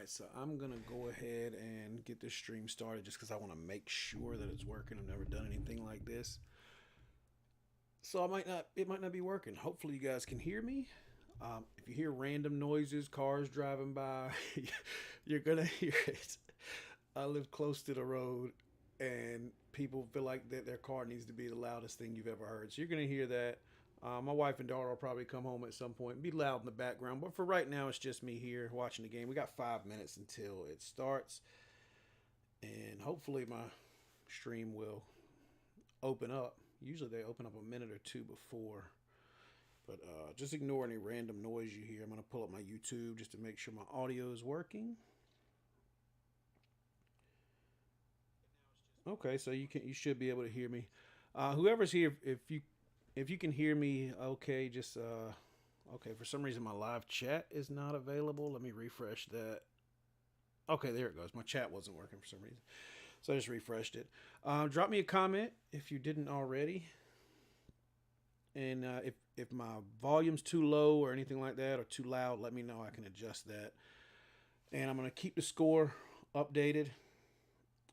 Alright, so I'm gonna go ahead and get this stream started just because I want to make sure that it's working. I've never done anything like this. So it might not be working. Hopefully you guys can hear me. If you hear random noises, cars driving by, you're gonna hear it. I live close to the road and people feel like that their car needs to be the loudest thing you've ever heard. So you're gonna hear that. My wife and daughter will probably come home at some point and be loud in the background. But for right now, it's just me here watching the game. We got 5 minutes until it starts. And hopefully, my stream will open up. Usually, they open up a minute or two before. But just ignore any random noise you hear. I'm going to pull up my YouTube just to make sure my audio is working. Okay, so you should be able to hear me. Whoever's here, if you can hear me, okay, just okay. For some reason, my live chat is not available. Let me refresh that. Okay, there it goes. My chat wasn't working for some reason, so I just refreshed it. Drop me a comment if you didn't already, and if my volume's too low or anything like that or too loud, let me know. I can adjust that. And I'm gonna keep the score updated.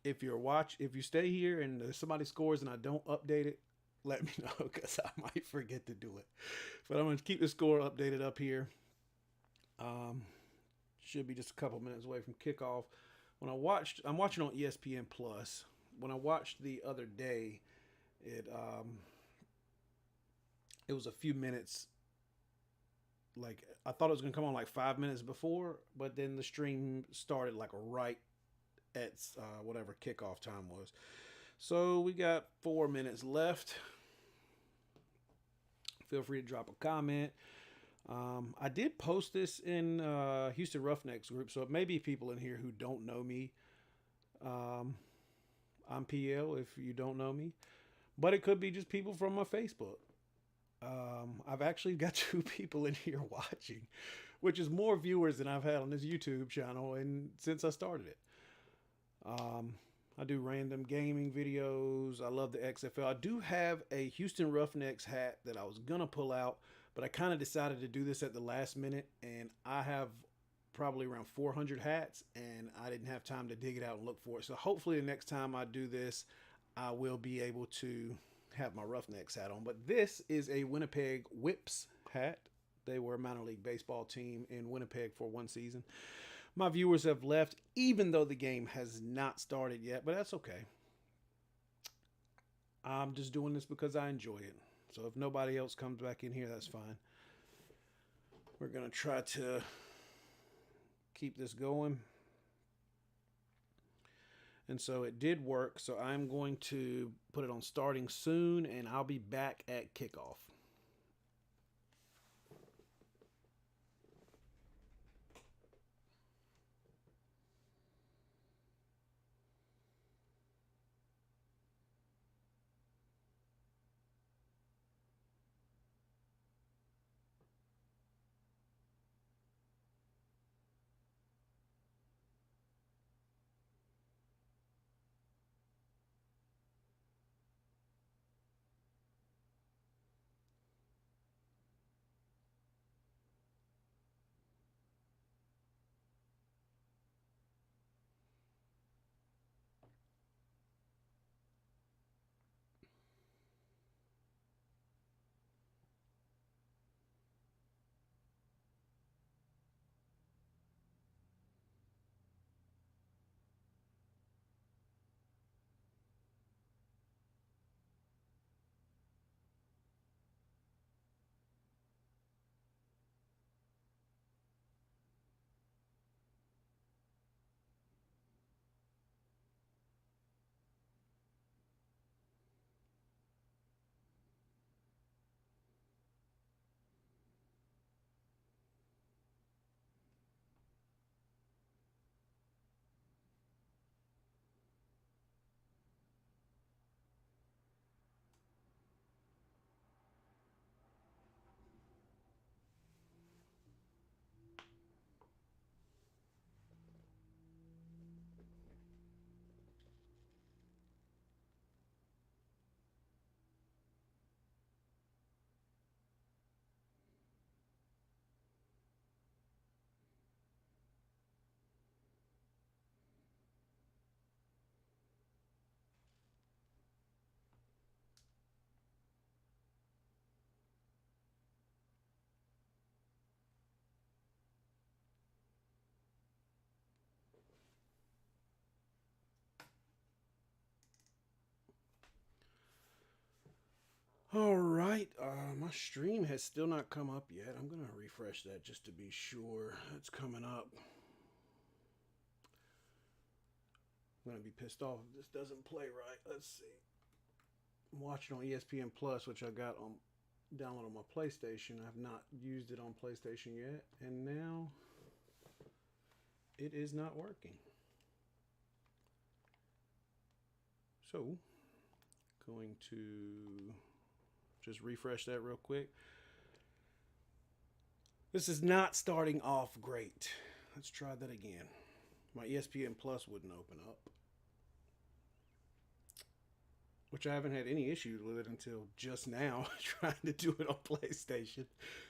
If you stay here and somebody scores and I don't update it, let me know because I might forget to do it. But I'm gonna keep the score updated up here. Um, should be just a couple minutes away from kickoff. I'm watching on ESPN Plus. When I watched the other day, it it was a few minutes. Like I thought it was gonna come on like 5 minutes before, but then the stream started like right at whatever kickoff time was. So we got 4 minutes left. Feel free to drop a comment. I did post this in Houston Roughnecks group, so it may be people in here who don't know me. Um, I'm PL if you don't know me, but it could be just people from my Facebook. I've actually got two people in here watching, which is more viewers than I've had on this YouTube channel and since I started it. Um, I do random gaming videos. I love the XFL. I do have a Houston Roughnecks hat that I was gonna pull out, but I kind of decided to do this at the last minute, and I have probably around 400 hats, and I didn't have time to dig it out and look for it. So hopefully the next time I do this, I will be able to have my Roughnecks hat on. But this is a Winnipeg Whips hat. They were a minor league baseball team in Winnipeg for one season. My viewers have left, even though the game has not started yet, but that's okay. I'm just doing this because I enjoy it. So if nobody else comes back in here, that's fine. We're going to try to keep this going. And so it did work. So I'm going to put it on starting soon, and I'll be back at kickoff. All right, my stream has still not come up yet. I'm gonna refresh that just to be sure it's coming up. I'm gonna be pissed off if this doesn't play right. Let's see. I'm watching on ESPN Plus, which I got on download on my PlayStation. I've not used it on PlayStation yet, and now it is not working. So, going to just refresh that real quick. This is not starting off great. Let's try that again. My ESPN Plus wouldn't open up, which I haven't had any issues with it until just now, trying to do it on PlayStation.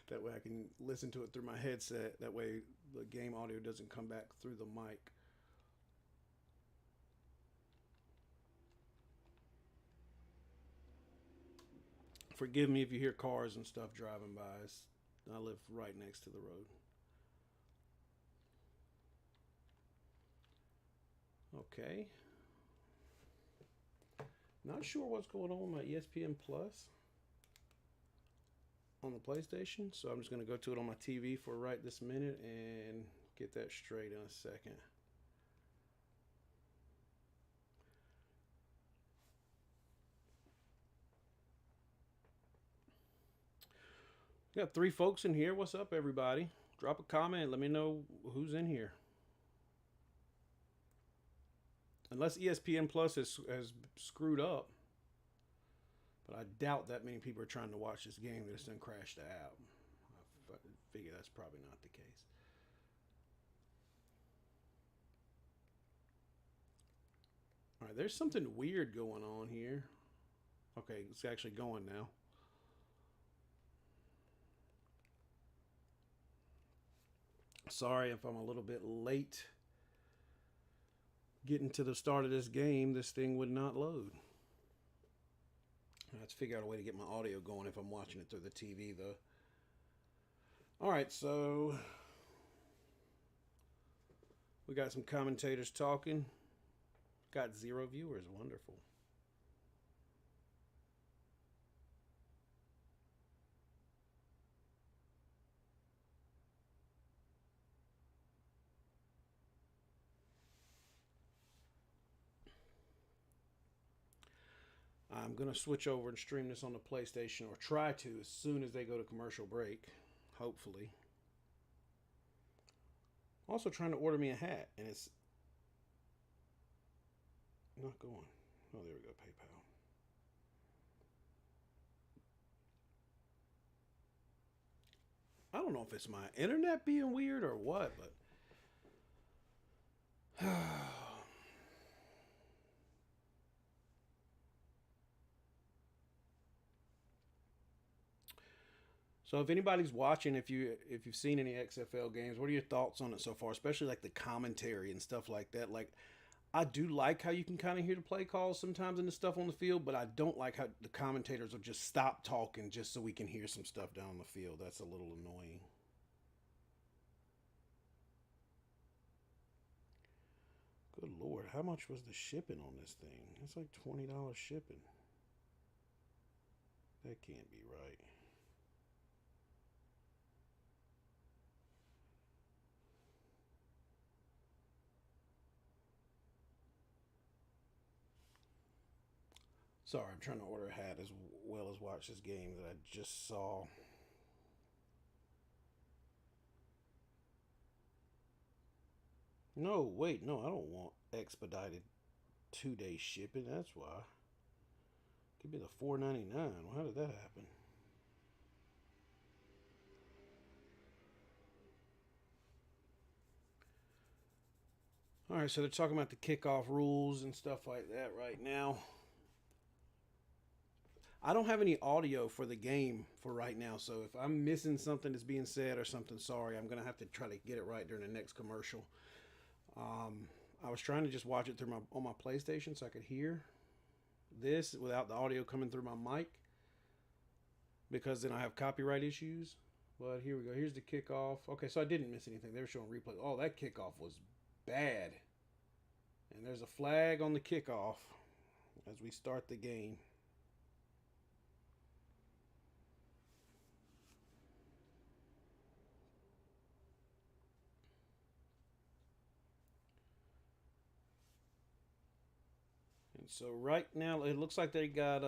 That way I can listen to it through my headset. That way the game audio doesn't come back through the mic. Forgive me if you hear cars and stuff driving by. I live right next to the road. Okay. Not sure what's going on with my ESPN Plus on the PlayStation, so I'm just going to go to it on my TV for right this minute and get that straight in a second. Got 3 folks in here. What's up, everybody? Drop a comment. Let me know who's in here. Unless ESPN Plus has screwed up. But I doubt that many people are trying to watch this game that it's done crashed the app. I figure that's probably not the case. All right, there's something weird going on here. Okay, it's actually going now. Sorry if I'm a little bit late getting to the start of this game. This thing would not load. I have to figure out a way to get my audio going if I'm watching it through the TV, though. All right, so we got some commentators talking. Got 0 viewers. Wonderful. I'm going to switch over and stream this on the PlayStation, or try to, as soon as they go to commercial break, hopefully. Also trying to order me a hat, and it's not going. Oh, there we go, PayPal. I don't know if it's my internet being weird or what, but so if anybody's watching, if you've seen any XFL games, what are your thoughts on it so far? Especially like the commentary and stuff like that. Like, I do like how you can kind of hear the play calls sometimes in the stuff on the field, but I don't like how the commentators will just stop talking just so we can hear some stuff down the field. That's a little annoying. Good Lord, how much was the shipping on this thing? It's like $20 shipping. That can't be right. Sorry, I'm trying to order a hat as well as watch this game that I just saw. No, wait, no, I don't want expedited 2-day shipping. That's why. Give me the $4.99. Well, how did that happen? All right, so they're talking about the kickoff rules and stuff like that right now. I don't have any audio for the game for right now, so if I'm missing something that's being said or something, sorry, I'm gonna have to try to get it right during the next commercial. I was trying to just watch it through on my PlayStation so I could hear this without the audio coming through my mic, because then I have copyright issues. But here we go. Here's the kickoff. Okay, so I didn't miss anything. They were showing replay. Oh, that kickoff was bad. And there's a flag on the kickoff as we start the game. So right now it looks like they got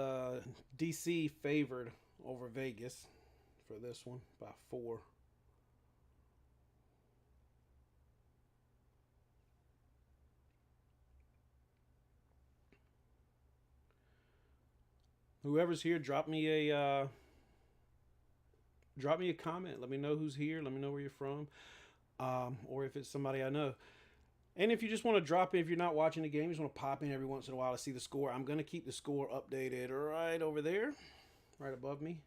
DC favored over Vegas for this one by 4. Whoever's here, drop me a comment. Let me know who's here. Let me know where you're from, or if it's somebody I know. And if you just want to drop in, if you're not watching the game, you just want to pop in every once in a while to see the score. I'm going to keep the score updated right over there, right above me.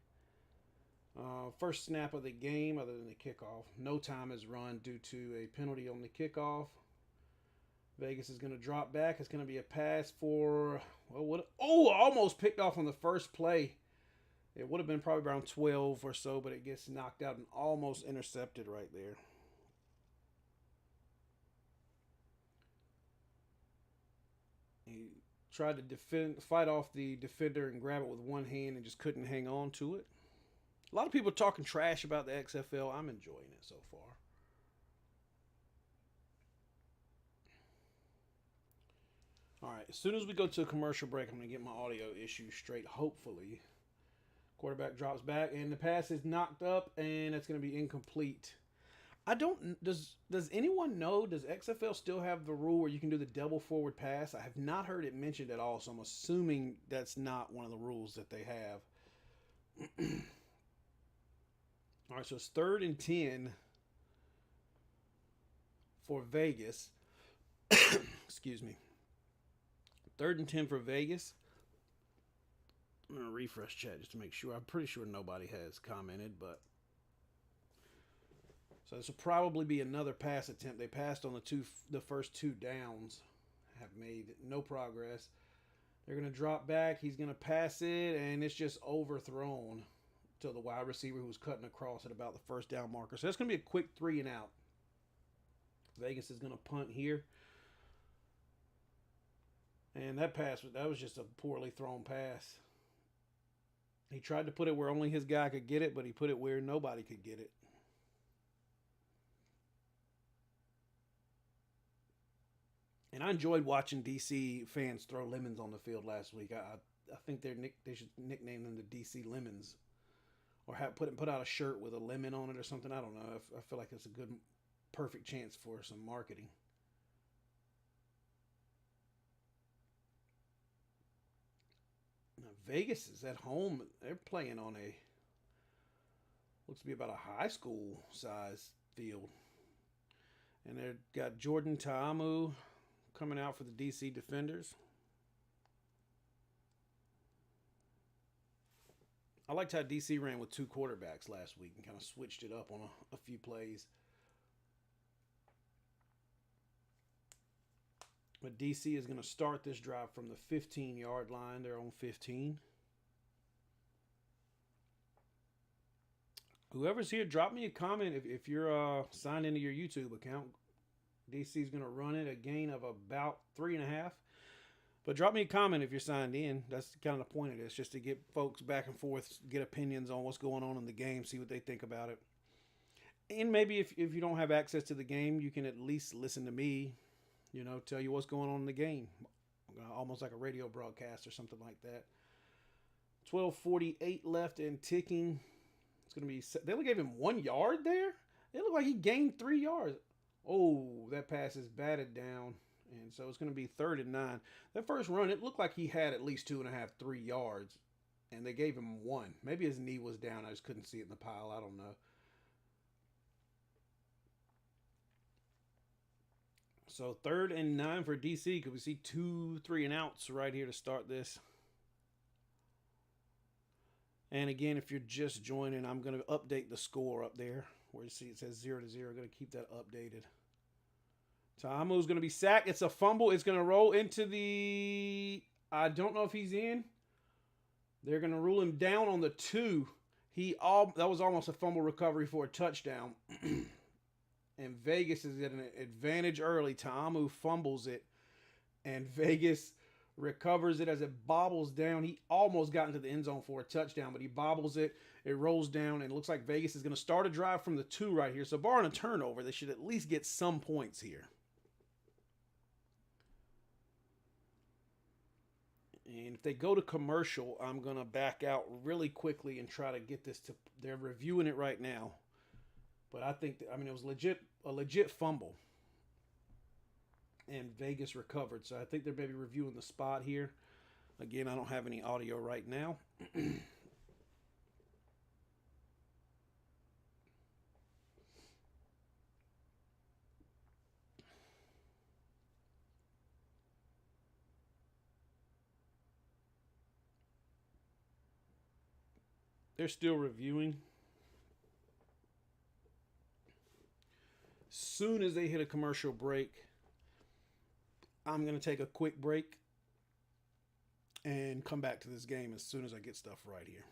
First snap of the game, other than the kickoff. No time is run due to a penalty on the kickoff. Vegas is going to drop back. It's going to be a pass for, almost picked off on the first play. It would have been probably around 12 or so, but it gets knocked out and almost intercepted right there. He tried to fight off the defender and grab it with one hand and just couldn't hang on to it. A lot of people talking trash about the XFL. I'm enjoying it so far. All right, as soon as we go to a commercial break, I'm going to get my audio issue straight, hopefully. Quarterback drops back, and the pass is knocked up, and it's going to be incomplete. I don't. Does anyone know? Does XFL still have the rule where you can do the double forward pass? I have not heard it mentioned at all, so I'm assuming that's not one of the rules that they have. All right, so it's 3rd and 10 for Vegas. Excuse me. 3rd and 10 for Vegas. I'm going to refresh chat just to make sure. I'm pretty sure nobody has commented, but so this will probably be another pass attempt. They passed on the first 2 downs, have made no progress. They're going to drop back. He's going to pass it, and it's just overthrown to the wide receiver who was cutting across at about the first down marker. So that's going to be a quick 3 and out. Vegas is going to punt here. And that was just a poorly thrown pass. He tried to put it where only his guy could get it, but he put it where nobody could get it. And I enjoyed watching DC fans throw lemons on the field last week. I think they should nickname them the DC Lemons, or put out a shirt with a lemon on it or something. I don't know. I feel like it's a good, perfect chance for some marketing. Now, Vegas is at home. They're playing on looks to be about a high school size field, and they've got Jordan Ta'amu coming out for the DC Defenders. I liked how DC ran with 2 quarterbacks last week and kind of switched it up on a few plays. But DC is going to start this drive from the 15-yard line. They're on 15. Whoever's here, drop me a comment if you're signed into your YouTube account. DC is going to run it a gain of about 3.5. But drop me a comment if you're signed in. That's kind of the point of this, just to get folks back and forth, get opinions on what's going on in the game, see what they think about it. And maybe if you don't have access to the game, you can at least listen to me, tell you what's going on in the game. Almost like a radio broadcast or something like that. 12:48 left and ticking. It's going to be... They only gave him 1 yard there? It looked like he gained 3 yards. Oh, that pass is batted down. And so it's going to be 3rd and 9. That first run, it looked like he had at least 2.5, 3 yards. And they gave him 1. Maybe his knee was down. I just couldn't see it in the pile. I don't know. So 3rd and 9 for DC. Because we see 2 3 and outs right here to start this. And again, if you're just joining, I'm going to update the score up there. Where you see it says 0-0. I'm going to keep that updated. Ta'amu's going to be sacked. It's a fumble. It's going to roll into the... I don't know if he's in. They're going to rule him down on the 2. That was almost a fumble recovery for a touchdown. And Vegas is at an advantage early. Ta'amu fumbles it. And Vegas recovers it as it bobbles down. He almost got into the end zone for a touchdown, but he bobbles it. It rolls down, and it looks like Vegas is going to start a drive from the 2 right here. So barring a turnover, they should at least get some points here. And if they go to commercial, I'm going to back out really quickly and try to get this to. They're reviewing it right now. But I think, I mean, it was a legit fumble. And Vegas recovered. So I think they're maybe reviewing the spot here. Again, I don't have any audio right now. They're still reviewing. Soon as they hit a commercial break, I'm going to take a quick break and come back to this game as soon as I get stuff right here.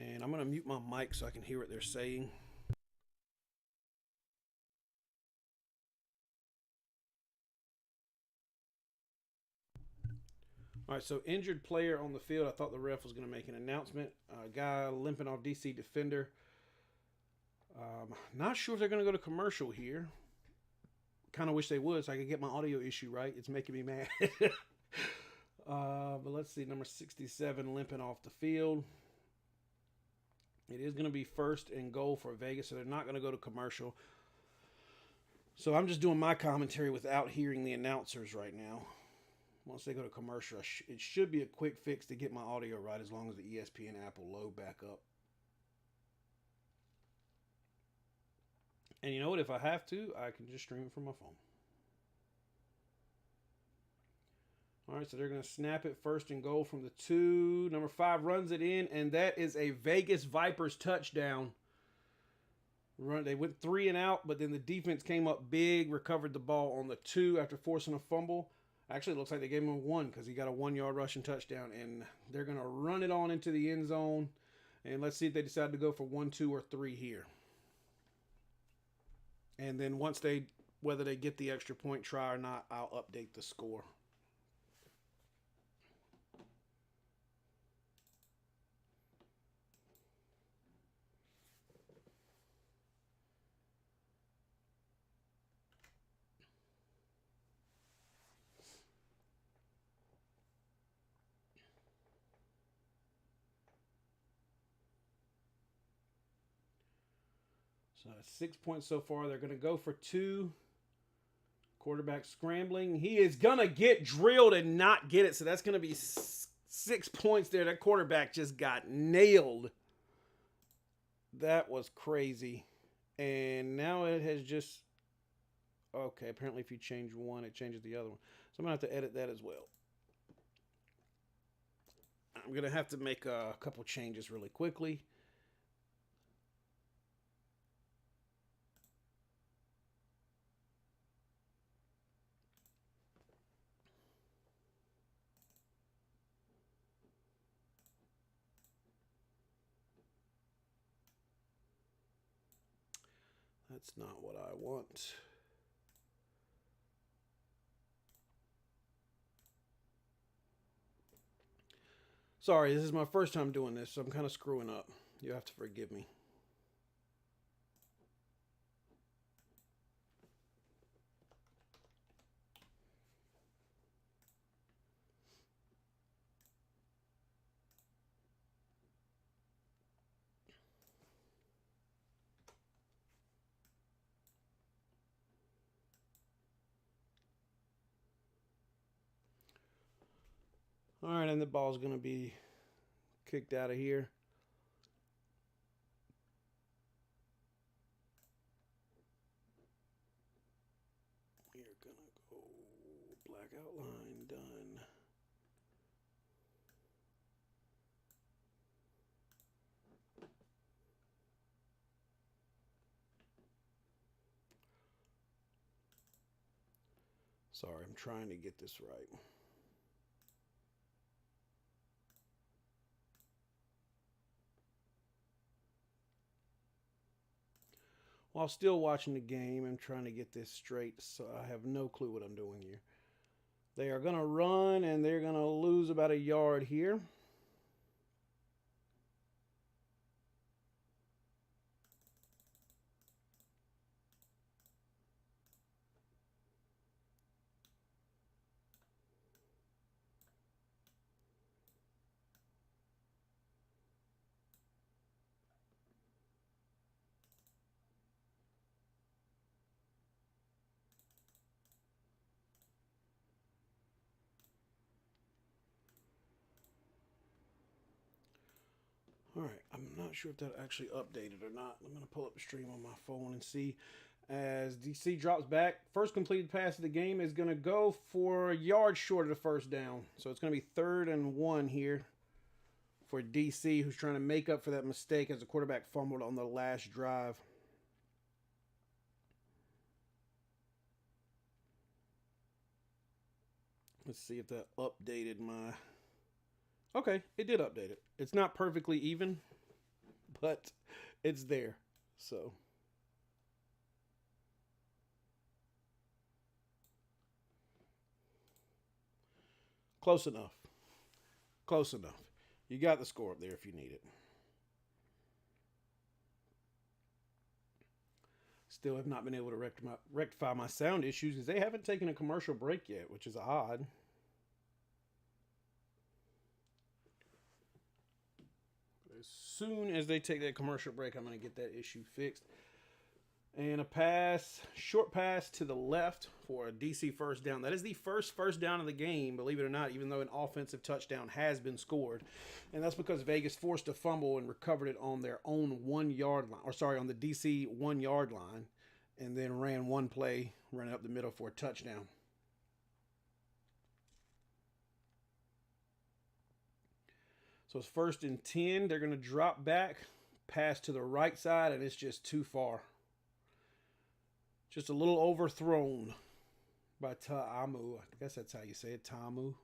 And I'm going to mute my mic so I can hear what they're saying. All right, so injured player on the field. I thought the ref was going to make an announcement. Guy limping off DC defender. Not sure if they're going to go to commercial here. Kind of wish they would so I could get my audio issue right. It's making me mad. But let's see, number 67 limping off the field. It is going to be 1st and goal for Vegas, so they're not going to go to commercial. So I'm just doing my commentary without hearing the announcers right now. Once they go to commercial, it should be a quick fix to get my audio right as long as the ESPN app will load back up. And you know what? If I have to, I can just stream it from my phone. All right, so they're going to snap it 1st and goal from the 2. Number 5 runs it in, and that is a Vegas Vipers touchdown. They went 3 and out, but then the defense came up big, recovered the ball on the 2 after forcing a fumble. Actually, it looks like they gave him a 1 because he got a 1-yard rushing touchdown, and they're going to run it on into the end zone. And let's see if they decide to go for 1, 2, or 3 here. And then whether they get the extra point try or not, I'll update the score. So 6 points so far. They're going to go for 2. Quarterback scrambling. He is going to get drilled and not get it. So that's going to be 6 points there. That quarterback just got nailed. That was crazy. And now it has just... Okay, apparently if you change one, it changes the other one. So I'm going to have to edit that as well. I'm going to have to make a couple changes really quickly. That's not what I want. Sorry, this is my first time doing this, so I'm kind of screwing up. You have to forgive me. All right, and the ball's going to be kicked out of here. We're going to go black outline, done. Sorry, I'm trying to get this right. While still watching the game, I'm trying to get this straight, so I have no clue what I'm doing here. They are going to run, and they're going to lose about a yard here. All right, I'm not sure if that actually updated or not. I'm going to pull up the stream on my phone and see. As DC drops back, first completed pass of the game is going to go for a yard short of the first down. So it's going to be 3rd and 1 here for DC, who's trying to make up for that mistake as the quarterback fumbled on the last drive. Let's see if that updated my... Okay, it did update it. It's not perfectly even, but it's there. So close enough. Close enough. You got the score up there if you need it. Still have not been able to rectify my sound issues because they haven't taken a commercial break yet, which is odd. As soon as they take that commercial break, I'm going to get that issue fixed. And a pass, short pass to the left for a DC first down. That is the first down of the game, believe it or not, even though an offensive touchdown has been scored. And that's because Vegas forced a fumble and recovered it on their own 1 yard line, or sorry, on the DC 1 yard line, and then ran one play, running up the middle for a touchdown. So it's 1st and 10. They're going to drop back, pass to the right side, and it's just too far. Just a little overthrown by Ta'amu. I guess that's how you say it. Ta'amu.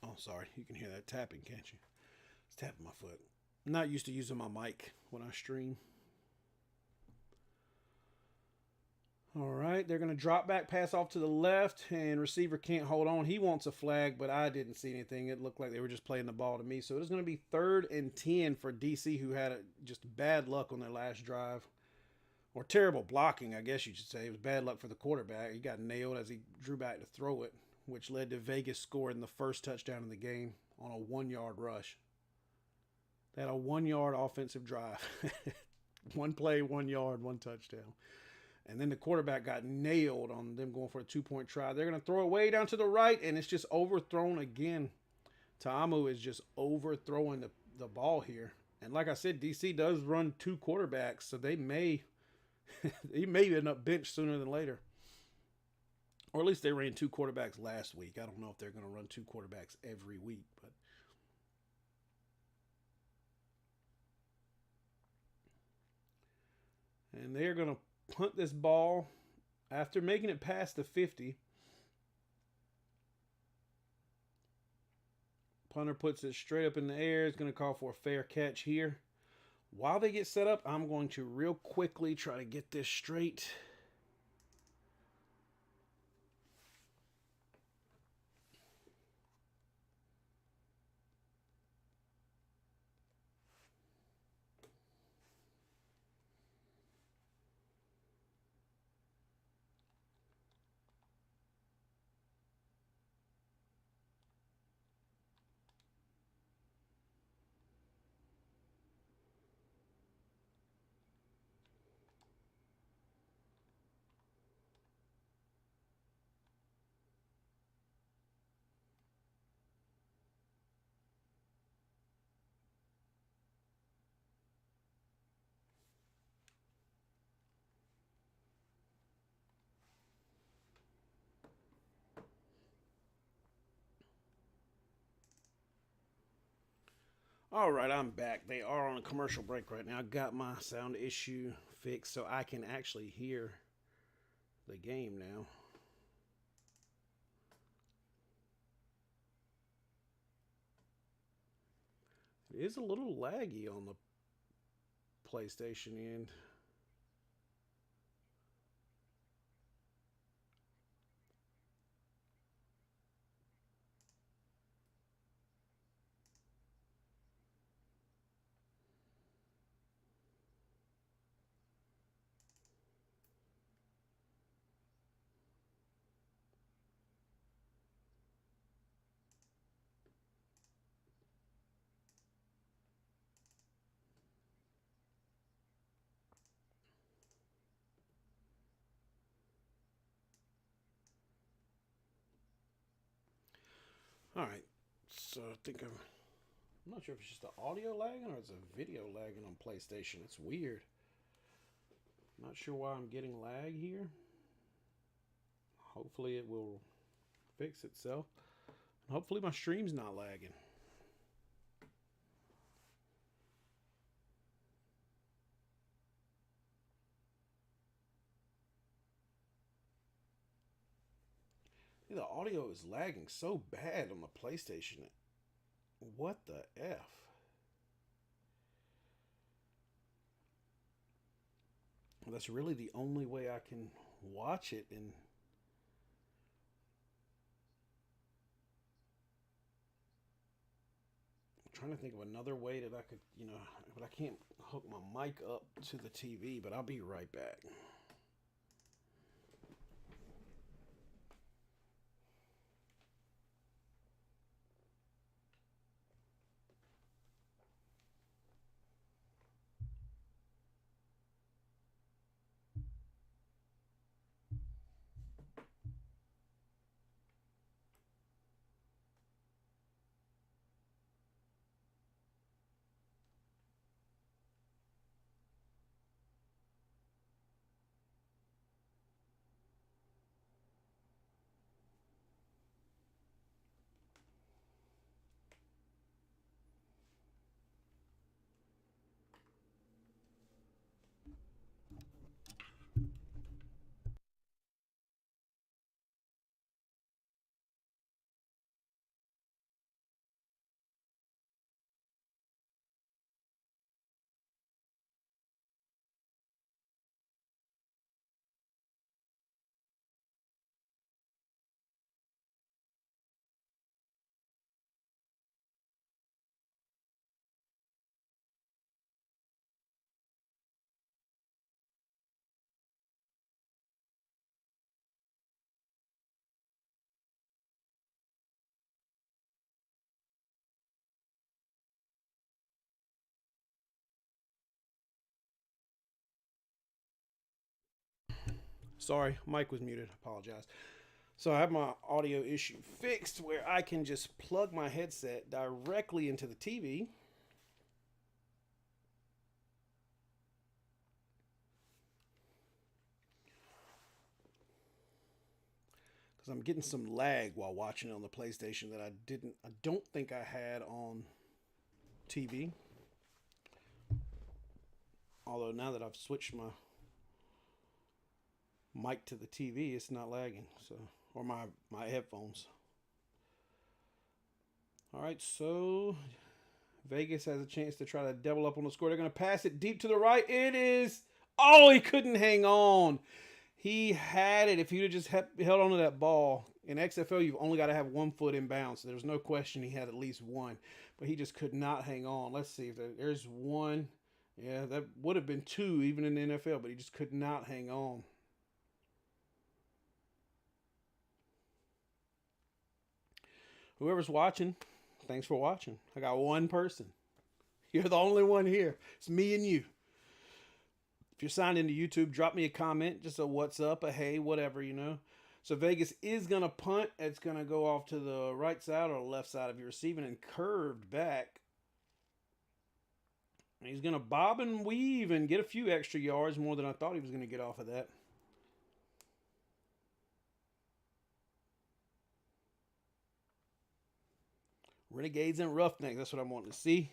Oh, sorry. You can hear that tapping, can't you? It's tapping my foot. I'm not used to using my mic when I stream. All right, they're going to drop back, pass off to the left, and receiver can't hold on. He wants a flag, but I didn't see anything. It looked like they were just playing the ball to me. So it is going to be 3rd and 10 for DC, who had just bad luck on their last drive. Or terrible blocking, I guess you should say. It was bad luck for the quarterback. He got nailed as he drew back to throw it, which led to Vegas scoring the first touchdown of the game on a 1 yard rush. They had a 1 yard offensive drive. 1 play, 1 yard, 1 touchdown. And then the quarterback got nailed on them going for a 2-point try. They're going to throw it way down to the right, and it's just overthrown again. Ta'amu is just overthrowing the ball here. And like I said, DC does run 2 quarterbacks, so they may he may end up benched sooner than later. Or at least they ran 2 quarterbacks last week. I don't know if they're going to run 2 quarterbacks every week, but and they're going to punt this ball after making it past the 50. Punter puts it straight up in the air. It's going to call for a fair catch here. While they get set up, I'm going to real quickly try to get this straight. All right, I'm back. They are on a commercial break right now. I got my sound issue fixed so I can actually hear the game now. It is a little laggy on the PlayStation end. All right. So I think I'm not sure if it's just the audio lagging or it's a video lagging on PlayStation. It's weird. Not sure why I'm getting lag here. Hopefully it will fix itself. Hopefully my stream's not lagging. Yeah, the audio is lagging so bad on the PlayStation. What the F? That's really the only way I can watch it. And I'm trying to think of another way that I could, but I can't hook my mic up to the TV. But I'll be right back. Sorry, mic was muted. Apologize. So I have my audio issue fixed where I can just plug my headset directly into the TV. Because I'm getting some lag while watching it on the PlayStation that I don't think I had on TV. Although now that I've switched my mic to the TV, it's not lagging. So, or my headphones. All right, so Vegas has a chance to try to double up on the score. They're going to pass it deep to the right. It is. Oh, he couldn't hang on. He had it. If he'd have just held onto that ball. In XFL, you've only got to have 1 foot in bounds. So there's no question he had at least one. But he just could not hang on. Let's see if there's one. Yeah, that would have been two even in the NFL, but he just could not hang on. Whoever's watching, thanks for watching. I got one person. You're the only one here. It's me and you. If you're signed into YouTube, drop me a comment, just a what's up, a hey, whatever. So Vegas is going to punt. It's going to go off to the right side or the left side of your receiving and curved back. And he's going to bob and weave and get a few extra yards, more than I thought he was going to get off of that. Renegades and Roughnecks, that's what I'm wanting to see.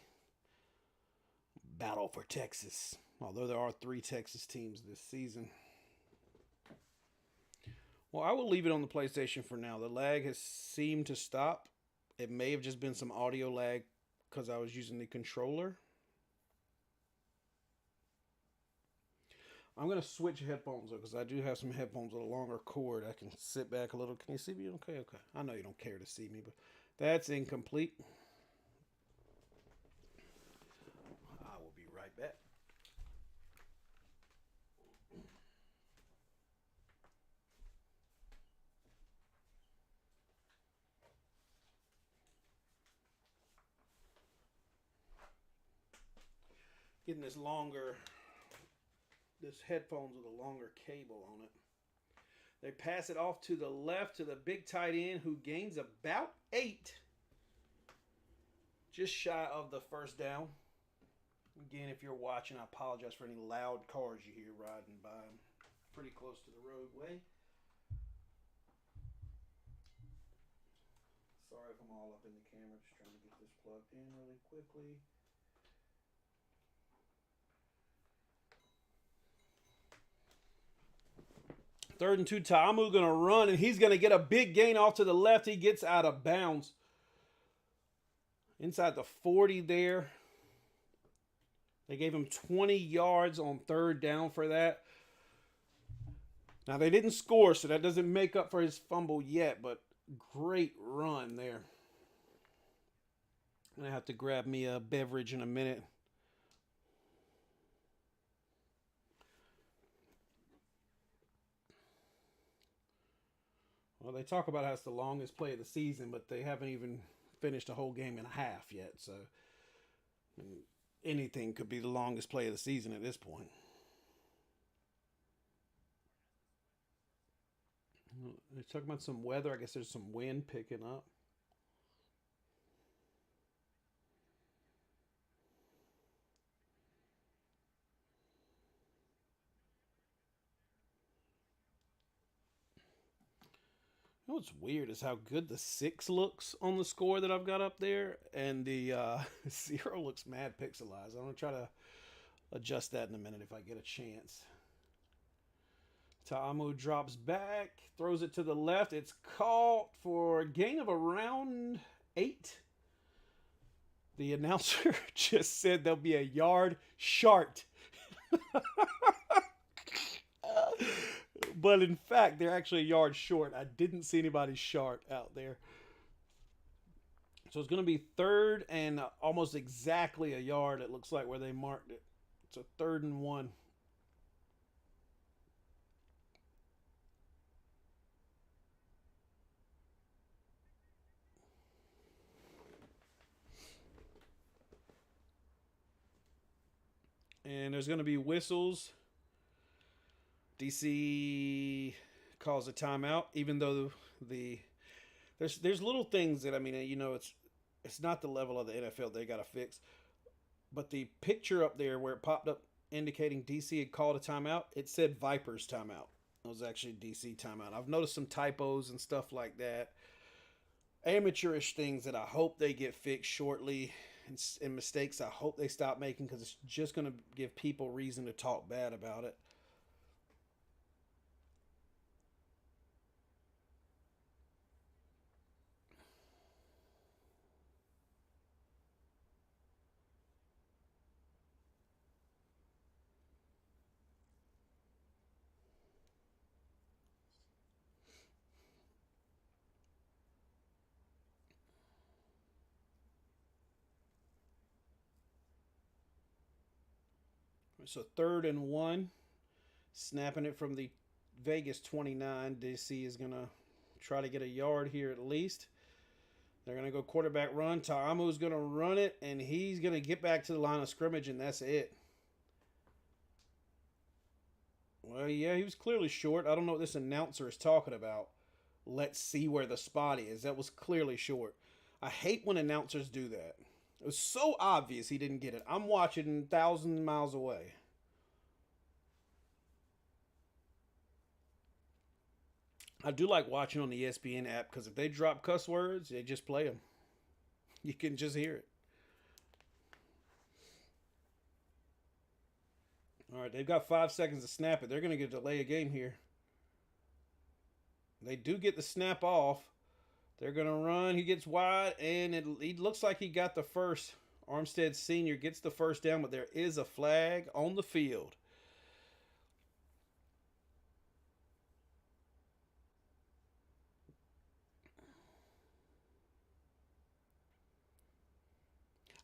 Battle for Texas. Although there are 3 Texas teams this season. Well, I will leave it on the PlayStation for now. The lag has seemed to stop. It may have just been some audio lag because I was using the controller. I'm going to switch headphones though, because I do have some headphones with a longer cord. I can sit back a little. Can you see me? Okay. I know you don't care to see me, but that's incomplete. I will be right back. Getting this headphones with a longer cable on it. They pass it off to the left to the big tight end who gains about 8. just shy of the first down. Again, if you're watching, I apologize for any loud cars you hear riding by. I'm pretty close to the roadway. Sorry if I'm all up in the camera. Just trying to get this plugged in really quickly. Third and 2, Ta'amu going to run, and he's going to get a big gain off to the left. He gets out of bounds. Inside the 40 there. They gave him 20 yards on third down for that. Now, they didn't score, so that doesn't make up for his fumble yet, but great run there. I'm going to have to grab me a beverage in a minute. Well, they talk about how it's the longest play of the season, but they haven't even finished a whole game and a half yet. So anything could be the longest play of the season at this point. They're talking about some weather. I guess there's some wind picking up. You know what's weird is how good the 6 looks on the score that I've got up there, and the 0 looks mad pixelized. I'm going to try to adjust that in a minute if I get a chance. Ta'amu drops back, throws it to the left. It's caught for a gain of around 8. The announcer just said there'll be a yard short. But in fact, they're actually a yard short. I didn't see anybody short out there. So it's going to be third and almost exactly a yard, it looks like, where they marked it. It's a 3rd and 1. And there's going to be whistles. DC calls a timeout, even though there's little things that, I mean, you know, it's not the level of the NFL they got to fix. But the picture up there where it popped up indicating DC had called a timeout, it said Vipers timeout. It was actually DC timeout. I've noticed some typos and stuff like that. Amateurish things that I hope they get fixed shortly, and mistakes I hope they stop making, because it's just going to give people reason to talk bad about it. So 3rd and 1, snapping it from the Vegas 29. DC is going to try to get a yard here at least. They're going to go quarterback run. Ta'amu's going to run it, and he's going to get back to the line of scrimmage, and that's it. Well, yeah, he was clearly short. I don't know what this announcer is talking about. Let's see where the spot is. That was clearly short. I hate when announcers do that. It was so obvious he didn't get it. I'm watching 1,000 miles away. I do like watching on the ESPN app, because if they drop cuss words, they just play them. You can just hear it. All right, they've got 5 seconds to snap it. They're going to get a delay a game here. They do get the snap off. They're going to run. He gets wide, and he looks like he got the first. Armstead Sr. gets the first down, but there is a flag on the field.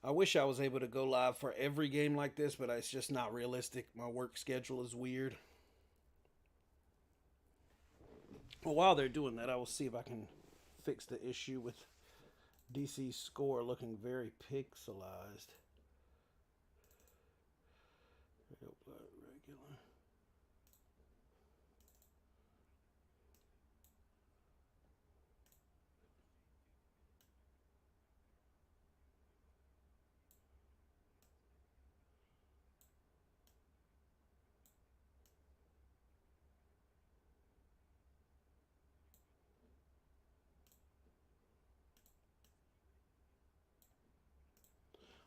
I wish I was able to go live for every game like this, but it's just not realistic. My work schedule is weird. Well, while they're doing that, I will see if I can fix the issue with DC's score looking very pixelized. Regular.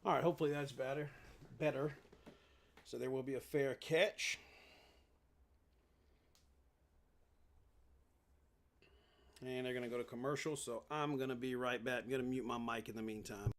All right, hopefully that's better. Better. So there will be a fair catch. And they're going to go to commercial. So I'm going to be right back. I'm going to mute my mic in the meantime.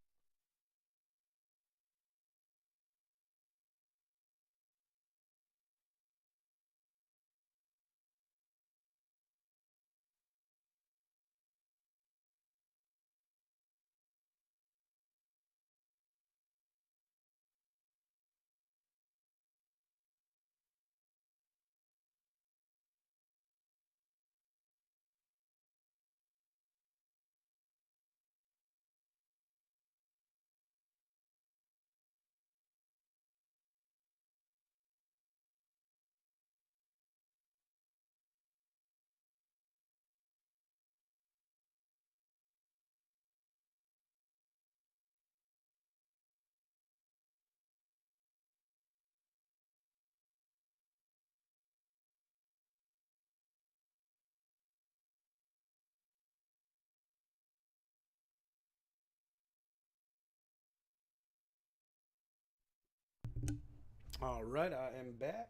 All right, I am back.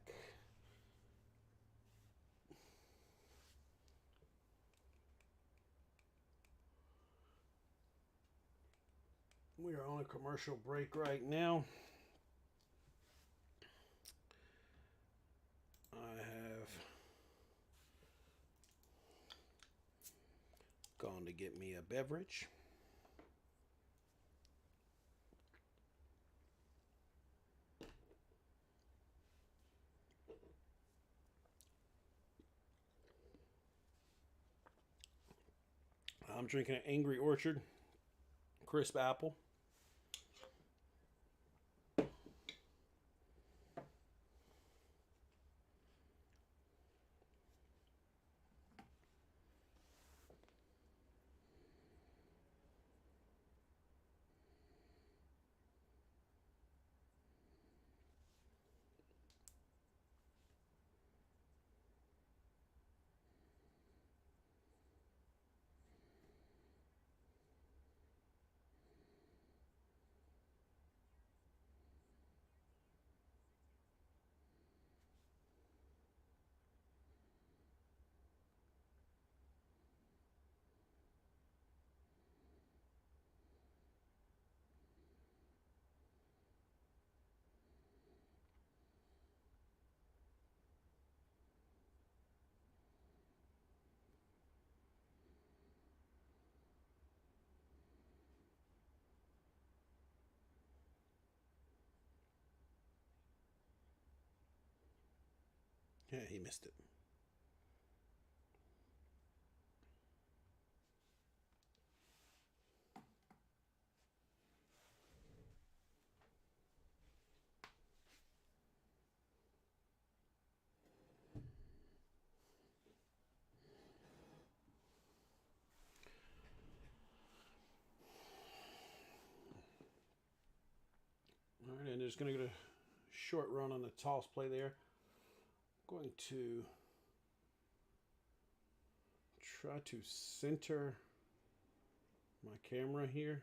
We are on a commercial break right now. I have gone to get me a beverage. I'm drinking an Angry Orchard crisp apple. Yeah, he missed it. All right, and there's going to get a short run on the toss play there. Going to try to center my camera here.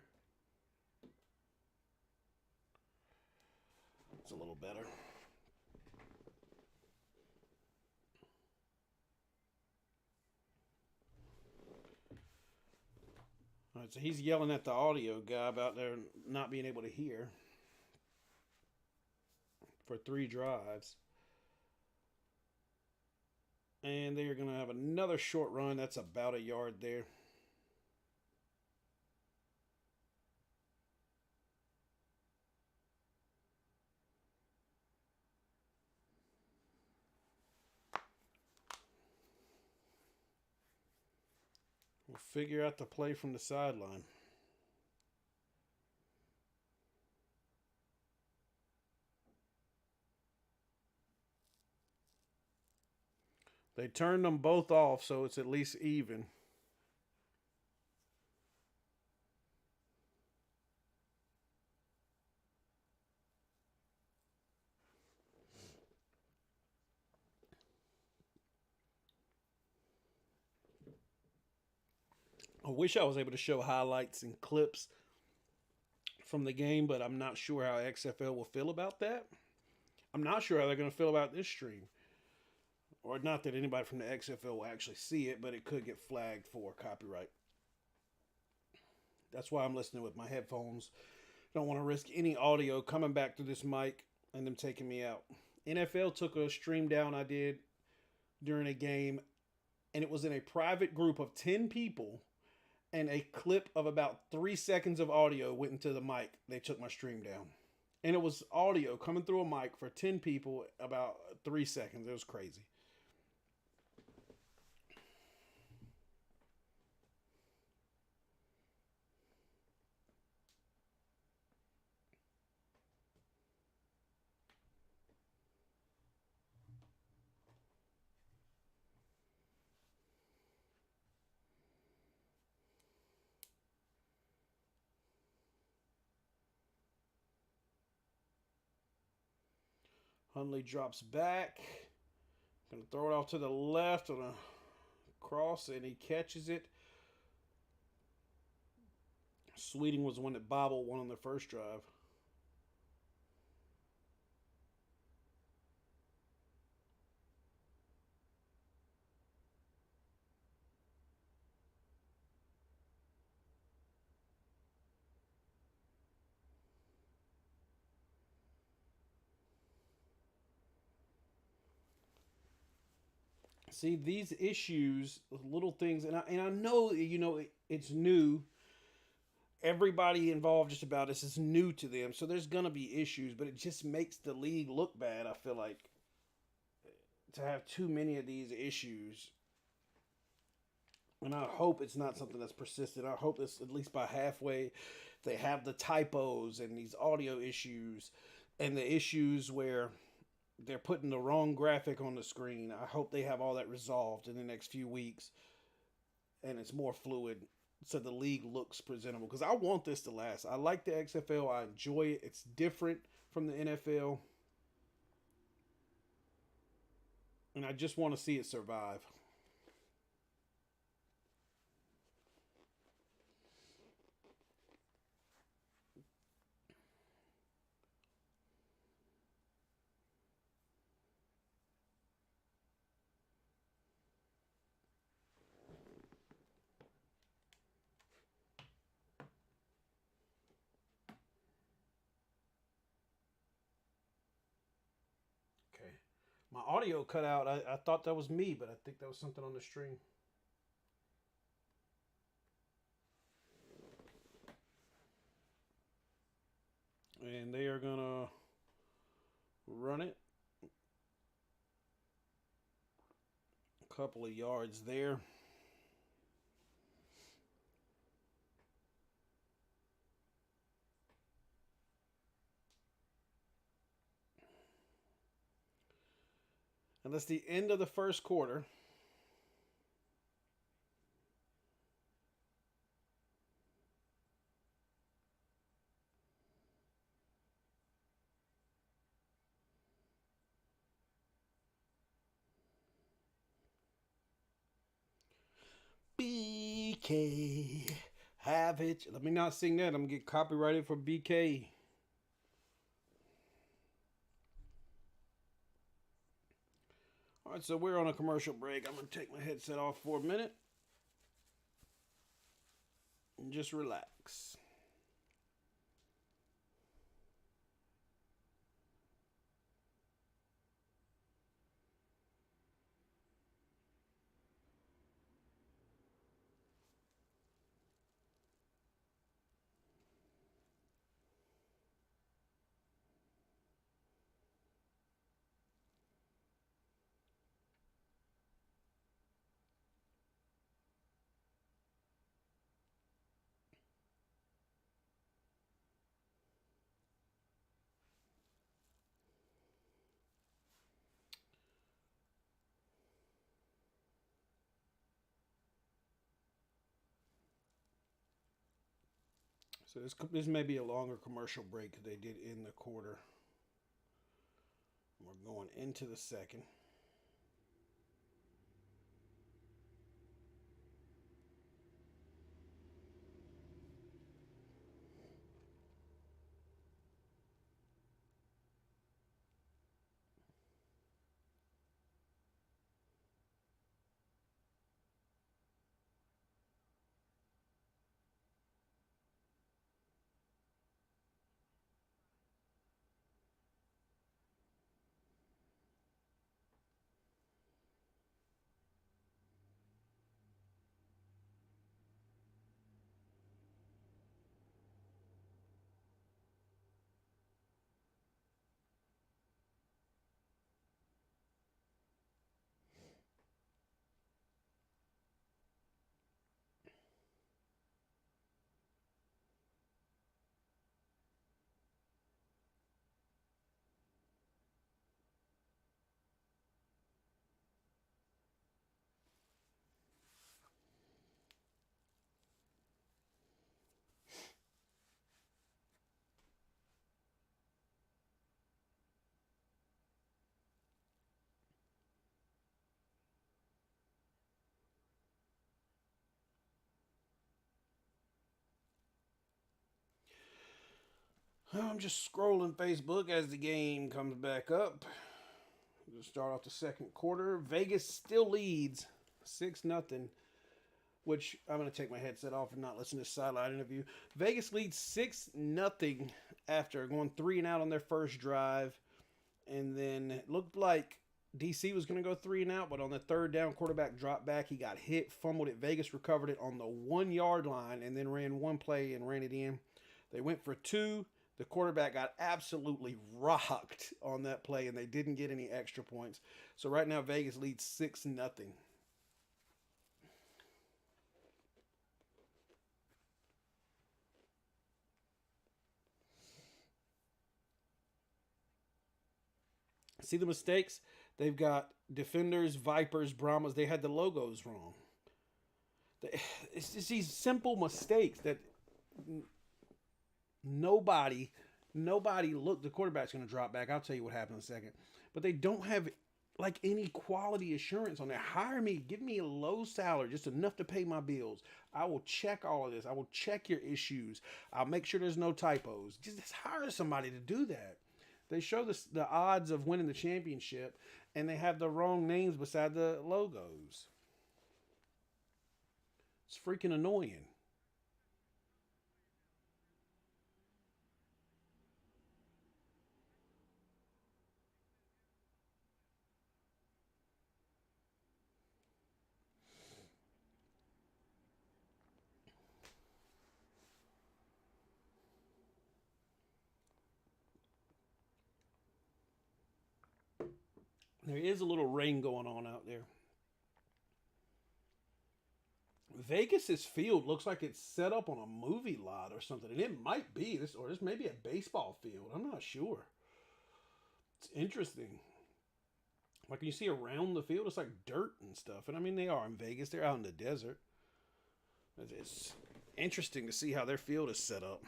It's a little better. All right, so he's yelling at the audio guy about there not being able to hear for 3 drives. And they're going to have another short run. That's about a yard there. We'll figure out the play from the sideline. They turned them both off, so it's at least even. I wish I was able to show highlights and clips from the game, but I'm not sure how XFL will feel about that. I'm not sure how they're going to feel about this stream. Or not that anybody from the XFL will actually see it, but it could get flagged for copyright. That's why I'm listening with my headphones. Don't want to risk any audio coming back through this mic and them taking me out. NFL took a stream down I did during a game, and it was in a private group of 10 people, and a clip of about 3 seconds of audio went into the mic. They took my stream down. And it was audio coming through a mic for 10 people about 3 seconds. It was crazy. Hundley drops back. Gonna throw it off to the left on a cross, and he catches it. Sweeting was the one that bobbled one on the first drive. See, these issues, little things, and I know, it's new. Everybody involved just about this is new to them, so there's gonna be issues, but it just makes the league look bad. I feel like to have too many of these issues, and I hope it's not something that's persistent. I hope it's at least by halfway they have the typos and these audio issues and the issues where they're putting the wrong graphic on the screen. I hope they have all that resolved in the next few weeks and it's more fluid so the league looks presentable. Because I want this to last. I like the XFL. I enjoy it. It's different from the NFL. And I just want to see it survive. Okay. My audio cut out. I thought that was me, but I think that was something on the stream. And they are going to run it. A couple of yards there. And that's the end of the first quarter. BK, have it. Let me not sing that. I'm going to get copyrighted for BK. All right, so we're on a commercial break. I'm going to take my headset off for a minute and just relax. So this may be a longer commercial break because they did in the quarter. We're going into the second. I'm just scrolling Facebook as the game comes back up. We'll start off the second quarter. Vegas still leads 6-0, which I'm going to take my headset off and not listen to the sideline interview. Vegas leads 6-0 after going 3 and out on their first drive. And then it looked like DC was going to go 3 and out, but on the third down, quarterback dropped back. He got hit, fumbled it. Vegas recovered it on the 1 yard line and then ran one play and ran it in. They went for two. The quarterback got absolutely rocked on that play, and they didn't get any extra points. So right now, Vegas leads 6-0. See the mistakes? They've got Defenders, Vipers, Brahmas. They had the logos wrong. It's just these simple mistakes that nobody, nobody look. The quarterback's going to drop back. I'll tell you what happened in a second. But they don't have like any quality assurance on there. Hire me, give me a low salary, just enough to pay my bills. I will check all of this. I will check your issues. I'll make sure there's no typos. Just hire somebody to do that. They show the odds of winning the championship, and they have the wrong names beside the logos. It's freaking annoying. There is a little rain going on out there. Vegas's field looks like it's set up on a movie lot or something, and it might be this, or this may be a baseball field. I'm not sure. It's interesting. Like you see around the field, it's like dirt and stuff. And I mean, they are in Vegas. They're out in the desert. It's interesting to see how their field is set up.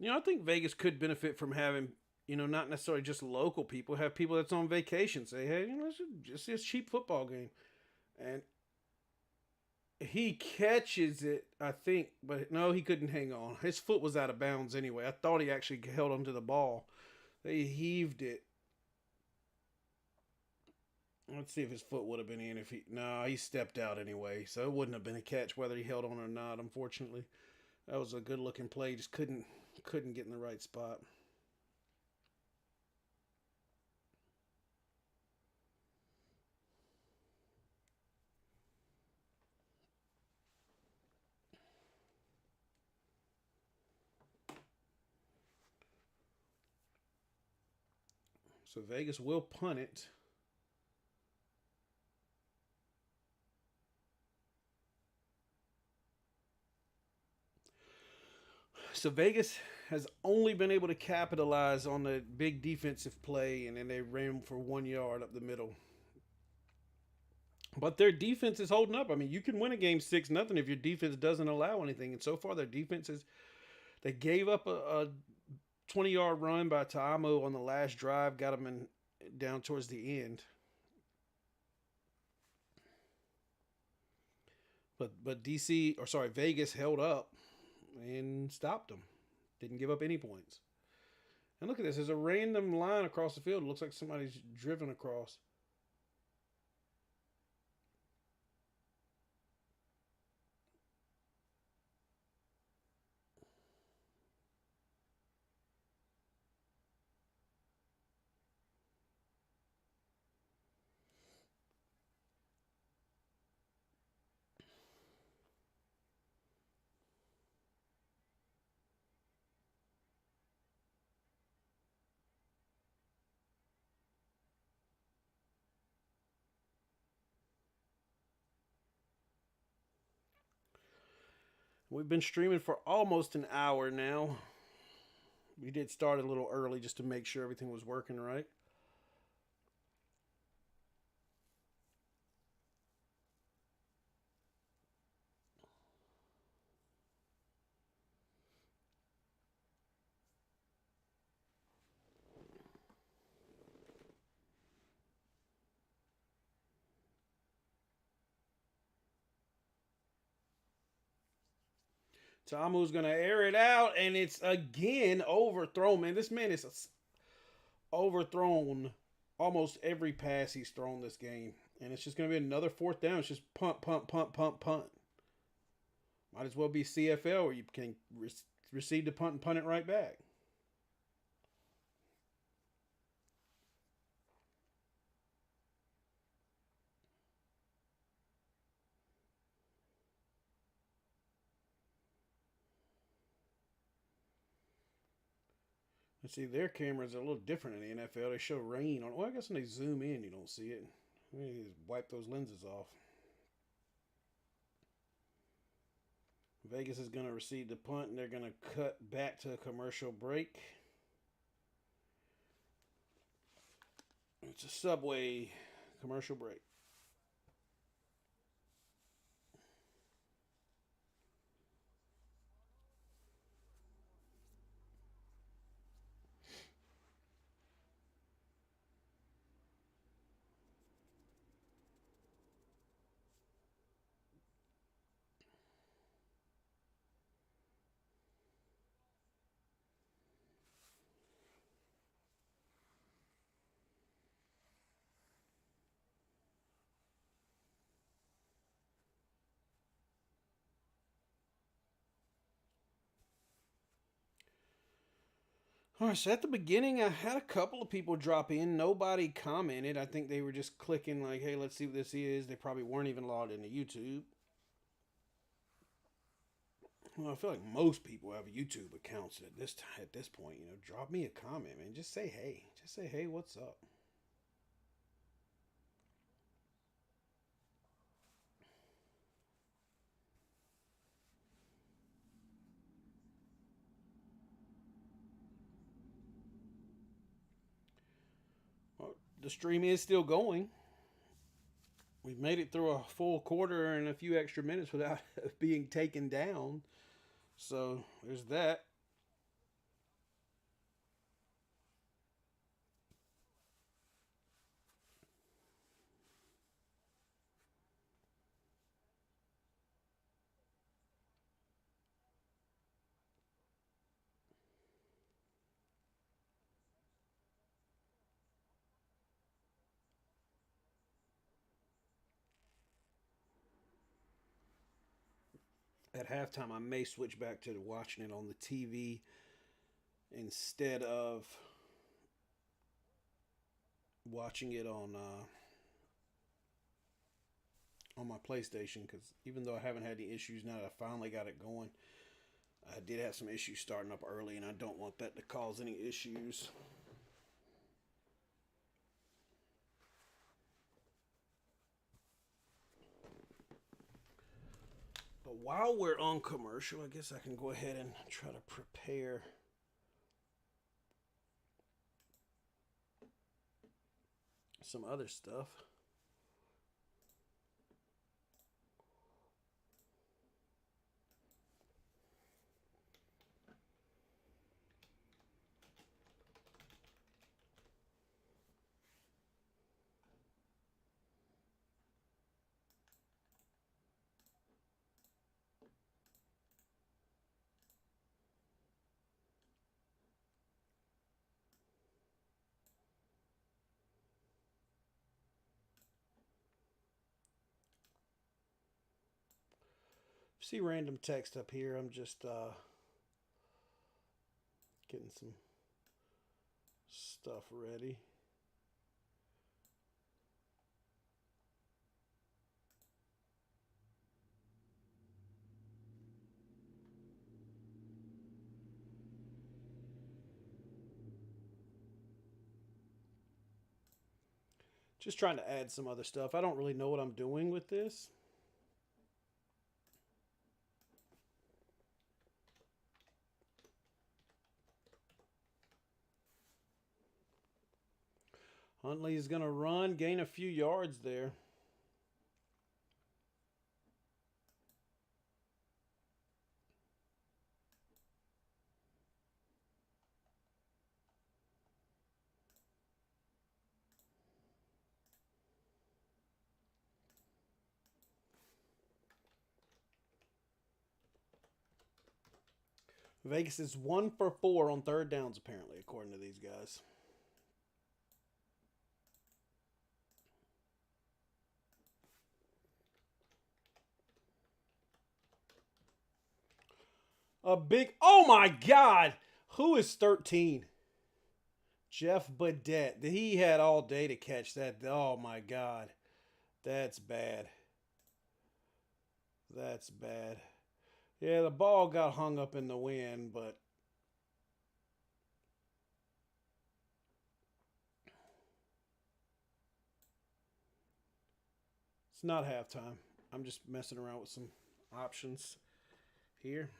I think Vegas could benefit from having, not necessarily just local people, have people that's on vacation say, hey, it's just a cheap football game. And he catches it, I think, but no, he couldn't hang on. His foot was out of bounds anyway. I thought he actually held onto the ball. They heaved it. Let's see if his foot would have been in if he. No, he stepped out anyway, so it wouldn't have been a catch whether he held on or not. Unfortunately, that was a good looking play. Just couldn't get in the right spot. So Vegas will punt it. So Vegas has only been able to capitalize on the big defensive play, and then they ran for 1 yard up the middle. But their defense is holding up. I mean, you can win a game 6-0 if your defense doesn't allow anything. And so far, their defense is. They gave up a 20-yard run by Taamo on the last drive, got them down towards the end. But DC, or sorry, Vegas held up and stopped them. Didn't give up any points. And look at this. There's a random line across the field. It looks like somebody's driven across. We've been streaming for almost an hour now. We did start a little early just to make sure everything was working right. Tamu's gonna air it out, and it's again overthrown. Man, this man is overthrown almost every pass he's thrown this game, and it's just gonna be another fourth down. It's just punt, punt, punt, punt, punt. Might as well be CFL where you can receive the punt and punt it right back. And see, their cameras are a little different in the NFL. They show rain on. Well, I guess when they zoom in, you don't see it. They just wipe those lenses off. Vegas is going to receive the punt, and they're going to cut back to a commercial break. It's a Subway commercial break. All right, so at the beginning, I had a couple of people drop in. Nobody commented. I think they were just clicking, like, hey, let's see what this is. They probably weren't even logged into YouTube. Well, I feel like most people have YouTube accounts at this point. You know, drop me a comment, man. Just say hey. Just say hey, what's up? Well, the stream is still going. We've made it through a full quarter and a few extra minutes without being taken down. So there's that. At halftime, I may switch back to watching it on the TV instead of watching it on my PlayStation. Because even though I haven't had any issues now that I finally got it going, I did have some issues starting up early, and I don't want that to cause any issues. But while we're on commercial, I guess I can go ahead and try to prepare some other stuff. See random text up here. I'm just getting some stuff ready. Just trying to add some other stuff. I don't really know what I'm doing with this. Huntley is going to run, gain a few yards there. Vegas is 1 for 4 on third downs, apparently, according to these guys. A big. Oh my God! Who is 13? Jeff Badette. He had all day to catch that. Oh my God. That's bad. That's bad. Yeah, the ball got hung up in the wind, but it's not halftime. I'm just messing around with some options here.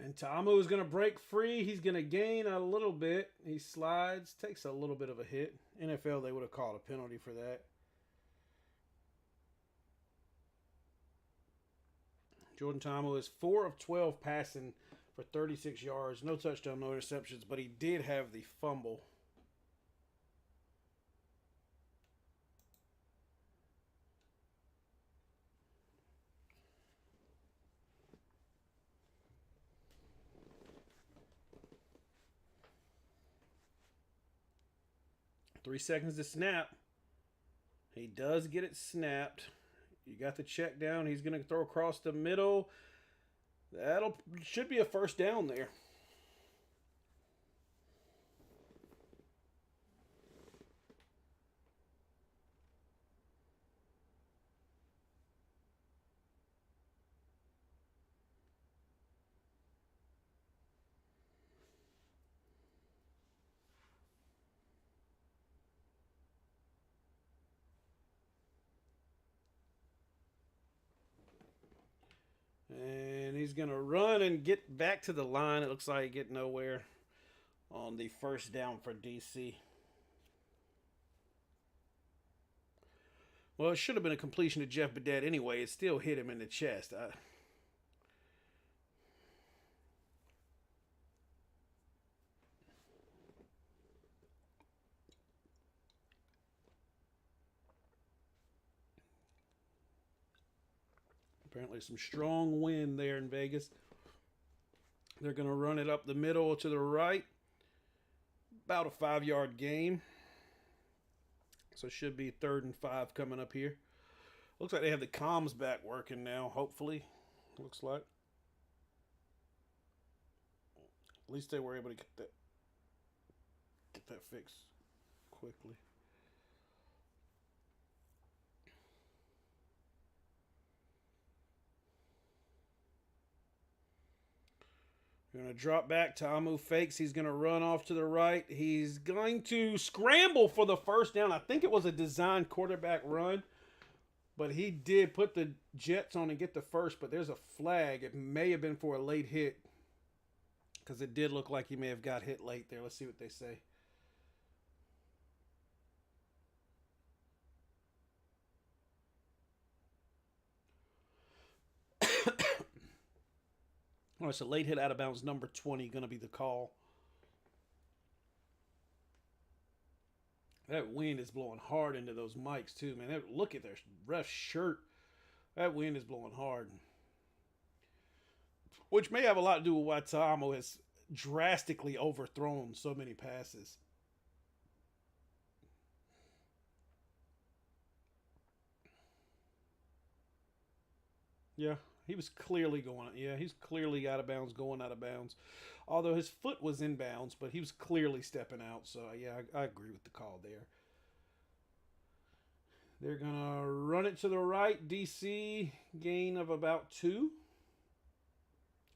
And Tamu is going to break free. He's going to gain a little bit. He slides, takes a little bit of a hit. NFL, they would have called a penalty for that. Jordan Tamu is 4 of 12 passing for 36 yards. No touchdown, no interceptions, but he did have the fumble. 3 seconds to snap. He does get it snapped. You got the check down. He's going to throw across the middle. That'll should be a first down there. And he's going to run and get back to the line. It looks like he get nowhere on the first down for DC. Well, it should have been a completion to Jeff Badette anyway. It still hit him in the chest. Apparently, some strong wind there in Vegas. They're going to run it up the middle to the right. About a 5-yard gain. So it should be 3rd and 5 coming up here. Looks like they have the comms back working now, hopefully. Looks like. At least they were able to get that fixed quickly. You're going to drop back. Tamu fakes. He's going to run off to the right. He's going to scramble for the first down. I think it was a designed quarterback run, but he did put the Jets on and get the first, but there's a flag. It may have been for a late hit because it did look like he may have got hit late there. Let's see what they say. Oh, it's a late hit out of bounds, number 20, going to be the call. That wind is blowing hard into those mics, too, man. Look at their ref shirt. That wind is blowing hard. Which may have a lot to do with why Tamu has drastically overthrown so many passes. Yeah, he was clearly going. Yeah, he's clearly out of bounds, going out of bounds. Although his foot was in bounds, but he was clearly stepping out. So yeah, I agree with the call there. They're gonna run it to the right. DC gain of about 2.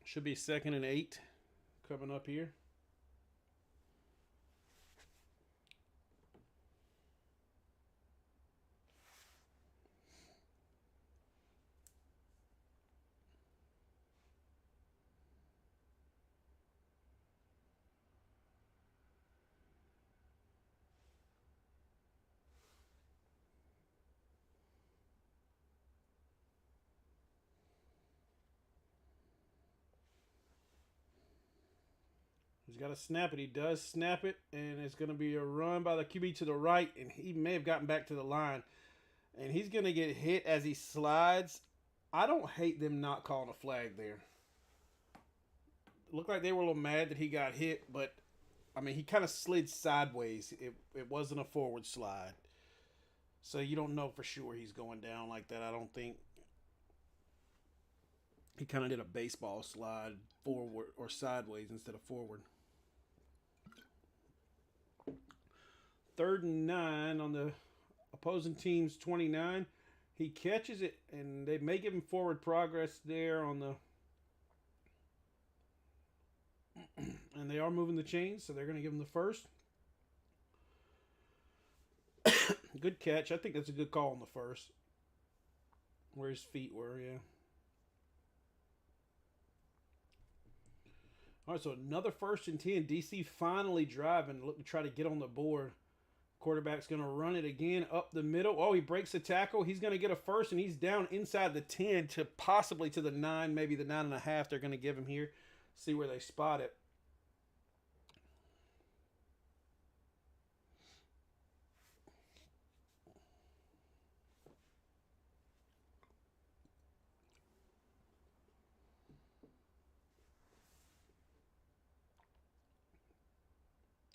Should be 2nd and 8 coming up here. He's got to snap it. He does snap it, and it's going to be a run by the QB to the right, and he may have gotten back to the line. And he's going to get hit as he slides. I don't hate them not calling a flag there. It looked like they were a little mad that he got hit, but I mean, he kind of slid sideways. It wasn't a forward slide. So you don't know for sure he's going down like that. I don't think he kind of did a baseball slide forward or sideways instead of forward. 3rd and 9 on the opposing team's 29. He catches it, and they may give him forward progress there on the. And they are moving the chains, so they're going to give him the first. Good catch. I think that's a good call on the first. Where his feet were, yeah. All right, so another 1st and 10. DC finally driving, look to try to get on the board. Quarterback's going to run it again up the middle. Oh, he breaks the tackle. He's going to get a first, and he's down inside the 10 to possibly to the 9, maybe the 9.5 they're going to give him here. See where they spot it.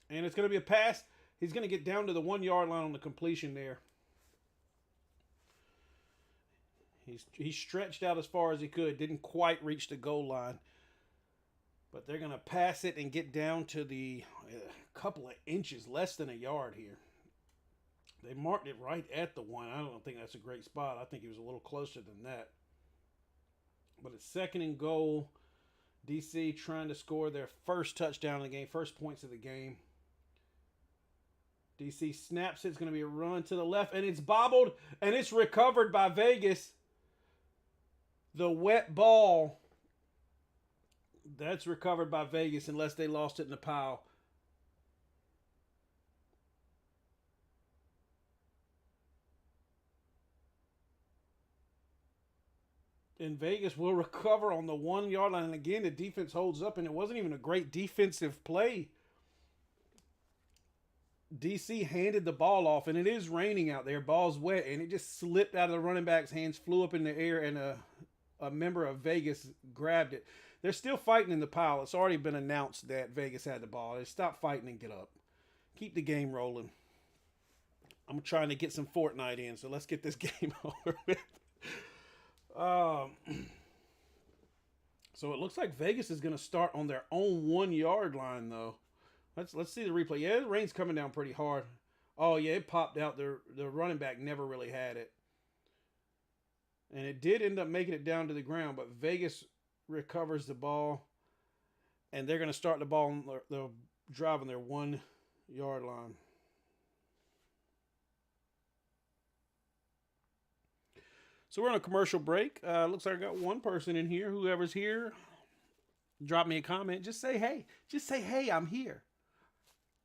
And it's going to be a pass. He's going to get down to the 1-yard line on the completion there. He stretched out as far as he could. Didn't quite reach the goal line. But they're going to pass it and get down to the couple of inches, less than a yard here. They marked it right at the 1. I don't think that's a great spot. I think he was a little closer than that. But it's 2nd-and-goal. DC trying to score their first touchdown of the game, first points of the game. DC snaps it. It's going to be a run to the left, and it's bobbled, and it's recovered by Vegas. The wet ball, that's recovered by Vegas unless they lost it in the pile. And Vegas will recover on the 1-yard line. And again, the defense holds up, and it wasn't even a great defensive play. DC handed the ball off, and it is raining out there. Ball's wet, and it just slipped out of the running back's hands, flew up in the air, and a member of Vegas grabbed it. They're still fighting in the pile. It's already been announced that Vegas had the ball. They stop fighting and get up. Keep the game rolling. I'm trying to get some Fortnite in, so let's get this game over with. So it looks like Vegas is going to start on their own 1-yard line, though. Let's see the replay. Yeah, the rain's coming down pretty hard. Oh, yeah, it popped out. The running back never really had it. And it did end up making it down to the ground, but Vegas recovers the ball. And they're going to start the ball. They'll drive on their 1-yard line. So we're on a commercial break. Looks like I got one person in here. Whoever's here, drop me a comment. Just say, hey. Just say, hey, I'm here.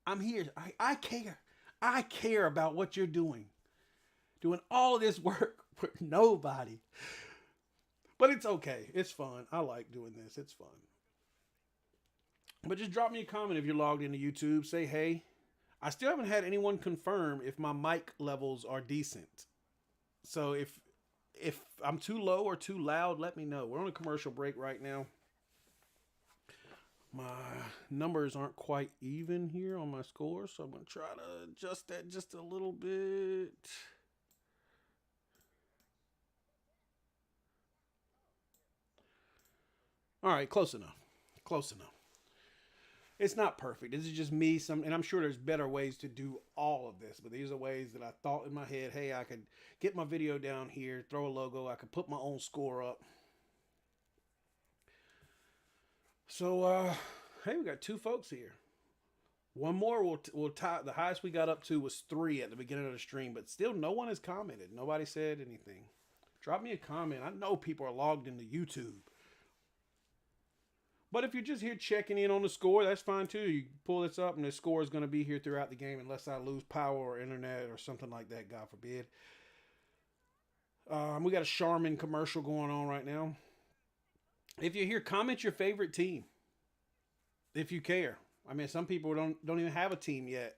I'm here. I care. I care about what you're doing. Doing all of this work for nobody. But it's okay. It's fun. I like doing this. It's fun. But just drop me a comment if you're logged into YouTube. Say, hey. I still haven't had anyone confirm if my mic levels are decent. So if I'm too low or too loud, let me know. We're on a commercial break right now. My numbers aren't quite even here on my score, so I'm going to try to adjust that just a little bit. All right, close enough. Close enough. It's not perfect. This is just me. And I'm sure there's better ways to do all of this, but these are ways that I thought in my head. Hey, I could get my video down here, throw a logo. I could put my own score up. So, hey, we got two folks here. One more will tie. The highest we got up to was 3 at the beginning of the stream, but still no one has commented. Nobody said anything. Drop me a comment. I know people are logged into YouTube. But if you're just here checking in on the score, that's fine too. You pull this up and the score is going to be here throughout the game unless I lose power or internet or something like that, God forbid. We got a Charmin commercial going on right now. If you're here, comment your favorite team. If you care. I mean, some people don't even have a team yet.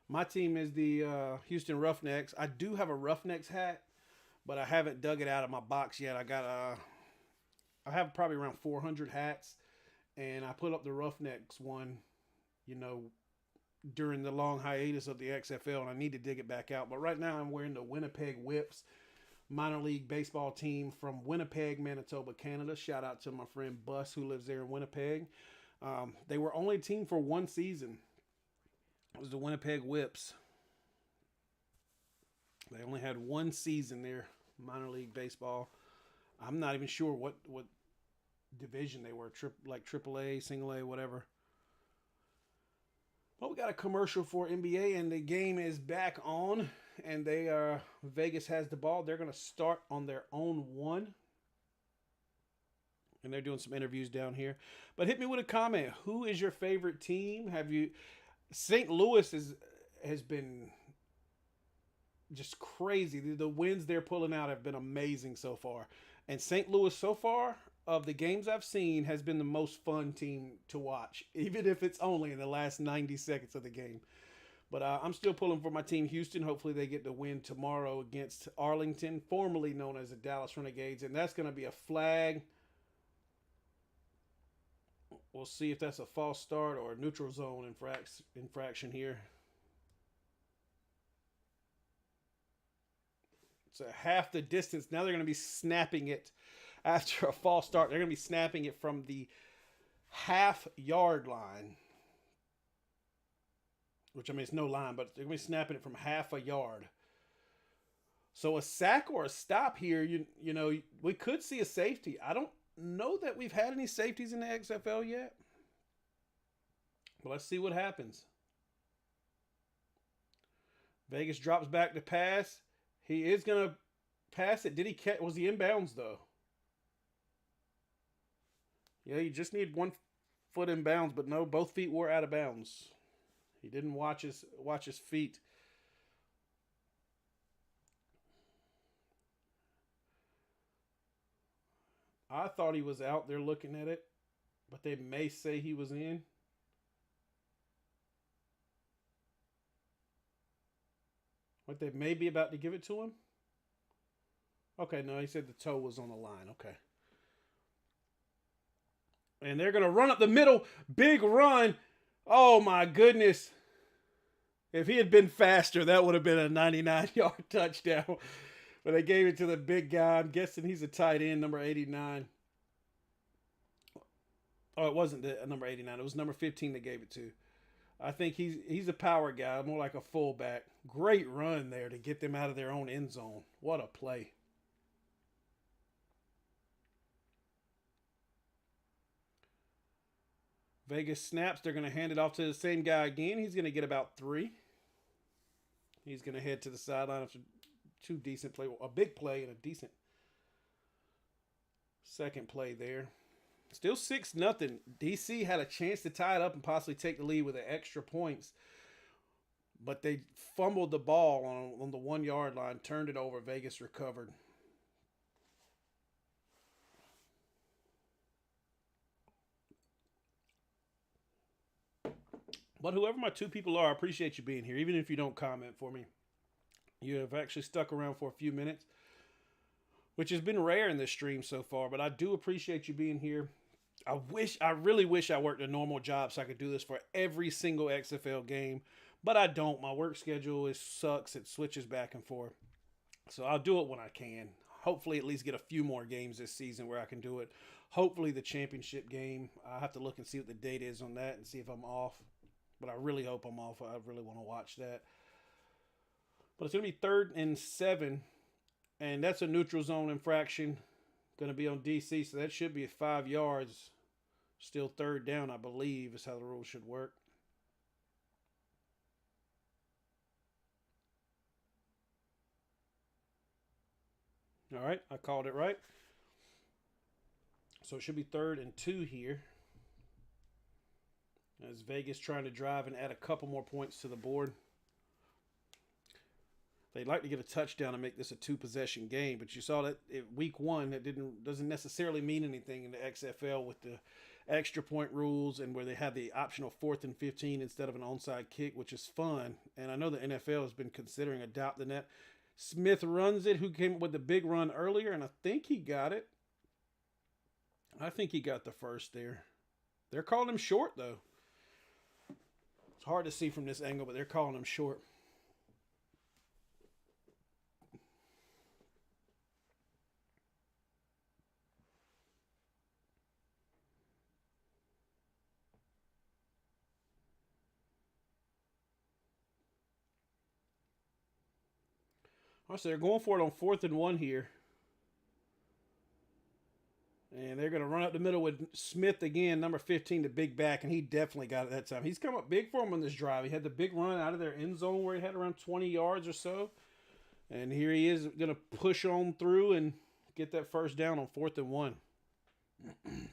My team is the Houston Roughnecks. I do have a Roughnecks hat, but I haven't dug it out of my box yet. I have probably around 400 hats, and I put up the Roughnecks one, during the long hiatus of the XFL, and I need to dig it back out. But right now I'm wearing the Winnipeg Whips minor league baseball team from Winnipeg, Manitoba, Canada. Shout out to my friend Bus who lives there in Winnipeg. They were only a team for one season. It was the Winnipeg Whips. They only had one season there, minor league baseball. I'm not even sure what division they were, like AAA, single A, whatever. But we got a commercial for NBA, and the game is back on, and Vegas has the ball. They're going to start on their own one. And they're doing some interviews down here. But hit me with a comment. Who is your favorite team? St. Louis has been just crazy. The wins they're pulling out have been amazing so far. And St. Louis so far, of the games I've seen, has been the most fun team to watch, even if it's only in the last 90 seconds of the game. But I'm still pulling for my team, Houston. Hopefully they get the win tomorrow against Arlington, formerly known as the Dallas Renegades. And that's going to be a flag. We'll see if that's a false start or a neutral zone infraction here. It's a half the distance. Now they're going to be snapping it after a false start. They're going to be snapping it from the half-yard line. Which, I mean, it's no line, but they're going to be snapping it from half a yard. So a sack or a stop here, you know, we could see a safety. I don't know that we've had any safeties in the XFL yet. But let's see what happens. Vegas drops back to pass. He is going to pass it. Did he catch? Was he inbounds, though? Yeah, you just need 1 foot inbounds, but no, both feet were out of bounds. He didn't watch his feet. I thought he was out there looking at it, but they may say he was in. What, they may be about to give it to him? Okay, no, he said the toe was on the line. Okay. And they're going to run up the middle. Big run. Oh, my goodness. If he had been faster, that would have been a 99-yard touchdown. But they gave it to the big guy. I'm guessing he's a tight end, number 89. Oh, it wasn't the number 89. It was number 15 they gave it to. I think he's a power guy, more like a fullback. Great run there to get them out of their own end zone. What a play. Vegas snaps. They're going to hand it off to the same guy again. He's going to get about 3. He's going to head to the sideline after 2 decent play. A big play and a decent second play there. Still 6-0. DC had a chance to tie it up and possibly take the lead with the extra points. But they fumbled the ball on the 1-yard line, turned it over. Vegas recovered. But whoever my 2 people are, I appreciate you being here, even if you don't comment for me. You have actually stuck around for a few minutes, which has been rare in this stream so far, but I do appreciate you being here. I really wish I worked a normal job so I could do this for every single XFL game, but I don't. My work schedule sucks. It switches back and forth. So I'll do it when I can. hopefully at least get a few more games this season where I can do it. Hopefully the championship game. I'll have to look and see what the date is on that and see if I'm off. But I really hope I'm off. I really want to watch that. But it's going to be 3rd and 7. And that's a neutral zone infraction. Going to be on DC. So that should be 5 yards. Still 3rd down, I believe, is how the rules should work. All right, I called it right. So it should be 3rd and 2 here. As Vegas trying to drive and add a couple more points to the board. They'd like to get a touchdown and make this a 2-possession game, but you saw that week 1 that doesn't necessarily mean anything in the XFL with the extra point rules and where they have the optional 4th and 15 instead of an onside kick, which is fun. And I know the NFL has been considering adopting that. Smith runs it, who came up with the big run earlier, and I think he got it. I think he got the first there. They're calling him short, though. It's hard to see from this angle, but they're calling him short. All right, so they're going for it on 4th and 1 here. And they're going to run up the middle with Smith again, number 15, the big back, and he definitely got it that time. He's come up big for him on this drive. He had the big run out of their end zone where he had around 20 yards or so. And here he is going to push on through and get that first down on 4th and 1. And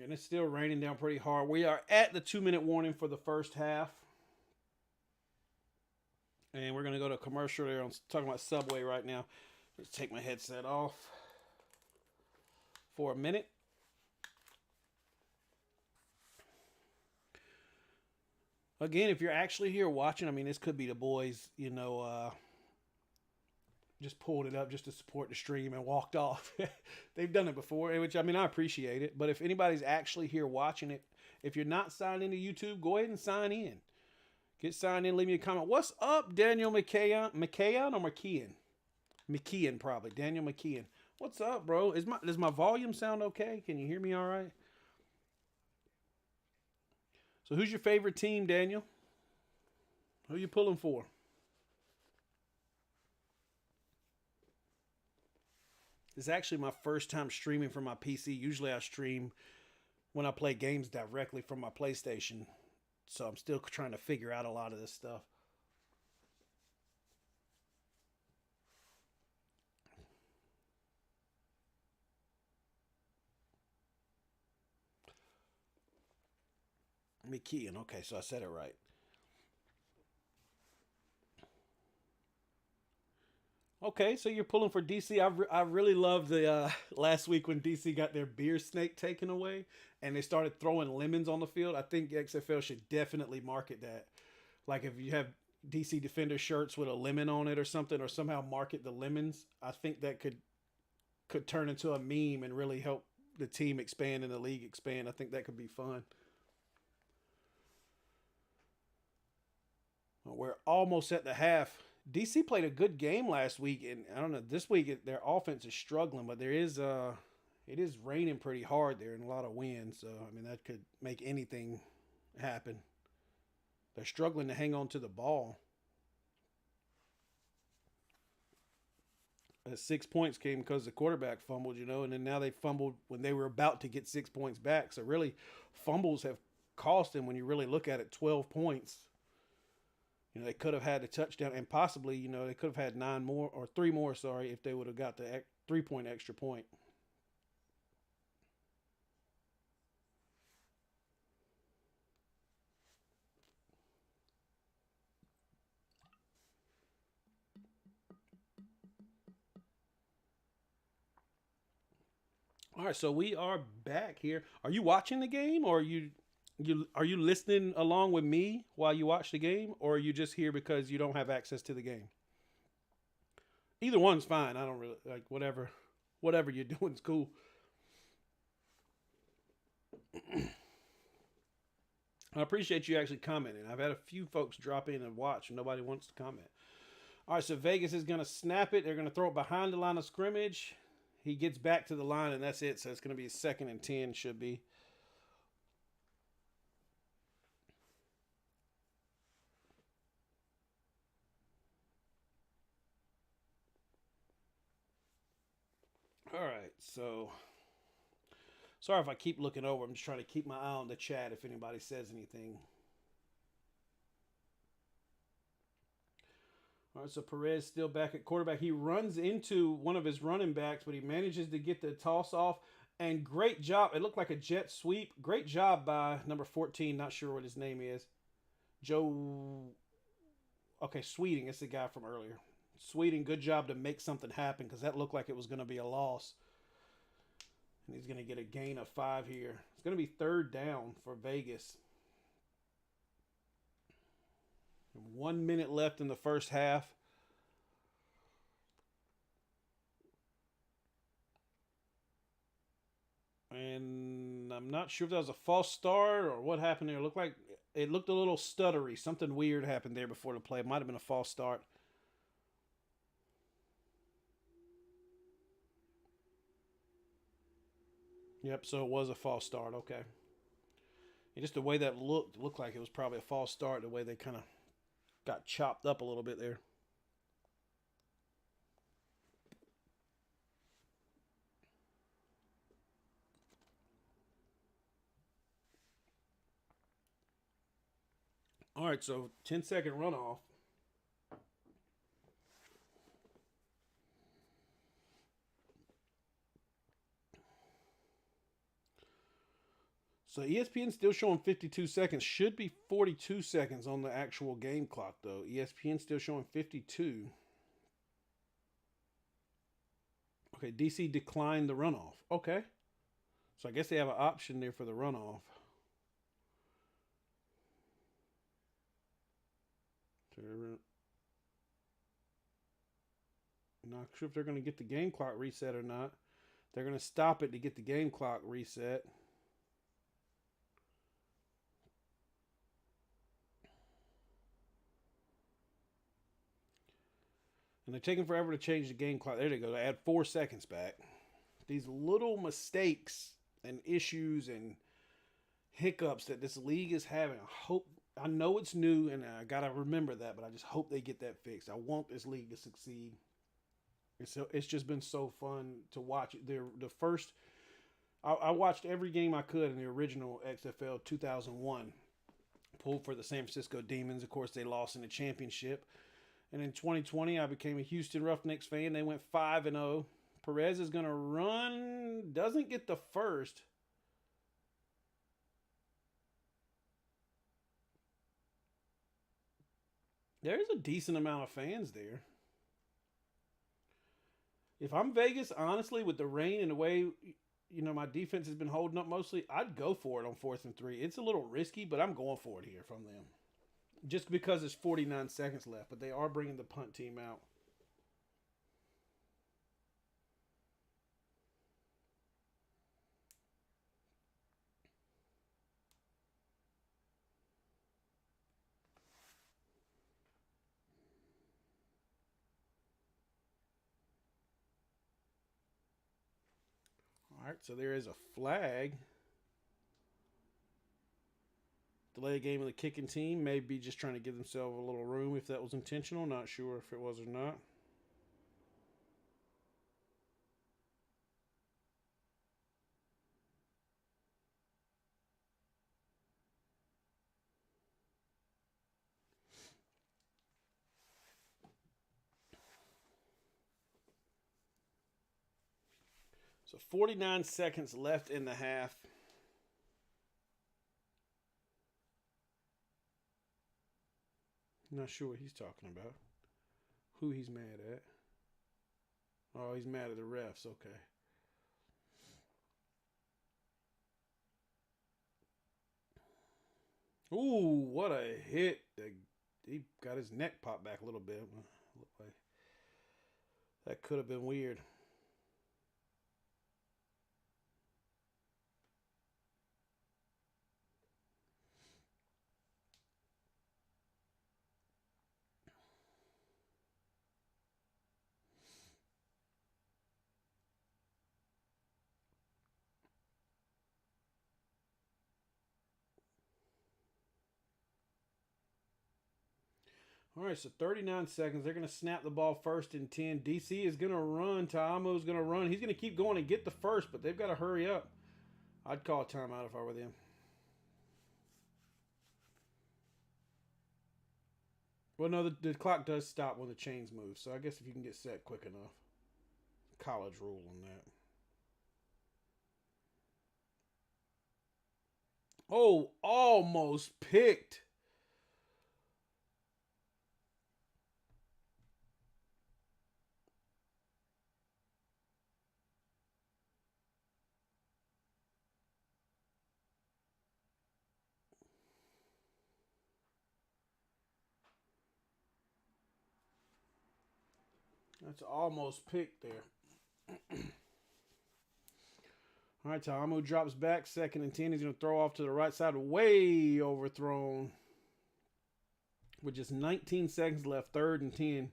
it's still raining down pretty hard. We are at the 2-minute warning for the first half. And we're going to go to a commercial there. I'm talking about Subway right now. Let's take my headset off for a minute. Again, if you're actually here watching, I mean, this could be the boys, just pulled it up just to support the stream and walked off. They've done it before, which, I mean, I appreciate it. But if anybody's actually here watching it, if you're not signed into YouTube, go ahead and sign in. Get signed in, leave me a comment. What's up, Daniel McKeon? McKeon or McKeon? McKeon, probably. Daniel McKeon. What's up, bro? Does my volume sound okay? Can you hear me all right? So who's your favorite team, Daniel? Who are you pulling for? This is actually my first time streaming from my PC. Usually I stream when I play games directly from my PlayStation. So I'm still trying to figure out a lot of this stuff. McKeon. Okay, so I said it right. Okay, so you're pulling for DC. I really love the last week when DC got their beer snake taken away and they started throwing lemons on the field. I think XFL should definitely market that. Like if you have DC Defender shirts with a lemon on it or something, or somehow market the lemons, I think that could turn into a meme and really help the team expand and the league expand. I think that could be fun. We're almost at the half. DC played a good game last week, and I don't know, this week their offense is struggling, but it is raining pretty hard there and a lot of wind, so I mean that could make anything happen. They're struggling to hang on to the ball. 6 points came because the quarterback fumbled, and then now they fumbled when they were about to get 6 points back. So really, fumbles have cost them when you really look at it. 12 points. They could have had a touchdown and possibly, they could have had 9 more or 3 more, sorry, if they would have got the 3-point extra point. All right, so we are back here. Are you watching the game, or are you listening along with me while you watch the game, or are you just here because you don't have access to the game? Either one's fine. I don't really like whatever you're doing is cool. I appreciate you actually commenting. I've had a few folks drop in and watch, and nobody wants to comment. All right, so Vegas is going to snap it. They're going to throw it behind the line of scrimmage. He gets back to the line, and that's it. So it's going to be 2nd and 10, should be. All right, so sorry if I keep looking over. I'm just trying to keep my eye on the chat if anybody says anything. All right, so Perez still back at quarterback. He runs into one of his running backs, but he manages to get the toss off. And great job. It looked like a jet sweep. Great job by number 14. Not sure what his name is. Joe. Okay, Sweeting. It's the guy from earlier. Sweeting, good job to make something happen because that looked like it was going to be a loss. And he's going to get a gain of 5 here. It's going to be 3rd down for Vegas. 1 minute left in the first half. And I'm not sure if that was a false start or what happened there. It looked a little stuttery. Something weird happened there before the play. It might have been a false start. Yep, so it was a false start. Okay. And just the way that looked like it was probably a false start, the way they kind of got chopped up a little bit there. All right, so 10-second runoff. So ESPN still showing 52 seconds. Should be 42 seconds on the actual game clock, though. ESPN still showing 52. Okay, DC declined the runoff. Okay. So I guess they have an option there for the runoff. Not sure if they're going to get the game clock reset or not. They're going to stop it to get the game clock reset. And they're taking forever to change the game clock. There they go. They add 4 seconds back. These little mistakes and issues and hiccups that this league is having. I know it's new and I gotta remember that, but I just hope they get that fixed. I want this league to succeed. It's just been so fun to watch. The first I watched every game I could in the original XFL 2001. Pulled for the San Francisco Demons. Of course, they lost in the championship. And in 2020, I became a Houston Roughnecks fan. They went 5-0. Perez is going to run. Doesn't get the first. There's a decent amount of fans there. If I'm Vegas, honestly, with the rain and the way my defense has been holding up mostly, I'd go for it on 4th and 3. It's a little risky, but I'm going for it here from them. Just because there's 49 seconds left, but they are bringing the punt team out. All right, so there is a flag. Delay game of the kicking team. Maybe just trying to give themselves a little room if that was intentional. Not sure if it was or not. So 49 seconds left in the half. Not sure what he's talking about. Who he's mad at. Oh, he's mad at the refs. Okay. Ooh, what a hit. He got his neck popped back a little bit. Looked like that could have been weird. All right, so 39 seconds. They're going to snap the ball first and 10. DC is going to run. Ta'amu's going to run. He's going to keep going and get the first, but they've got to hurry up. I'd call a timeout if I were them. Well, no, the clock does stop when the chains move, so I guess if you can get set quick enough. College rule on that. Oh, almost picked. That's almost picked there. All right, Ta'amu drops back. 2nd and 10. He's going to throw off to the right side. Way overthrown. With just 19 seconds left. 3rd and 10.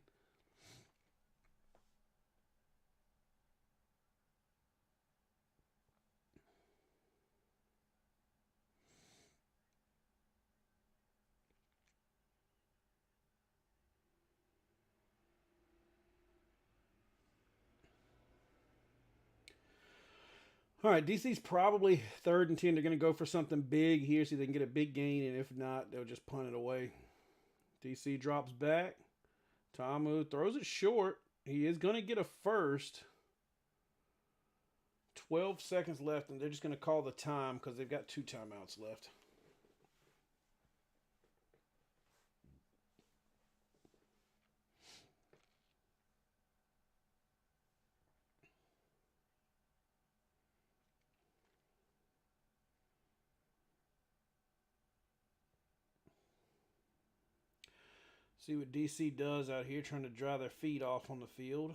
All right, DC's probably 3rd and 10. They're going to go for something big here so they can get a big gain, and if not, they'll just punt it away. DC drops back. Ta'amu throws it short. He is going to get a first. 12 seconds left, and they're just going to call the time because they've got 2 timeouts left. See what DC does out here, trying to dry their feet off on the field.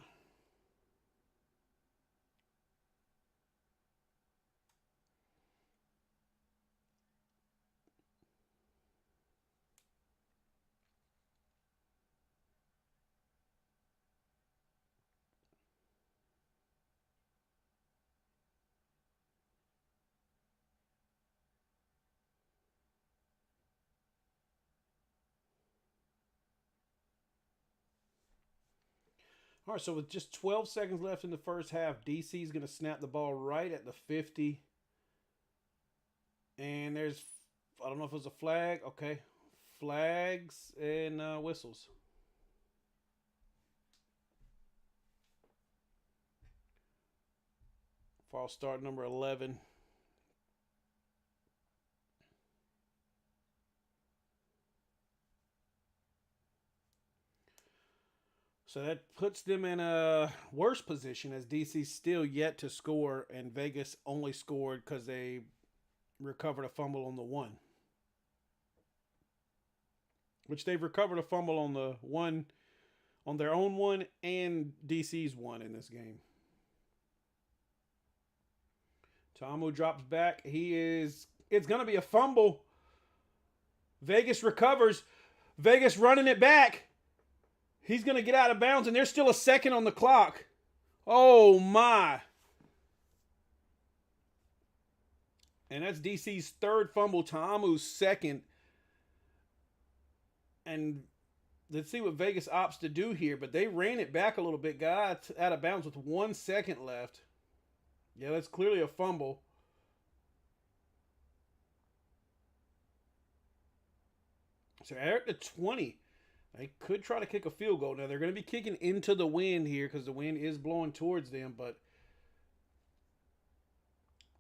All right, so with just 12 seconds left in the first half, DC is going to snap the ball right at the 50. And there's, I don't know if it was a flag. Okay. Flags and whistles. False start number 11. So that puts them in a worse position as DC's still yet to score, and Vegas only scored because they recovered a fumble on the 1. Which they've recovered a fumble on the 1, on their own 1 and DC's 1 in this game. Ta'amu drops back. It's going to be a fumble. Vegas recovers. Vegas running it back. He's going to get out of bounds, and there's still a second on the clock. Oh, my. And that's DC's 3rd fumble, Ta'amu's 2nd. And let's see what Vegas opts to do here. But they ran it back a little bit. Got out of bounds with 1 second left. Yeah, that's clearly a fumble. So they're at the 20. They could try to kick a field goal. Now, they're going to be kicking into the wind here because the wind is blowing towards them. But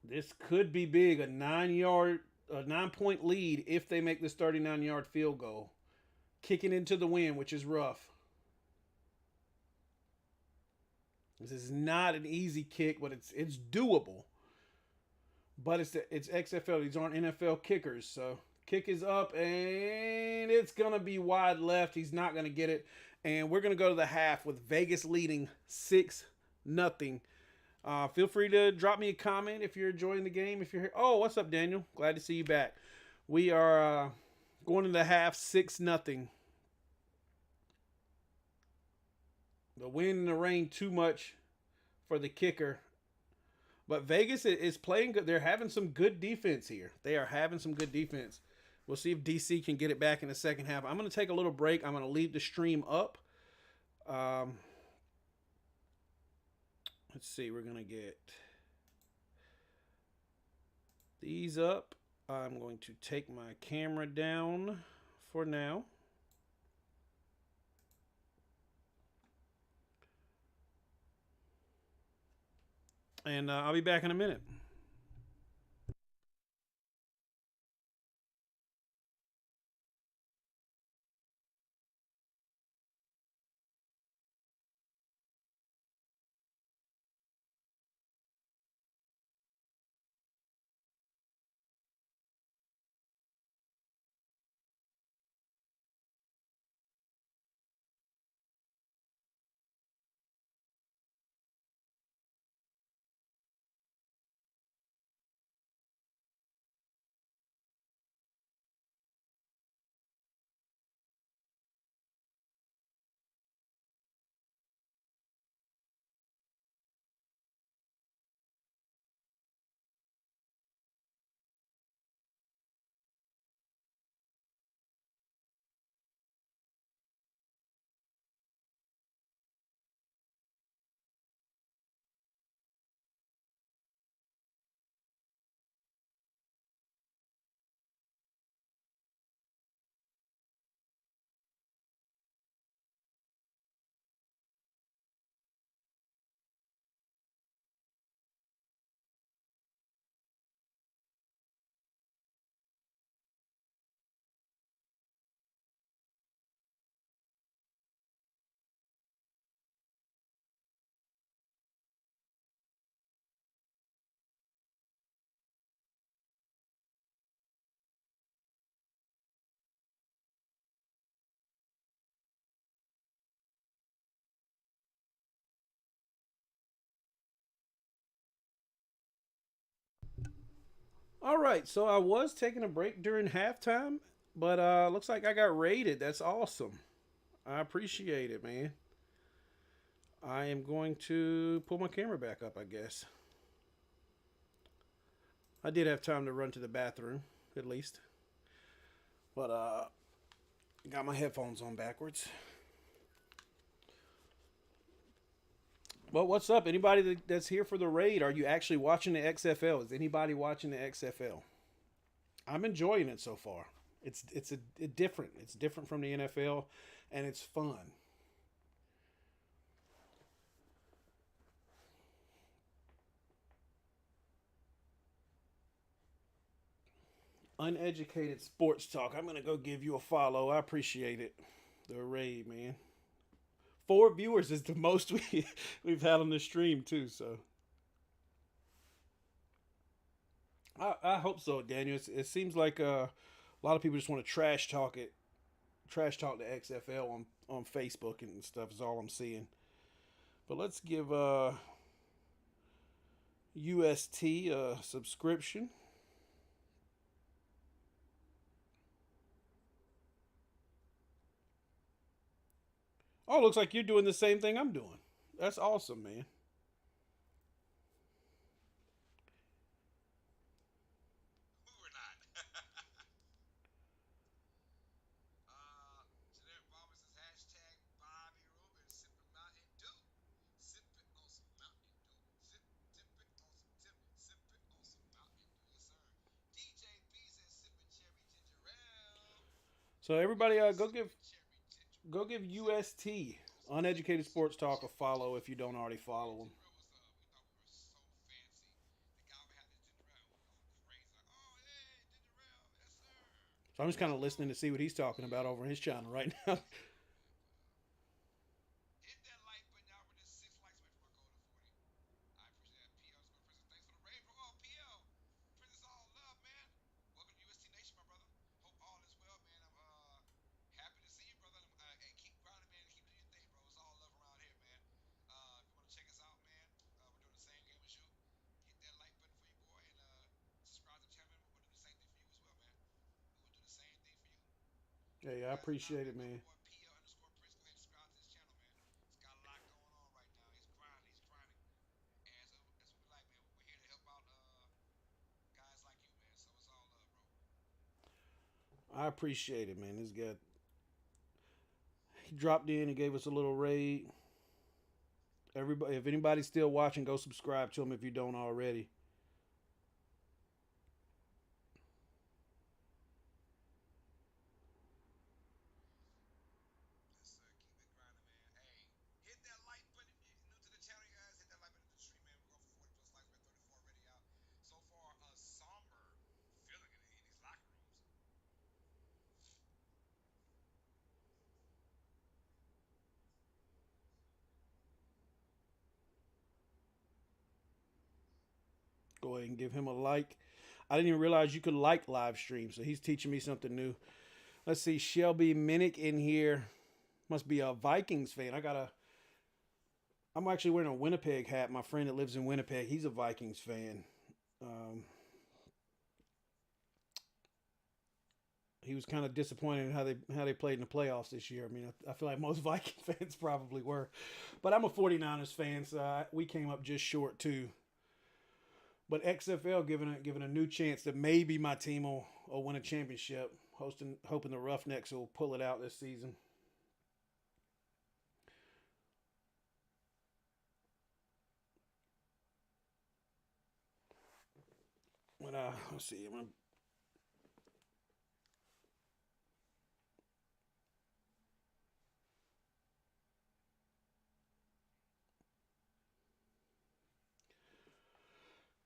this could be big. A 9-point lead if they make this 39-yard field goal. Kicking into the wind, which is rough. This is not an easy kick, but it's doable. But it's XFL. These aren't NFL kickers, so... Kick is up, and it's going to be wide left. He's not going to get it. And we're going to go to the half with Vegas leading 6-0. Feel free to drop me a comment if you're enjoying the game. If you're here. Oh, what's up, Daniel? Glad to see you back. We are going to the half 6-0. The wind and the rain too much for the kicker. But Vegas is playing good. They're having some good defense here. They are having some good defense. We'll see if DC can get it back in the second half. I'm going to take a little break. I'm going to leave the stream up. Um, let's see. We're going to get these up. I'm going to take my camera down for now. And I'll be back in a minute. All right, so I was taking a break during halftime, but looks like I got rated. That's awesome. I appreciate it, man. I am going to pull my camera back up, I guess. I did have time to run to the bathroom, at least. But got my headphones on backwards. Well, what's up? Anybody that's here for the raid? Are you actually watching the XFL? Is anybody watching the XFL? I'm enjoying it so far. It's different. It's different from the NFL, and it's fun. Uneducated sports talk. I'm gonna go give you a follow. I appreciate it. The raid, man. 4 viewers is the most we've had on the stream too. So I hope so, Daniel. It seems like a lot of people just want to trash talk the XFL on Facebook and stuff. Is all I'm seeing. But let's give UST a subscription. Oh, looks like you're doing the same thing I'm doing. That's awesome, man. So everybody, go give UST Uneducated Sports Talk a follow if you don't already follow them. So I'm just kind of listening to see what he's talking about over his channel right now. Hey, I appreciate it, man. I appreciate it, man. This guy, he dropped in and gave us a little raid. Everybody, if anybody's still watching, go subscribe to him if you don't already. Go ahead and give him a like. I didn't even realize you could like live stream, so he's teaching me something new. Let's see, Shelby Minnick in here. Must be a Vikings fan. I'm actually wearing a Winnipeg hat. My friend that lives in Winnipeg, he's a Vikings fan. Um, he was kind of disappointed in how they played in the playoffs this year. I mean, I feel like most Viking fans probably were, but I'm a 49ers fan, so we came up just short too. But XFL giving a new chance that maybe my team will win a championship. Hoping the Roughnecks will pull it out this season. But let's see.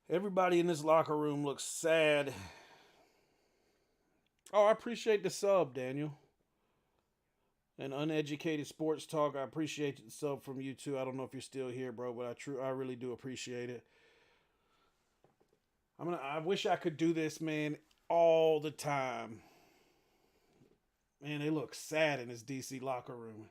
Everybody in this locker room looks sad. Oh, I appreciate the sub, Daniel. And uneducated sports talk. I appreciate the sub from you too. I don't know if you're still here, bro, but I really do appreciate it. I wish I could do this, man, all the time. Man, they look sad in this DC locker room.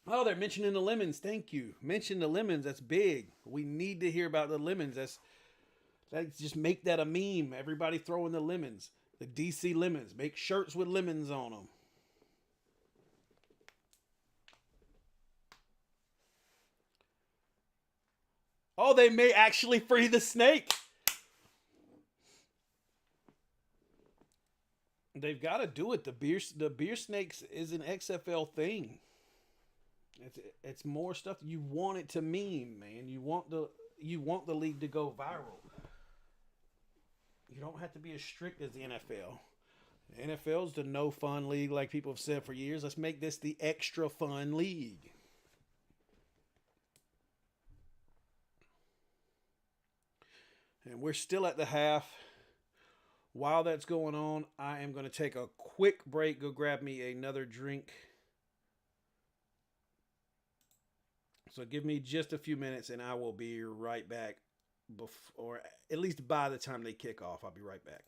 Oh, they're mentioning the lemons. Thank you. Mention the lemons. That's big. We need to hear about the lemons. Let's just make that a meme. Everybody throwing the lemons. The DC lemons. Make shirts with lemons on them. Oh, they may actually free the snake. They've got to do it. The beer snakes is an XFL thing. It's more stuff you want it to mean, man. You want the league to go viral. You don't have to be as strict as the NFL. The NFL's the no fun league, like people have said for years. Let's make this the extra fun league. And we're still at the half. While that's going on, I am going to take a quick break, go grab me another drink. So give me just a few minutes and I will be right back. Or at least by the time they kick off, I'll be right back.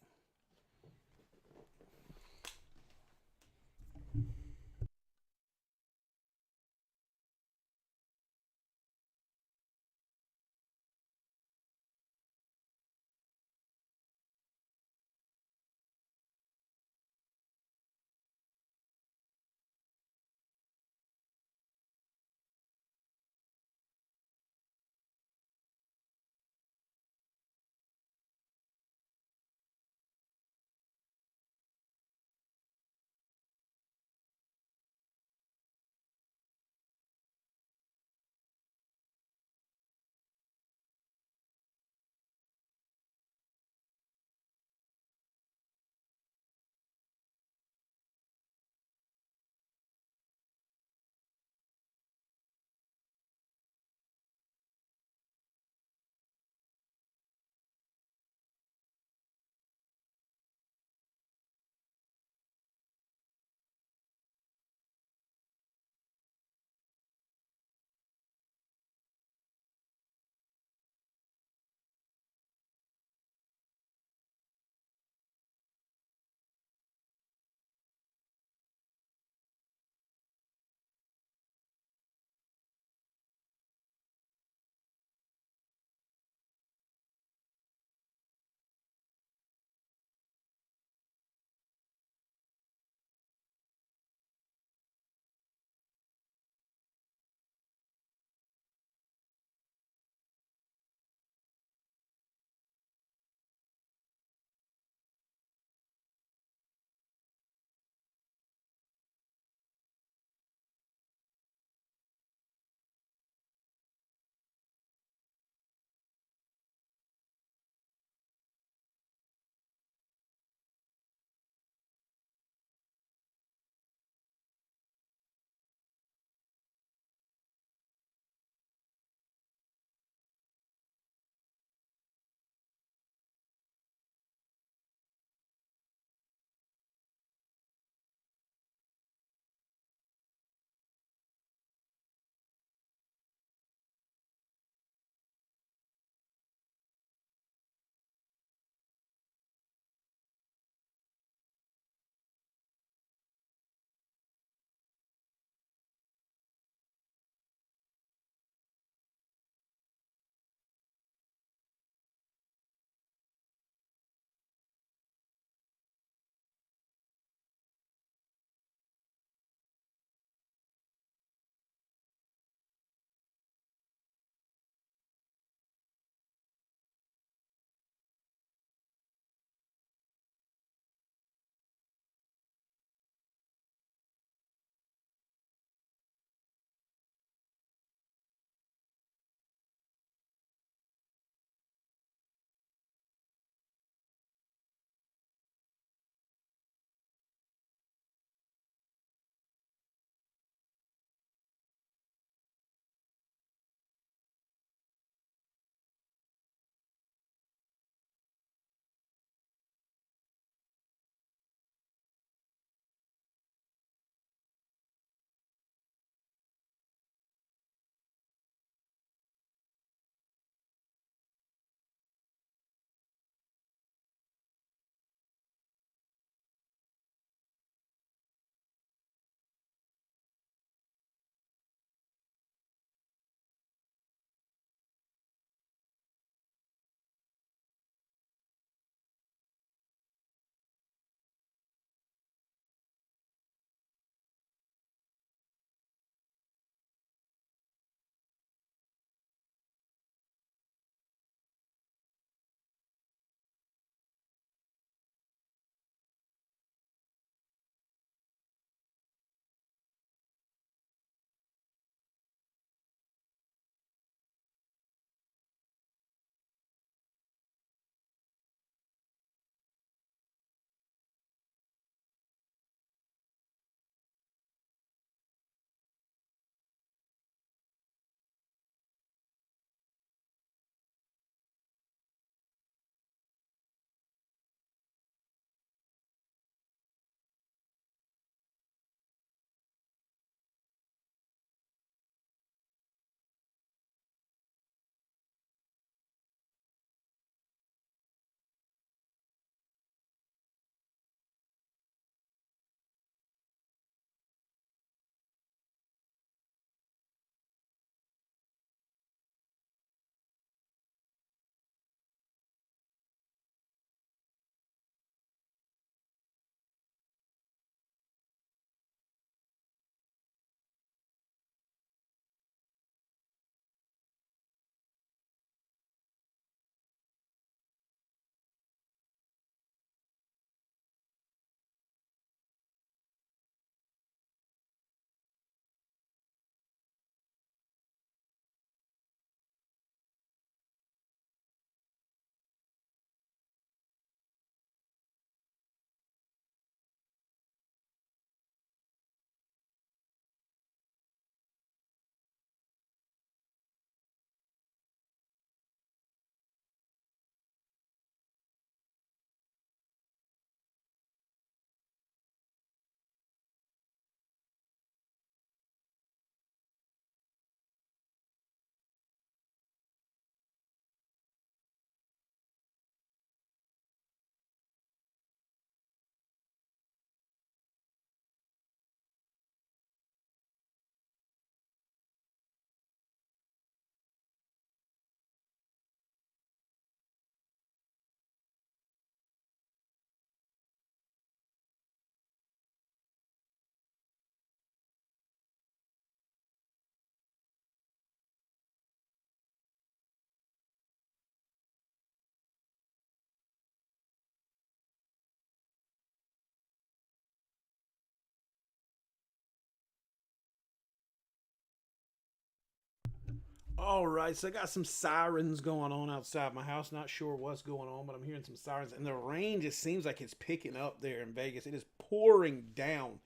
All right, so I got some sirens going on outside my house. Not sure what's going on, but I'm hearing some sirens. And the rain just seems like it's picking up there in Vegas. It is pouring down.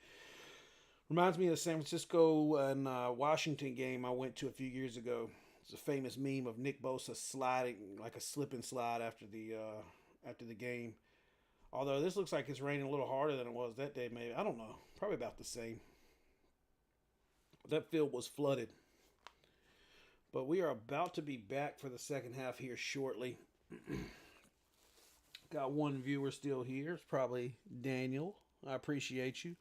Reminds me of the San Francisco and Washington game I went to a few years ago. It's a famous meme of Nick Bosa sliding like a slip and slide after the game. Although this looks like it's raining a little harder than it was that day, maybe. I don't know. Probably about the same. That field was flooded. But we are about to be back for the second half here shortly. Got one viewer still here. It's probably Daniel. I appreciate you.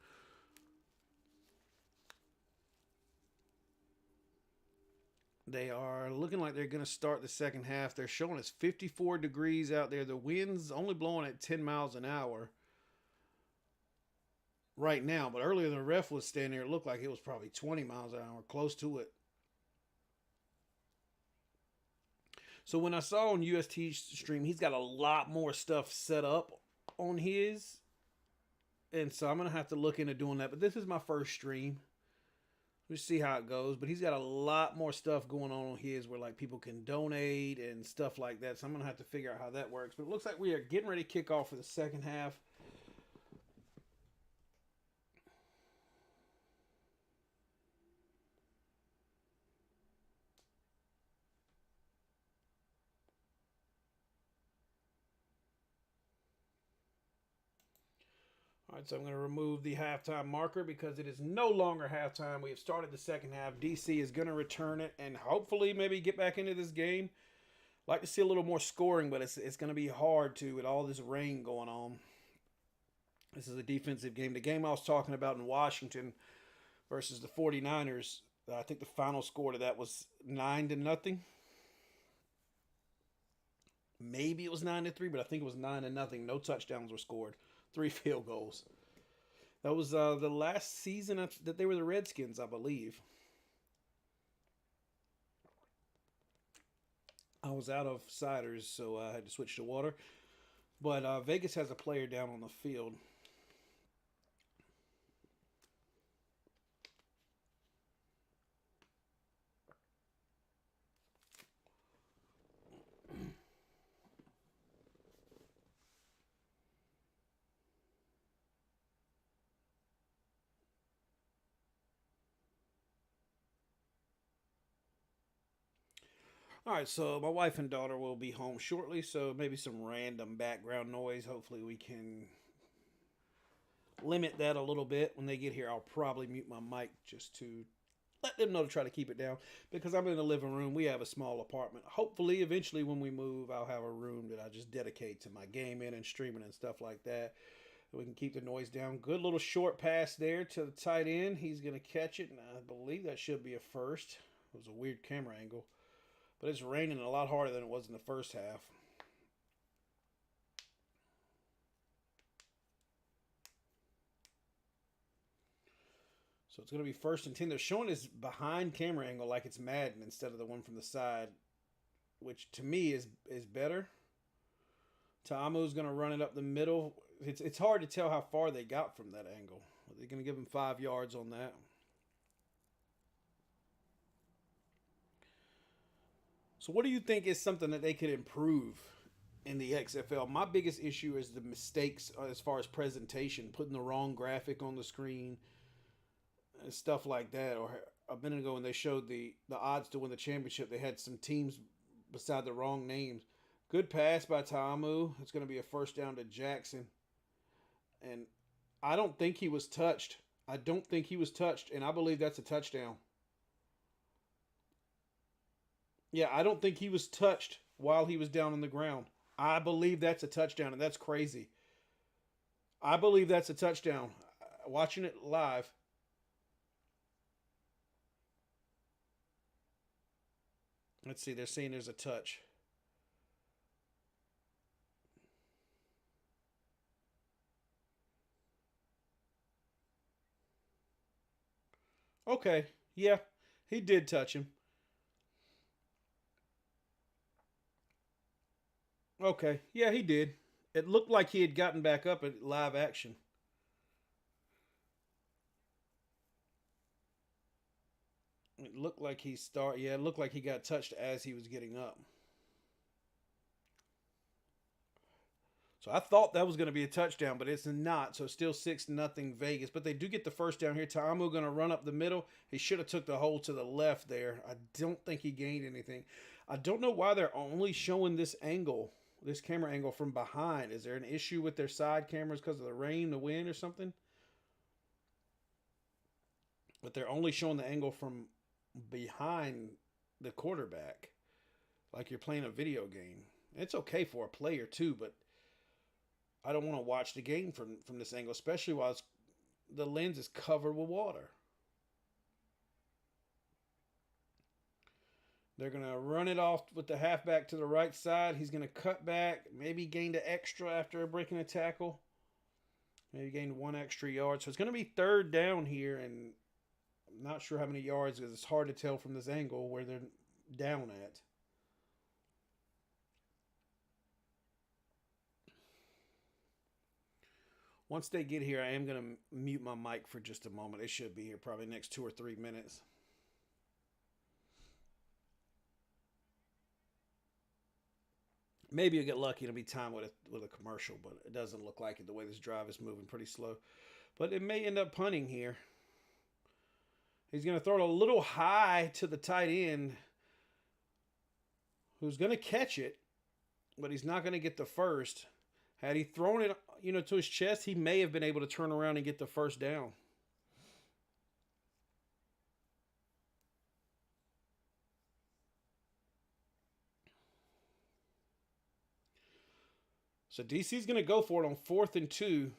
They are looking like they're going to start the second half. They're showing us 54 degrees out there. The wind's only blowing at 10 miles an hour right now. But earlier the ref was standing there. It looked like it was probably 20 miles an hour, close to it. So when I saw on UST stream, he's got a lot more stuff set up on his. And so I'm going to have to look into doing that. But this is my first stream. We'll see how it goes. But he's got a lot more stuff going on his where like people can donate and stuff like that. So I'm going to have to figure out how that works. But it looks like we are getting ready to kick off for the second half. All right, so I'm going to remove the halftime marker because it is no longer halftime. We have started the second half. DC is going to return it and hopefully maybe get back into this game. Like to see a little more scoring, but it's going to be hard to with all this rain going on. This is a defensive game. The game I was talking about in Washington versus the 49ers, I think the final score to that was 9-0. Maybe it was 9-3, but I think it was 9-0. No touchdowns were scored. 3 field goals. That was the last season that they were the Redskins, I believe. I was out of ciders, so I had to switch to water. But Vegas has a player down on the field. All right, so my wife and daughter will be home shortly, so maybe some random background noise. Hopefully, we can limit that a little bit. When they get here, I'll probably mute my mic just to let them know to try to keep it down because I'm in the living room. We have a small apartment. Hopefully, eventually, when we move, I'll have a room that I just dedicate to my gaming and streaming and stuff like that. We can keep the noise down. Good little short pass there to the tight end. He's going to catch it, and I believe that should be a first. It was a weird camera angle. But it's raining a lot harder than it was in the first half. So it's going to be 1st and 10. They're showing this behind camera angle like it's Madden instead of the one from the side, which to me is better. Ta'amu's going to run it up the middle. It's hard to tell how far they got from that angle. They're going to give him 5 yards on that. So what do you think is something that they could improve in the XFL? My biggest issue is the mistakes as far as presentation, putting the wrong graphic on the screen and stuff like that. Or a minute ago when they showed the odds to win the championship, they had some teams beside the wrong names. Good pass by Ta'amu. It's going to be a first down to Jackson. And I don't think he was touched. I don't think he was touched, and I believe that's a touchdown. Yeah, I don't think he was touched while he was down on the ground. I believe that's a touchdown, and that's crazy. I believe that's a touchdown. Watching it live. Let's see, they're saying there's a touch. Okay, yeah, he did touch him. Okay, yeah, he did. It looked like he had gotten back up at live action. It looked like he start. Yeah, it looked like he got touched as he was getting up. So I thought that was going to be a touchdown, but it's not. So still 6-0 Vegas. But they do get the first down here. Ta'amu going to run up the middle. He should have took the hole to the left there. I don't think he gained anything. I don't know why they're only showing this angle, this camera angle from behind. Is there an issue with their side cameras because of the rain, the wind, or something? But they're only showing the angle from behind the quarterback, like you're playing a video game. It's okay for a player too, but I don't want to watch the game from this angle, especially while the lens is covered with water. They're going to run it off with the halfback to the right side. He's going to cut back, maybe gained an extra after breaking a tackle. Maybe gained 1 extra yard. So it's going to be third down here, and I'm not sure how many yards because it's hard to tell from this angle where they're down at. Once they get here, I am going to mute my mic for just a moment. It should be here probably next 2 or 3 minutes. Maybe you'll get lucky. It'll be time with a commercial, but it doesn't look like it the way this drive is moving pretty slow. But it may end up punting here. He's going to throw it a little high to the tight end, who's going to catch it, but he's not going to get the first. Had he thrown it, to his chest, he may have been able to turn around and get the first down. So DC's going to go for it on 4th and 2.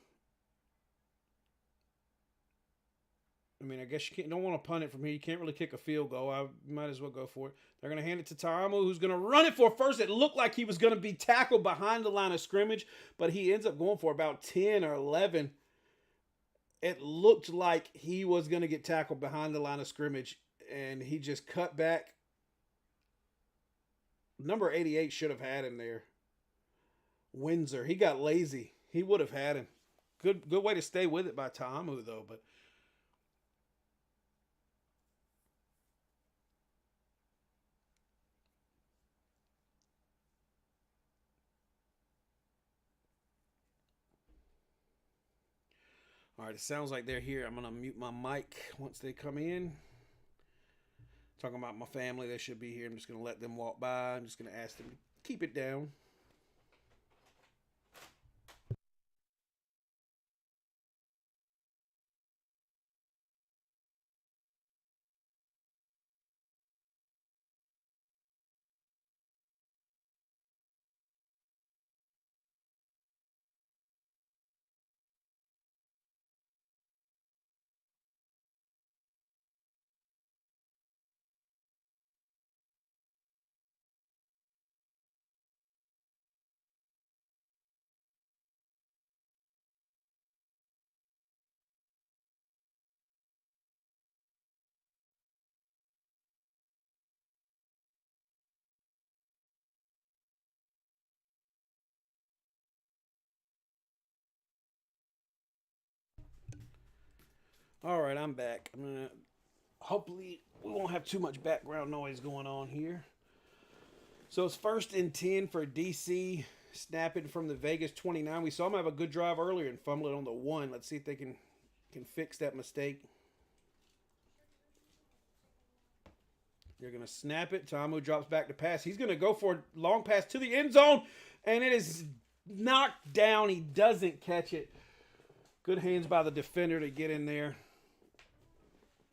I mean, I guess you don't want to punt it from here. You can't really kick a field goal. I might as well go for it. They're going to hand it to Ta'amu, who's going to run it for first. It looked like he was going to be tackled behind the line of scrimmage, but he ends up going for about 10 or 11. It looked like he was going to get tackled behind the line of scrimmage, and he just cut back. Number 88 should have had him there. Windsor. He got lazy. He would have had him. Good way to stay with it by Ta'amu, though, but all right, it sounds like they're here. I'm going to mute my mic once they come in. Talking about my family, they should be here. I'm just going to let them walk by. I'm just going to ask them to keep it down. All right, I'm back. I'm going to hopefully we won't have too much background noise going on here. So it's 1st and 10 for DC, snapping from the Vegas 29. We saw them have a good drive earlier and fumble it on the 1. Let's see if they can fix that mistake. They're going to snap it. Ta'amu drops back to pass. He's going to go for a long pass to the end zone, and it is knocked down. He doesn't catch it. Good hands by the defender to get in there.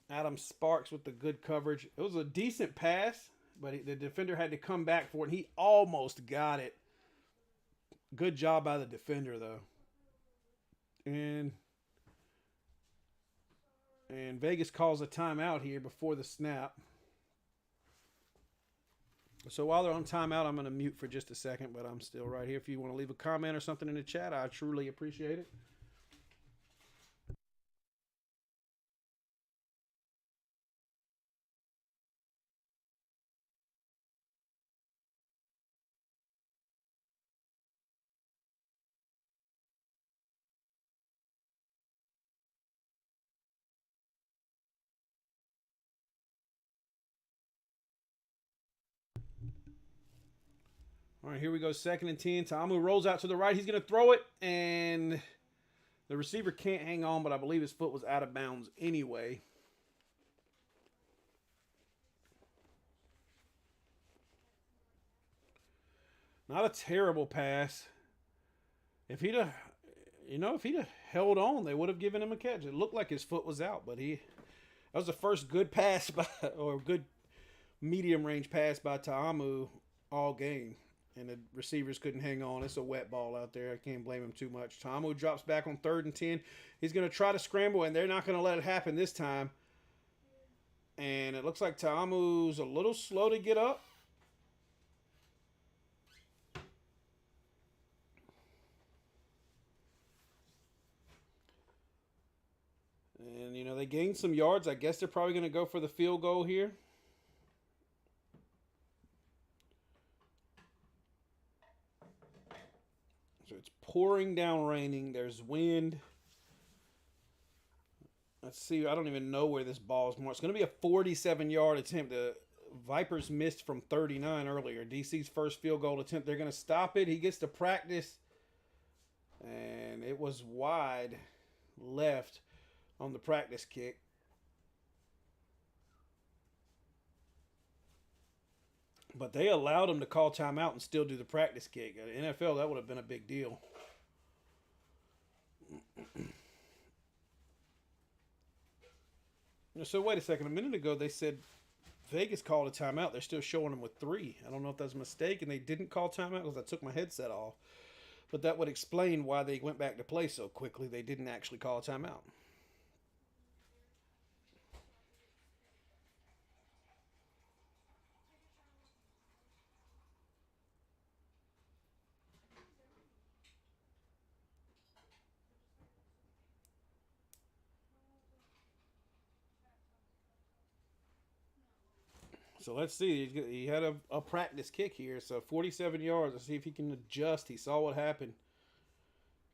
Adam Sparks with the good coverage. It was a decent pass, but the defender had to come back for it. He almost got it. Good job by the defender, though. And Vegas calls a timeout here before the snap. So while they're on timeout, I'm going to mute for just a second, but I'm still right here. If you want to leave a comment or something in the chat, I truly appreciate it. All right, here we go. 2nd and 10. Ta'amu rolls out to the right. He's going to throw it, and the receiver can't hang on, but I believe his foot was out of bounds anyway. Not a terrible pass. If he'd have, if he'd have held on, they would have given him a catch. It looked like his foot was out, but that was the first good pass by, or good medium range pass by Ta'amu all game. And the receivers couldn't hang on. It's a wet ball out there. I can't blame him too much. Ta'amu drops back on 3rd and 10. He's going to try to scramble, and they're not going to let it happen this time. And it looks like Ta'amu's a little slow to get up. And, they gained some yards. I guess they're probably going to go for the field goal here. So it's pouring down raining. There's wind. Let's see. I don't even know where this ball is more. It's going to be a 47-yard attempt. The Vipers missed from 39 earlier. DC's first field goal attempt. They're going to stop it. He gets to practice. And it was wide left on the practice kick. But they allowed him to call timeout and still do the practice kick. In the NFL, that would have been a big deal. So wait a second. A minute ago, they said Vegas called a timeout. They're still showing them with 3. I don't know if that's a mistake, and they didn't call timeout because I took my headset off. But that would explain why they went back to play so quickly. They didn't actually call a timeout. So let's see. He had a practice kick here. So 47 yards. Let's see if he can adjust. He saw what happened.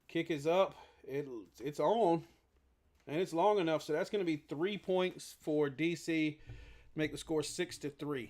Kick is up. It's on. And it's long enough. So that's going to be 3 points for DC. Make the score 6-3.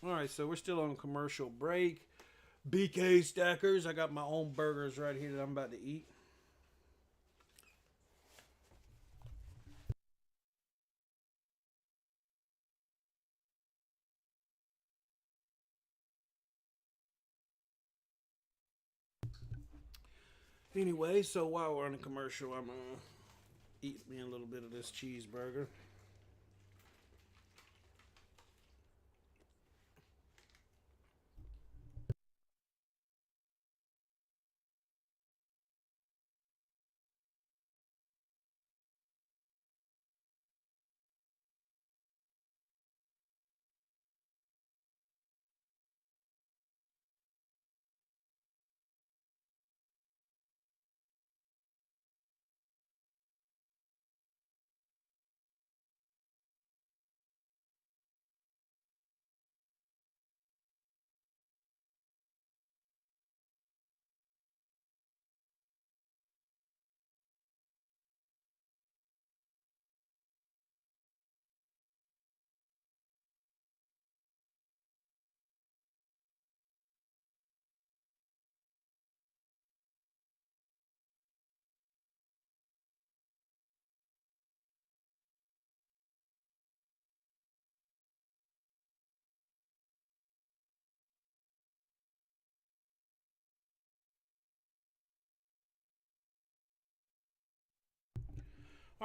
All right, so we're still on commercial break. BK Stackers. I got my own burgers right here that I'm about to eat. Anyway, so while we're on the commercial, I'm going to eat me a little bit of this cheeseburger.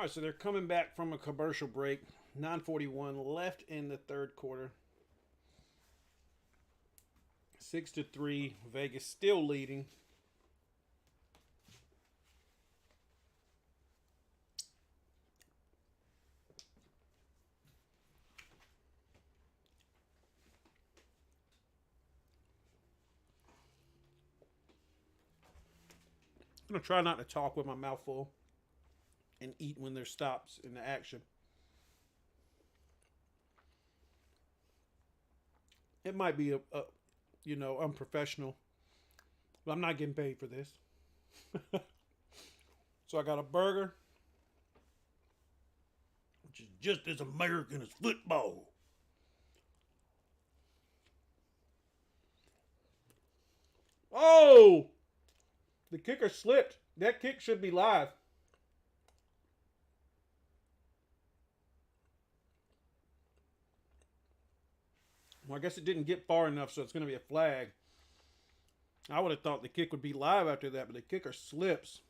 All right, so they're coming back from a commercial break. 9:41 left in the third quarter. 6-3. Vegas still leading. I'm gonna try not to talk with my mouth full and eat when there's stops in the action. It might be unprofessional, but I'm not getting paid for this. So I got a burger, which is just as American as football. Oh, the kicker slipped. That kick should be live. Well, I guess it didn't get far enough, so it's going to be a flag. I would have thought the kick would be live after that, but the kicker slips.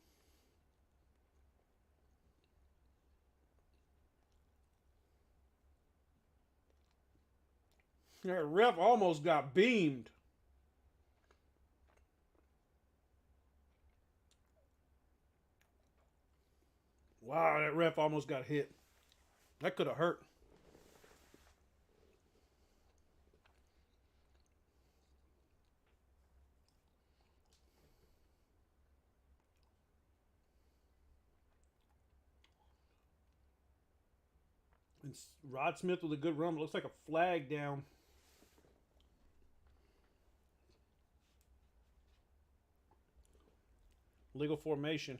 That ref almost got beamed. Wow, that ref almost got hit. That could have hurt. And Rod Smith with a good run. It looks like a flag down. Legal formation.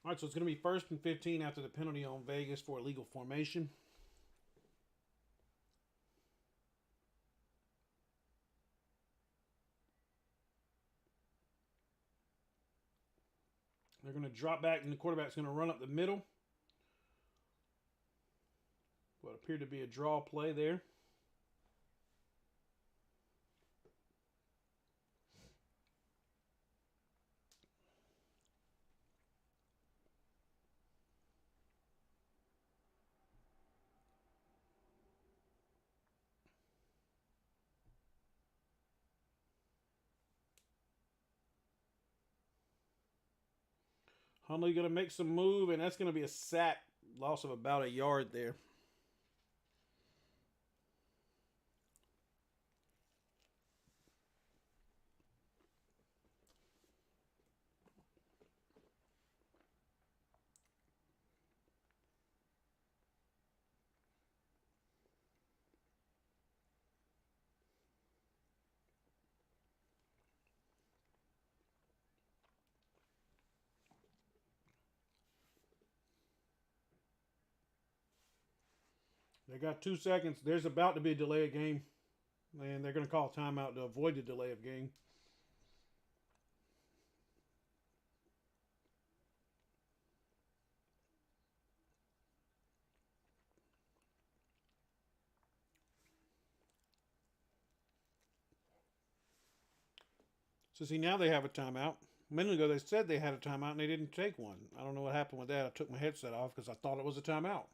All right, so it's going to be 1st and 15 after the penalty on Vegas for illegal formation. They're going to drop back, and the quarterback's going to run up the middle. What appeared to be a draw play there. Hundley going to make some move, and that's going to be a sack. Loss of about a yard there. They got 2 seconds. There's about to be a delay of game. And they're going to call timeout to avoid the delay of game. So see, now they have a timeout. A minute ago they said they had a timeout and they didn't take one. I don't know what happened with that. I took my headset off because I thought it was a timeout.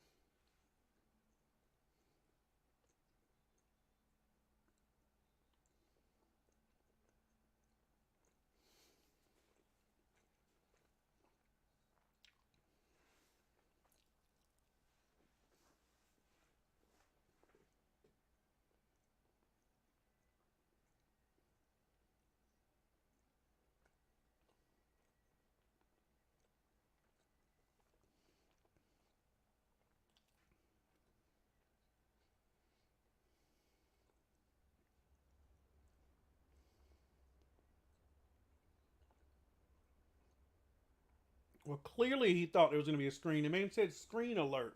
Well, clearly he thought there was going to be a screen. The man said screen alert.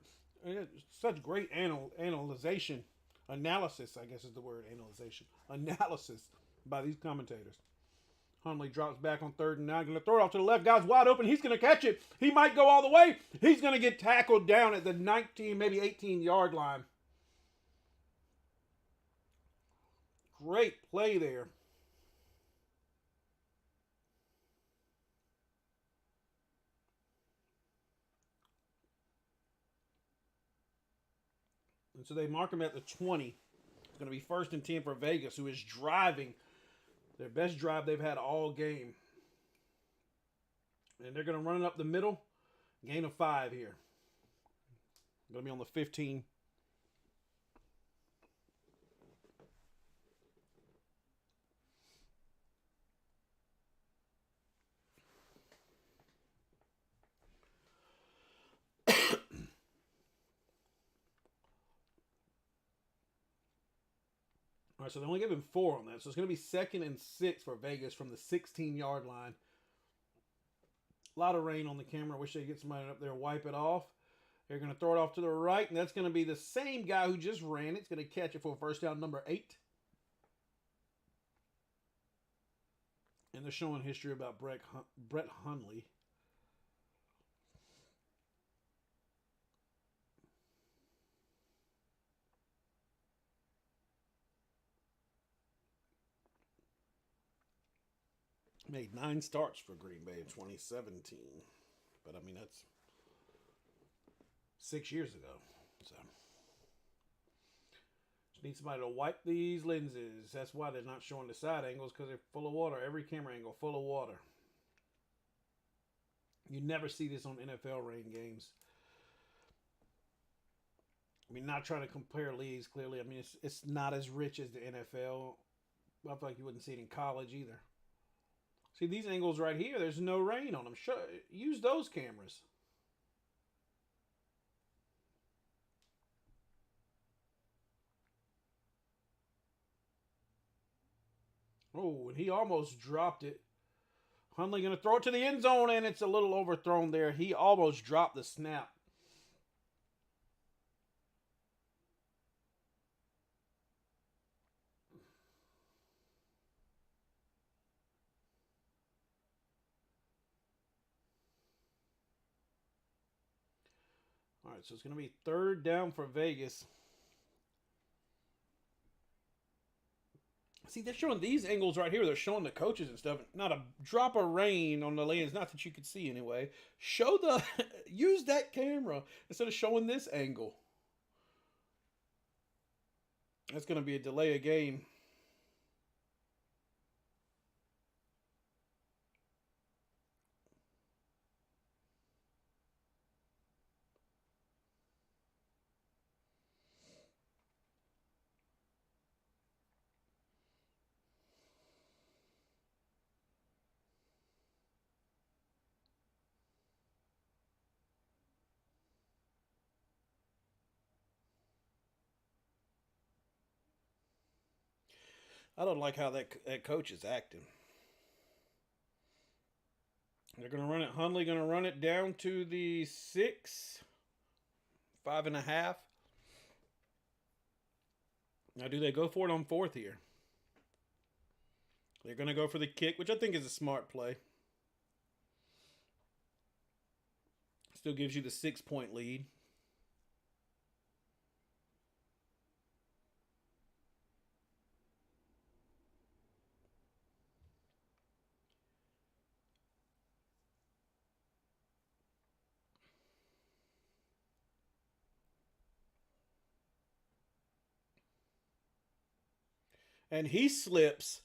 Such great analyzation, analysis, I guess is the word, analyzation, analysis by these commentators. Hundley drops back on 3rd and 9. Going to throw it off to the left. Guy's wide open. He's going to catch it. He might go all the way. He's going to get tackled down at the 19, maybe 18-yard line. Great play there. And so they mark him at the 20. It's going to be 1st and 10 for Vegas, who is driving their best drive they've had all game. And they're going to run it up the middle. Gain of 5 here. Going to be on the 15. All right, so they only give him 4 on that. So it's going to be 2nd and 6 for Vegas from the 16-yard line. A lot of rain on the camera. I wish they'd get somebody up there to wipe it off. They're going to throw it off to the right, and that's going to be the same guy who just ran. It's going to catch it for first down, number 8. And they're showing history about Brett Hundley. Made 9 starts for Green Bay in 2017. But, I mean, that's 6 years ago. So, just need somebody to wipe these lenses. That's why they're not showing the side angles, because they're full of water. Every camera angle full of water. You never see this on NFL rain games. I mean, not trying to compare leagues, clearly. I mean, it's not as rich as the NFL. I feel like you wouldn't see it in college either. See, these angles right here, there's no rain on them. Use those cameras. Oh, and he almost dropped it. Hundley going to throw it to the end zone, and it's a little overthrown there. He almost dropped the snap. All right, so it's going to be 3rd down for Vegas. See, they're showing these angles right here. They're showing the coaches and stuff. Not a drop of rain on the lens. Not that you could see anyway. Use that camera instead of showing this angle. That's going to be a delay of game. I don't like how that coach is acting. They're going to run it. Hundley going to run it down to the 6, 5.5. Now, do they go for it on 4th here? They're going to go for the kick, which I think is a smart play. Still gives you the 6-point lead. And he slips.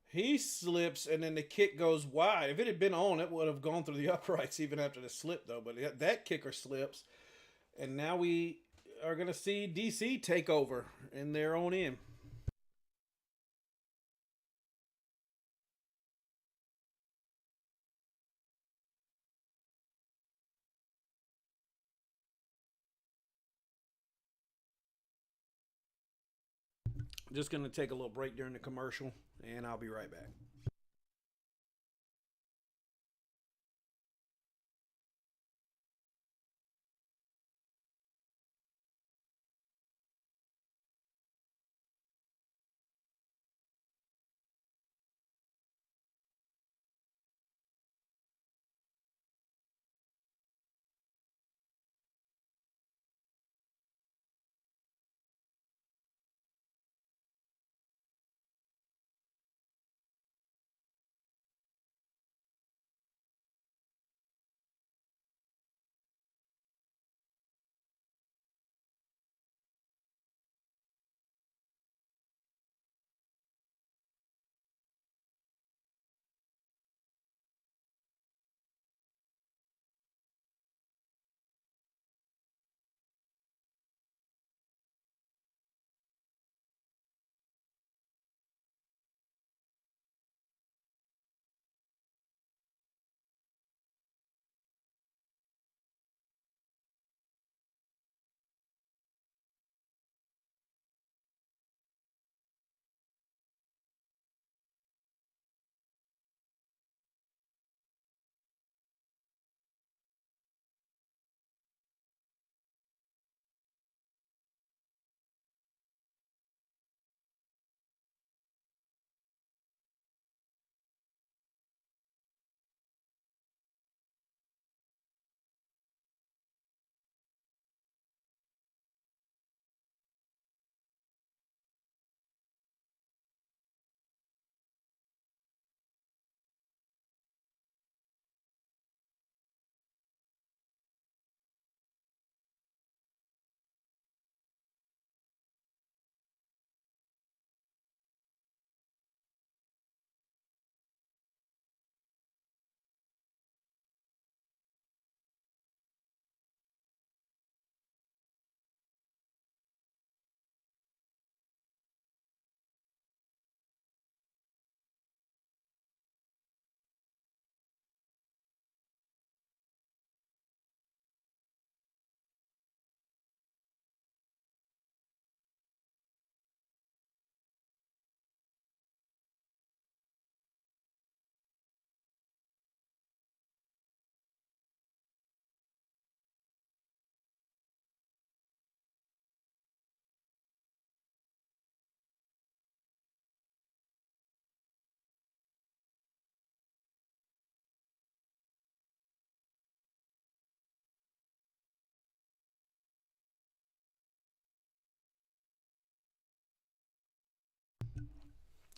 He slips, and then the kick goes wide. If it had been on, it would have gone through the uprights even after the slip, though. But that kicker slips. And now we are going to see DC take over in their own end. Just going to take a little break during the commercial, and I'll be right back.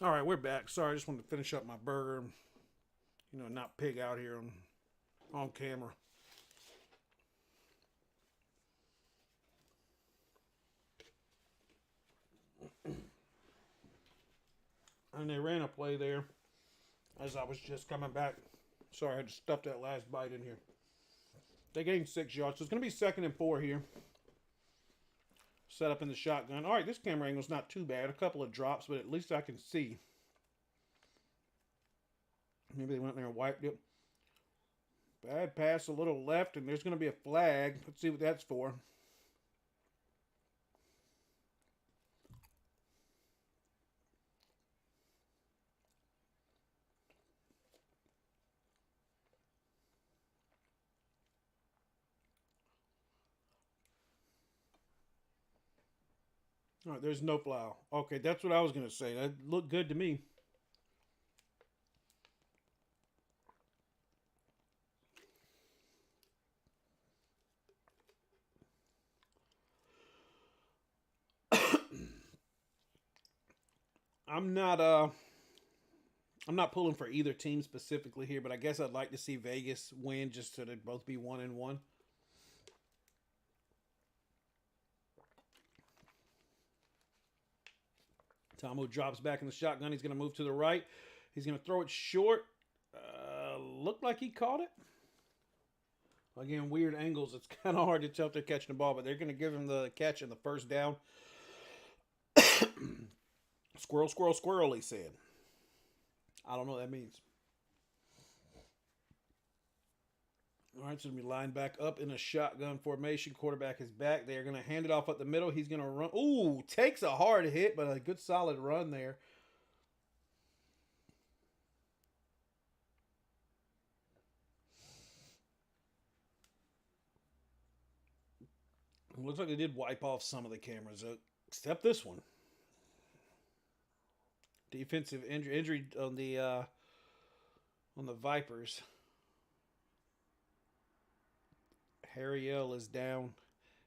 All right, we're back. Sorry, I just wanted to finish up my burger. You know, not pig out here on camera. And they ran a play there as I was just coming back. Sorry, I had to stuff that last bite in here. They gained 6 yards, so it's going to be 2nd and 4 here. Set up in the shotgun. All right, this camera angle's not too bad. A couple of drops, but at least I can see. Maybe they went there and wiped it. Bad pass, a little left, and there's going to be a flag. Let's see what that's for. All right, there's no foul. Okay, that's what I was going to say. That looked good to me. I'm not I'm not pulling for either team specifically here, but I guess I'd like to see Vegas win just so they'd both be 1-1. Tomo drops back in the shotgun. He's going to move to the right. He's going to throw it short. Looked like he caught it. Again, weird angles. It's kind of hard to tell if they're catching the ball, but they're going to give him the catch and the first down. Squirrel, squirrel, squirrel, he said. I don't know what that means. All right, so we line back up in a shotgun formation. Quarterback is back. They're going to hand it off up the middle. He's going to run. Ooh, takes a hard hit, but a good solid run there. Looks like they did wipe off some of the cameras, except this one. Defensive injury on the Vipers. Harry L is down.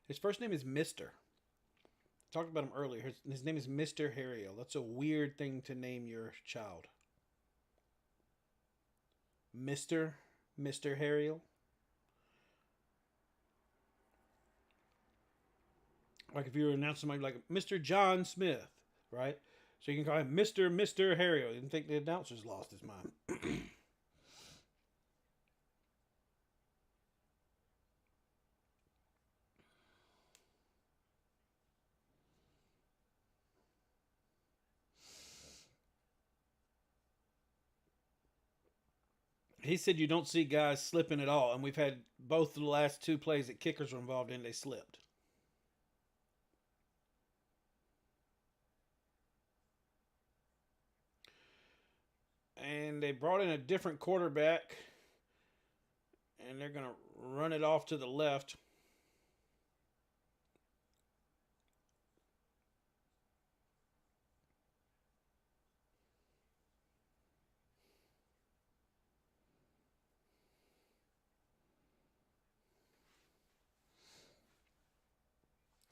His first name is Mister. I talked about him earlier. His name is Mr. Harry L. That's a weird thing to name your child. Mr. Harry L. Like if you were announcing somebody like Mr. John Smith, right? So you can call him Mr. Harry L. You didn't think the announcer's lost his mind. He said you don't see guys slipping at all, and we've had both the last two plays that kickers were involved in, they slipped. And they brought in a different quarterback, and they're going to run it off to the left.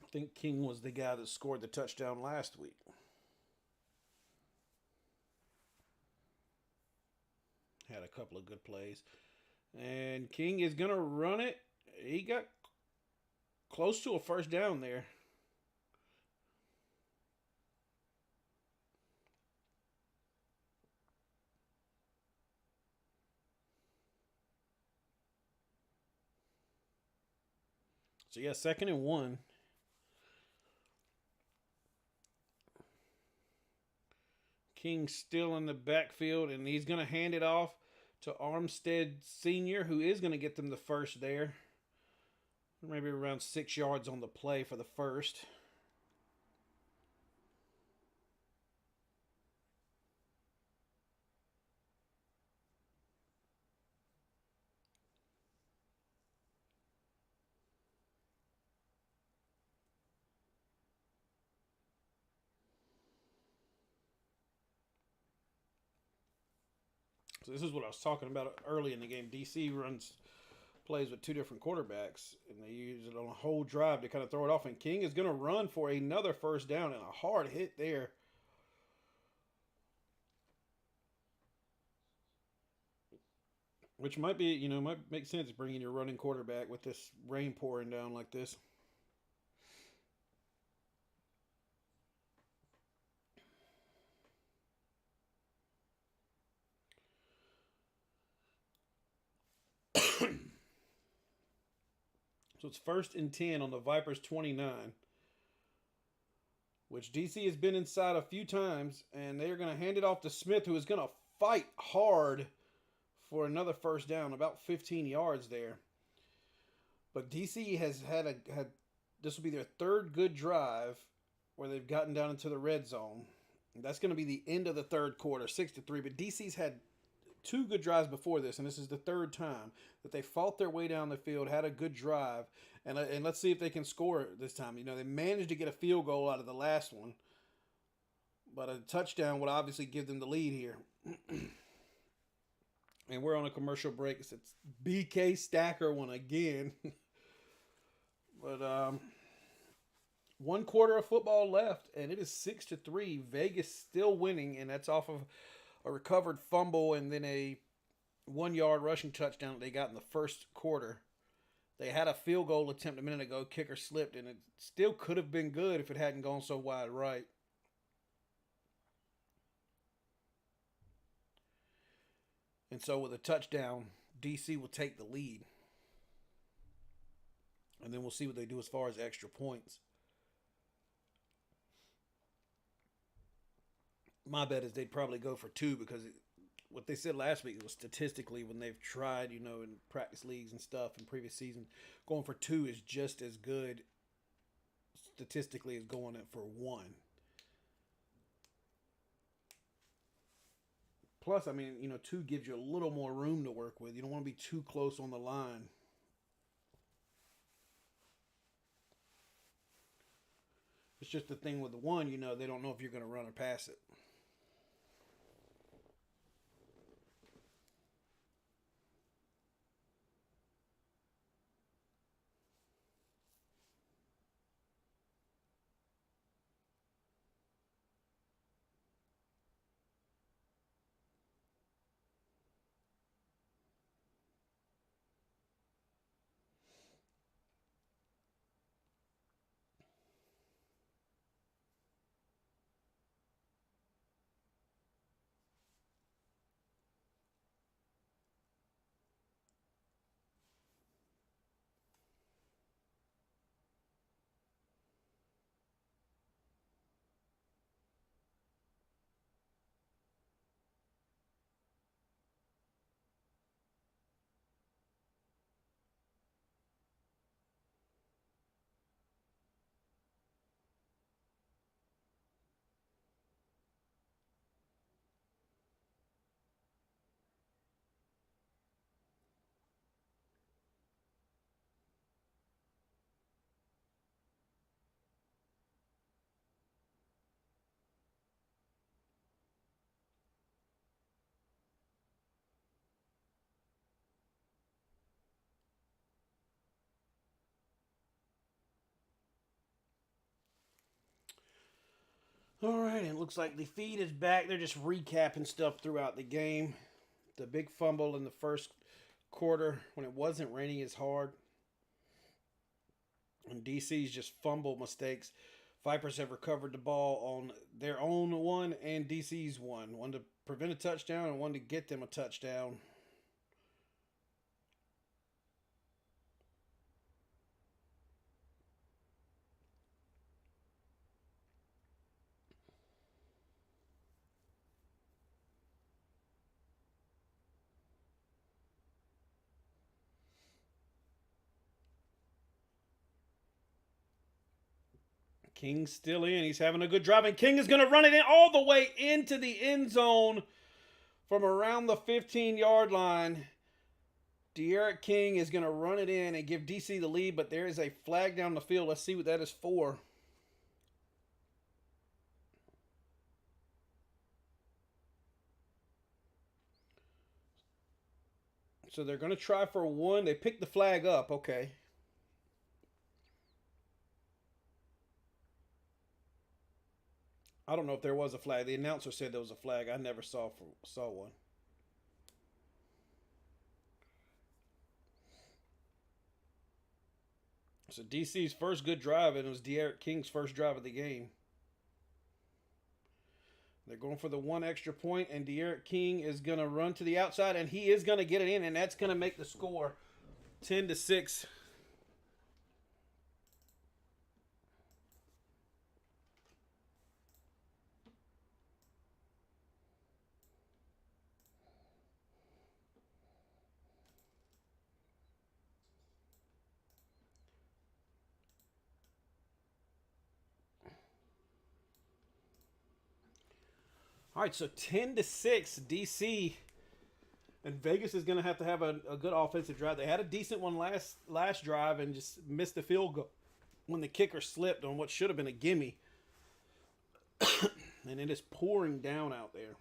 I think King was the guy that scored the touchdown last week. Had a couple of good plays. And King is going to run it. He got close to a first down there. So, yeah, 2nd and 1. King still in the backfield, and he's going to hand it off to Armstead Sr., who is going to get them the first there. Maybe around 6 yards on the play for the first. So this is what I was talking about early in the game. DC plays with two different quarterbacks, and they use it on a whole drive to kind of throw it off. And King is going to run for another first down and a hard hit there. which might be, might make sense bringing your running quarterback with this rain pouring down like this. So it's first and 10 on the Vipers 29, which DC has been inside a few times, and they're going to hand it off to Smith, who is going to fight hard for another first down, about 15 yards there. But DC has had this will be their third good drive where they've gotten down into the red zone. That's going to be the end of the third quarter, 6-3. But DC's had two good drives before this, and this is the third time that they fought their way down the field, had a good drive, and let's see if they can score this time. They managed to get a field goal out of the last one, but a touchdown would obviously give them the lead here. And we're on a commercial break. It's BK Stacker one again. But one quarter of football left, and it is 6-3. Vegas still winning, and that's off of a recovered fumble and then a 1-yard rushing touchdown that they got in the first quarter. They had a field goal attempt a minute ago. Kicker slipped, and it still could have been good if it hadn't gone so wide right. And so with a touchdown, DC will take the lead. And then we'll see what they do as far as extra points. My bet is they'd probably go for two because what they said last week was statistically when they've tried, in practice leagues and stuff in previous season, going for two is just as good statistically as going for one. Plus, two gives you a little more room to work with. You don't want to be too close on the line. It's just the thing with the one, they don't know if you're going to run or pass it. All right, and it looks like the feed is back. They're just recapping stuff throughout the game. The big fumble in the first quarter when it wasn't raining as hard. And DC's just fumble mistakes. Vipers have recovered the ball on their own one and DC's one. One to prevent a touchdown and one to get them a touchdown. King's still in. He's having a good drive, and King is going to run it in all the way into the end zone from around the 15-yard line. De'Aaron King is going to run it in and give DC the lead, but there is a flag down the field. Let's see what that is for. So they're going to try for one. They picked the flag up. Okay. I don't know if there was a flag. The announcer said there was a flag. I never saw one. So DC's first good drive, and it was De'Aaron King's first drive of the game. They're going for the one extra point, and De'Aaron King is going to run to the outside, and he is going to get it in, and that's going to make the score 10-6. All right, so 10-6, DC, and Vegas is going to have a good offensive drive. They had a decent one last drive and just missed the field goal when the kicker slipped on what should have been a gimme. And it is pouring down out there.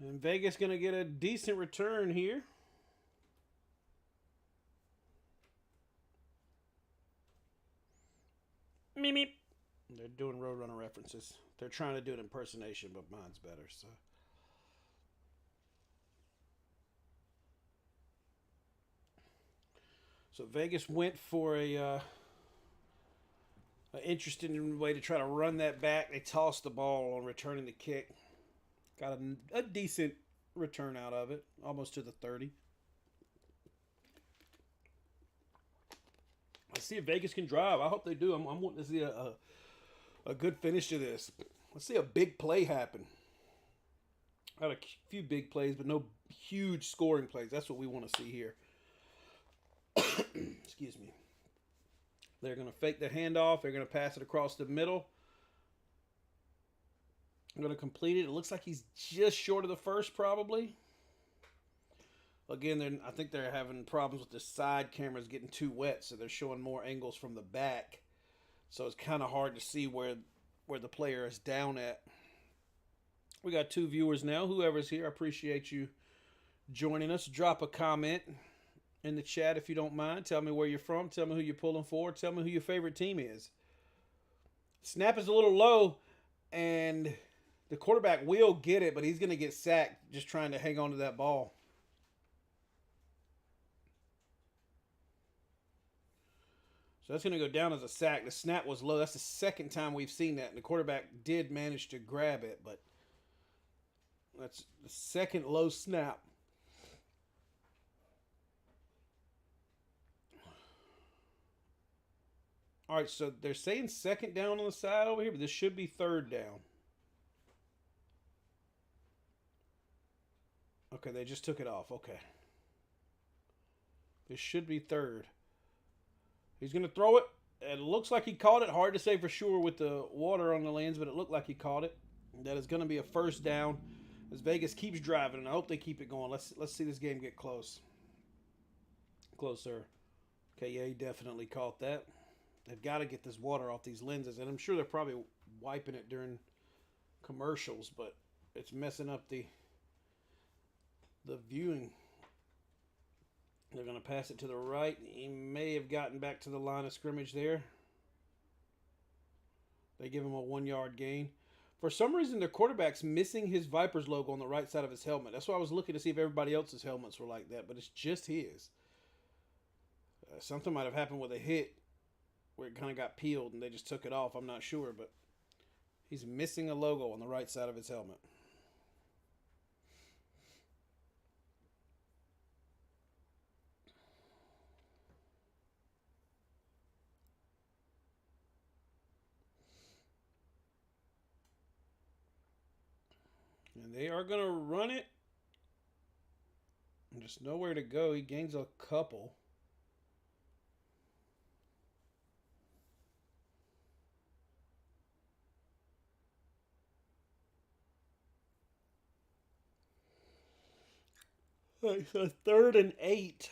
And Vegas going to get a decent return here. Meep, meep. They're doing Roadrunner references. They're trying to do an impersonation, but mine's better. So Vegas went for an interesting way to try to run that back. They tossed the ball on returning the kick. Got a decent return out of it, almost to the 30. Let's see if Vegas can drive. I hope they do. I'm wanting to see a good finish to this. Let's see a big play happen. Got a few big plays, but no huge scoring plays. That's what we want to see here. Excuse me. They're going to fake the handoff. They're going to pass it across the middle. I'm going to complete it. It looks like he's just short of the first, probably. Again, I think they're having problems with the side cameras getting too wet, so they're showing more angles from the back. So it's kind of hard to see where the player is down at. We got 2 viewers now. Whoever's here, I appreciate you joining us. Drop a comment in the chat if you don't mind. Tell me where you're from. Tell me who you're pulling for. Tell me who your favorite team is. Snap is a little low, and the quarterback will get it, but he's going to get sacked just trying to hang on to that ball. So that's going to go down as a sack. The snap was low. That's the second time we've seen that, and the quarterback did manage to grab it, but that's the second low snap. All right, so they're saying second down on the side over here, but this should be third down. Okay, they just took it off. Okay. This should be third. He's going to throw it. It looks like he caught it. Hard to say for sure with the water on the lens, but it looked like he caught it. That is going to be a first down as Vegas keeps driving, and I hope they keep it going. Let's see this game get close. Closer. Okay, yeah, he definitely caught that. They've got to get this water off these lenses, and I'm sure they're probably wiping it during commercials, but it's messing up the viewing. They're going to pass it to the right. He may have gotten back to the line of scrimmage there. They give him a 1-yard gain. For some reason, their quarterback's missing his Vipers logo on the right side of his helmet. That's why I was looking to see if everybody else's helmets were like that, but it's just his. Something might have happened with a hit where it kind of got peeled and they just took it off. I'm not sure, but he's missing a logo on the right side of his helmet. And they are going to run it. And just nowhere to go. He gains a couple. All right, so 3rd and 8.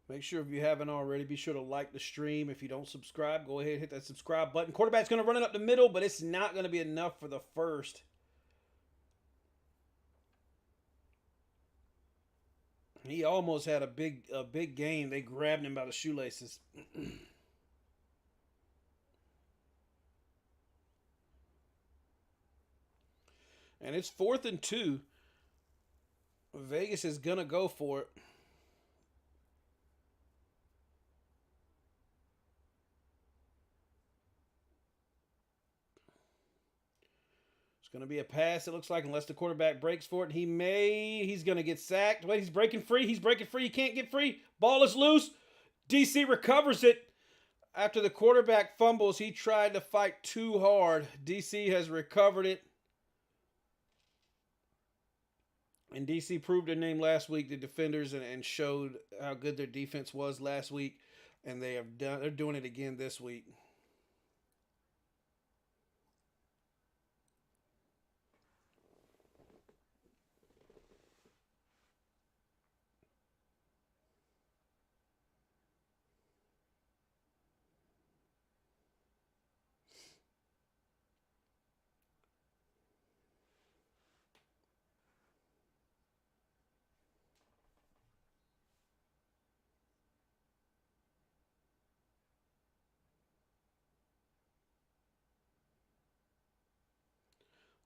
Make sure if you haven't already, be sure to like the stream. If you don't subscribe, go ahead and hit that subscribe button. Quarterback's going to run it up the middle, but it's not going to be enough for the first. He almost had a big game. They grabbed him by the shoelaces. And it's 4th and 2. Vegas is going to go for it. It's going to be a pass, it looks like, unless the quarterback breaks for it. He's going to get sacked. Wait, he's breaking free. He's breaking free. He can't get free. Ball is loose. DC recovers it. After the quarterback fumbles, he tried to fight too hard. DC has recovered it. And DC proved their name last week, the defenders, and showed how good their defense was last week. And they're doing it again this week.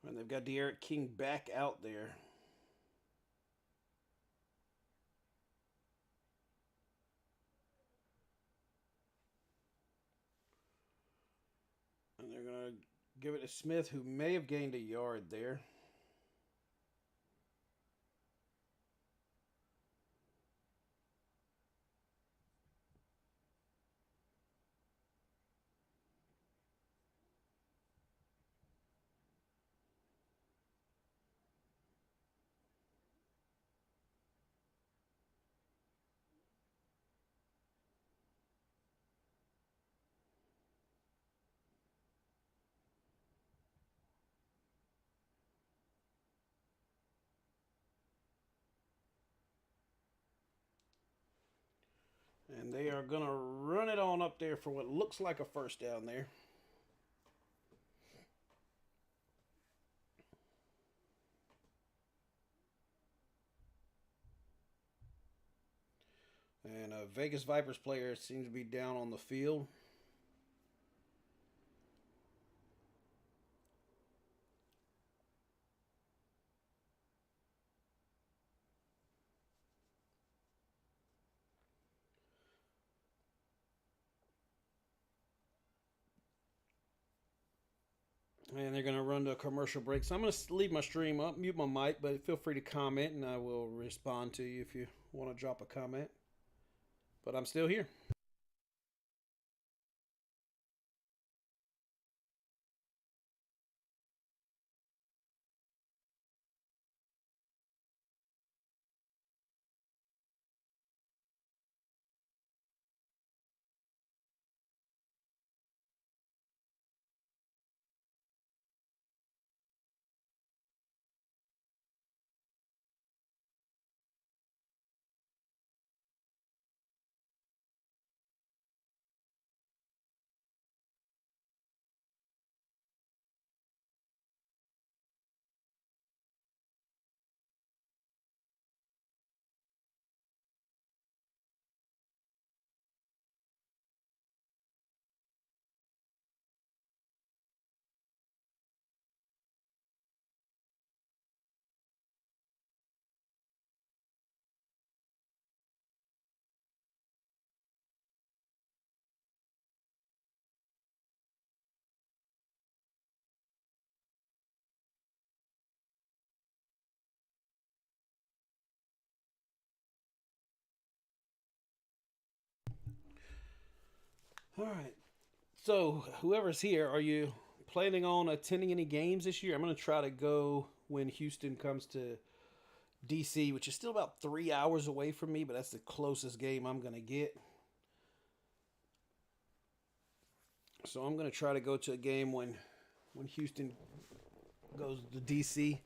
And they've got De'Aaron King back out there. And they're going to give it to Smith, who may have gained a yard there. And they are going to run it on up there for what looks like a first down there. And a Vegas Vipers player seems to be down on the field. And they're going to run to a commercial break. So I'm going to leave my stream up, mute my mic, but feel free to comment, and I will respond to you if you want to drop a comment. But I'm still here. All right. So, whoever's here, are you planning on attending any games this year? I'm going to try to go when Houston comes to DC, which is still about 3 hours away from me, but that's the closest game I'm going to get. So I'm going to try to go to a game when Houston goes to DC.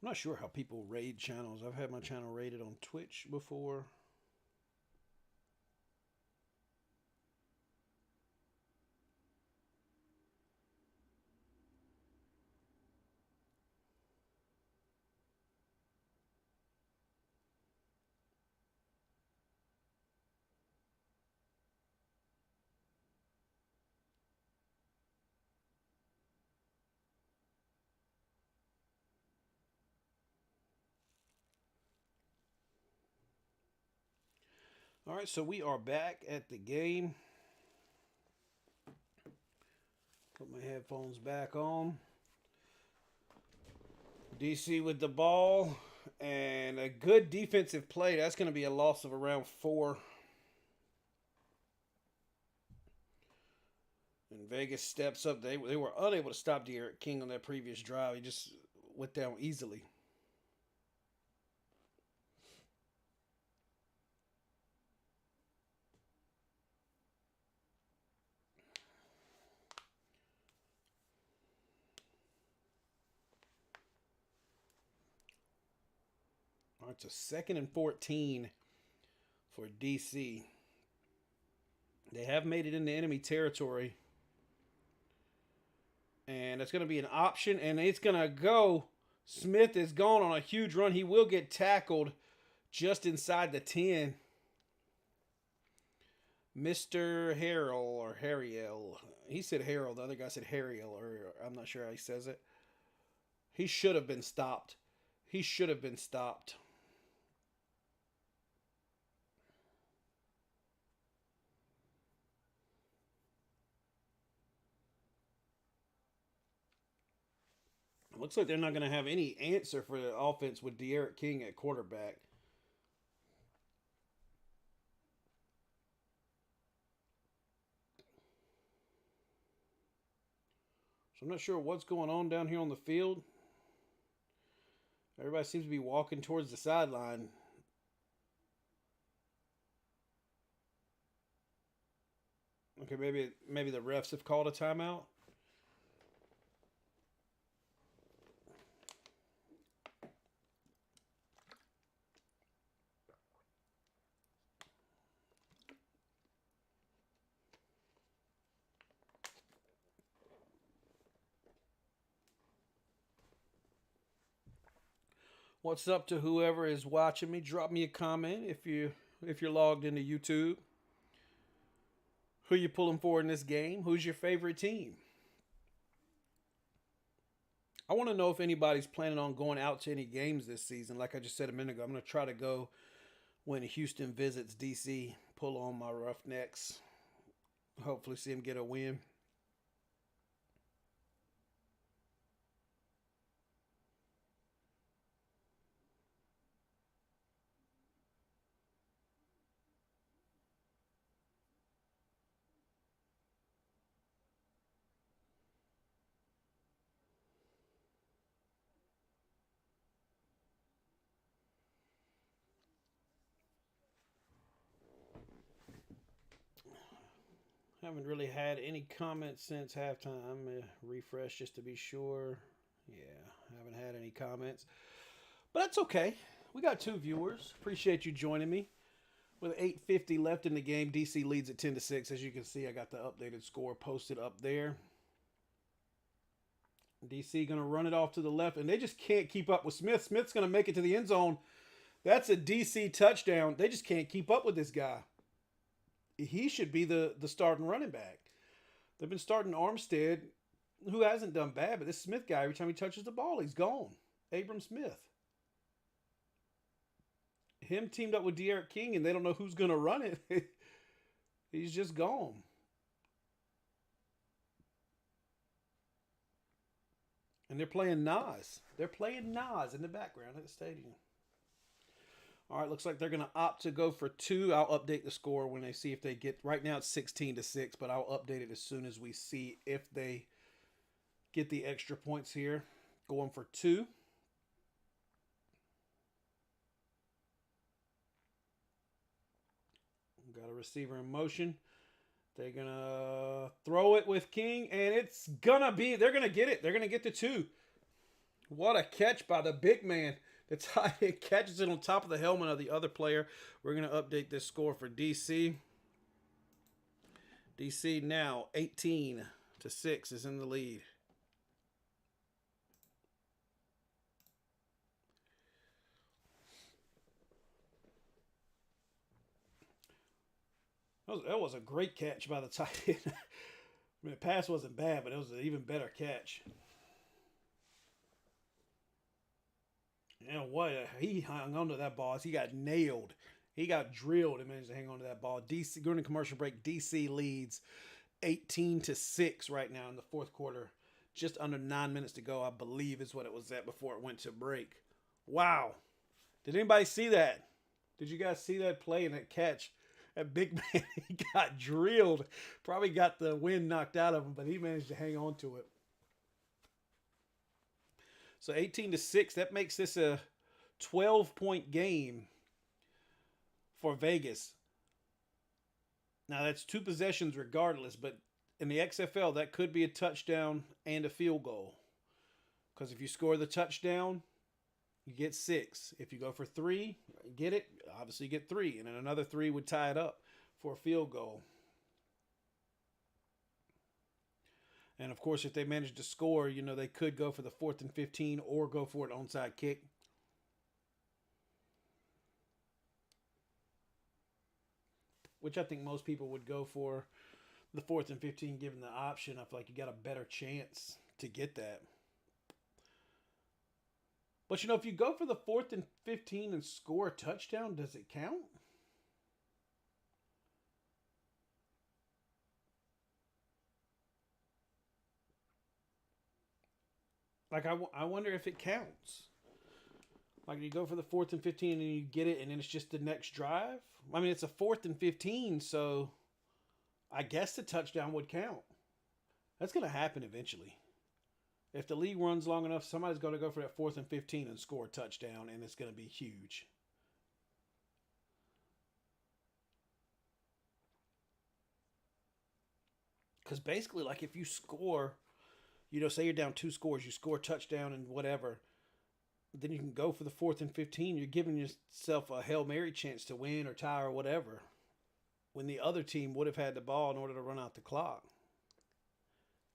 I'm not sure how people raid channels. I've had my channel rated on Twitch before. All right, so we are back at the game. Put my headphones back on. DC with the ball and a good defensive play. That's going to be a loss of around 4. And Vegas steps up. They were unable to stop De'Aaron King on that previous drive. He just went down easily. All right, it's a 2nd and 14 for DC. They have made it into enemy territory. And it's going to be an option, and it's going to go. Smith is gone on a huge run. He will get tackled just inside the 10. Mr. Harrell or Harriel. He said Harold. The other guy said Harriel, or I'm not sure how he says it. He should have been stopped. He should have been stopped. Looks like they're not going to have any answer for the offense with De'Aaron King at quarterback. So I'm not sure what's going on down here on the field. Everybody seems to be walking towards the sideline. Okay, maybe the refs have called a timeout. What's up to whoever is watching me? Drop me a comment if you're logged into YouTube. Who you pulling for in this game? Who's your favorite team? I want to know if anybody's planning on going out to any games this season. Like I just said a minute ago, I'm going to try to go when Houston visits DC. Pull on my Roughnecks. Hopefully see them get a win. Haven't really had any comments since halftime. I'm going to refresh just to be sure. Yeah, haven't had any comments. But that's okay. We got 2 viewers. Appreciate you joining me. With 8:50 left in the game, DC leads at 10-6. As you can see, I got the updated score posted up there. DC going to run it off to the left, and they just can't keep up with Smith. Smith's going to make it to the end zone. That's a DC touchdown. They just can't keep up with this guy. He should be the starting running back. They've been starting Armstead, who hasn't done bad, but this Smith guy, every time he touches the ball, he's gone. Abram Smith. Him teamed up with De'Aaron King, and they don't know who's going to run it. He's just gone. And they're playing Nas. They're playing Nas in the background at the stadium. All right, looks like they're going to opt to go for two. I'll update the score when they see if they get. Right now it's 16-6, but I'll update it as soon as we see if they get the extra points here. Going for two. Got a receiver in motion. They're going to throw it with King, and it's going to be. They're going to get it. They're going to get the two. What a catch by the big man. The tight end catches it on top of the helmet of the other player. We're going to update this score for DC. DC now 18-6 is in the lead. That was a great catch by the tight end. I mean, the pass wasn't bad, but it was an even better catch. You know what? He hung onto that ball. He got nailed. He got drilled and managed to hang on to that ball. DC during the commercial break, DC leads 18-6 right now in the fourth quarter. Just under 9 minutes to go, I believe is what it was at before it went to break. Wow. Did anybody see that? Did you guys see that play and that catch? That big man, he got drilled. Probably got the wind knocked out of him, but he managed to hang on to it. So 18-6, that makes this a 12-point game for Vegas. Now that's two possessions regardless, but in the XFL, that could be a touchdown and a field goal. Because if you score the touchdown, you get 6. If you go for 3, you get it, obviously you get 3. And then another 3 would tie it up for a field goal. And of course, if they manage to score, you know, they could go for the 4th and 15 or go for an onside kick. Which I think most people would go for the 4th and 15 given the option. I feel like you got a better chance to get that. But, you know, if you go for the 4th and 15 and score a touchdown, does it count? Like, I wonder if it counts. Like, you go for the 4th and 15 and you get it, and then it's just the next drive. I mean, it's a 4th and 15, so I guess the touchdown would count. That's going to happen eventually. If the league runs long enough, somebody's going to go for that 4th and 15 and score a touchdown, and it's going to be huge. Because basically, like, if you score, you know, say you're down 2 scores, you score a touchdown and whatever, then you can go for the 4th and 15. You're giving yourself a Hail Mary chance to win or tie or whatever, when the other team would have had the ball in order to run out the clock.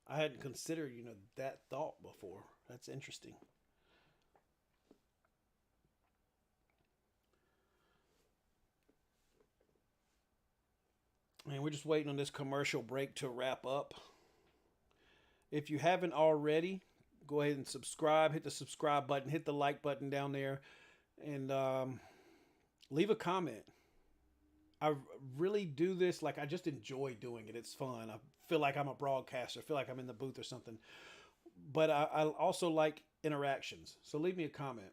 I hadn't considered, you know, that thought before. That's interesting. And we're just waiting on this commercial break to wrap up. If you haven't already, go ahead and subscribe. Hit the subscribe button. Hit the like button down there. And leave a comment. I really do this. Like, I just enjoy doing it. It's fun. I feel like I'm a broadcaster. I feel like I'm in the booth or something. But I also like interactions. So leave me a comment.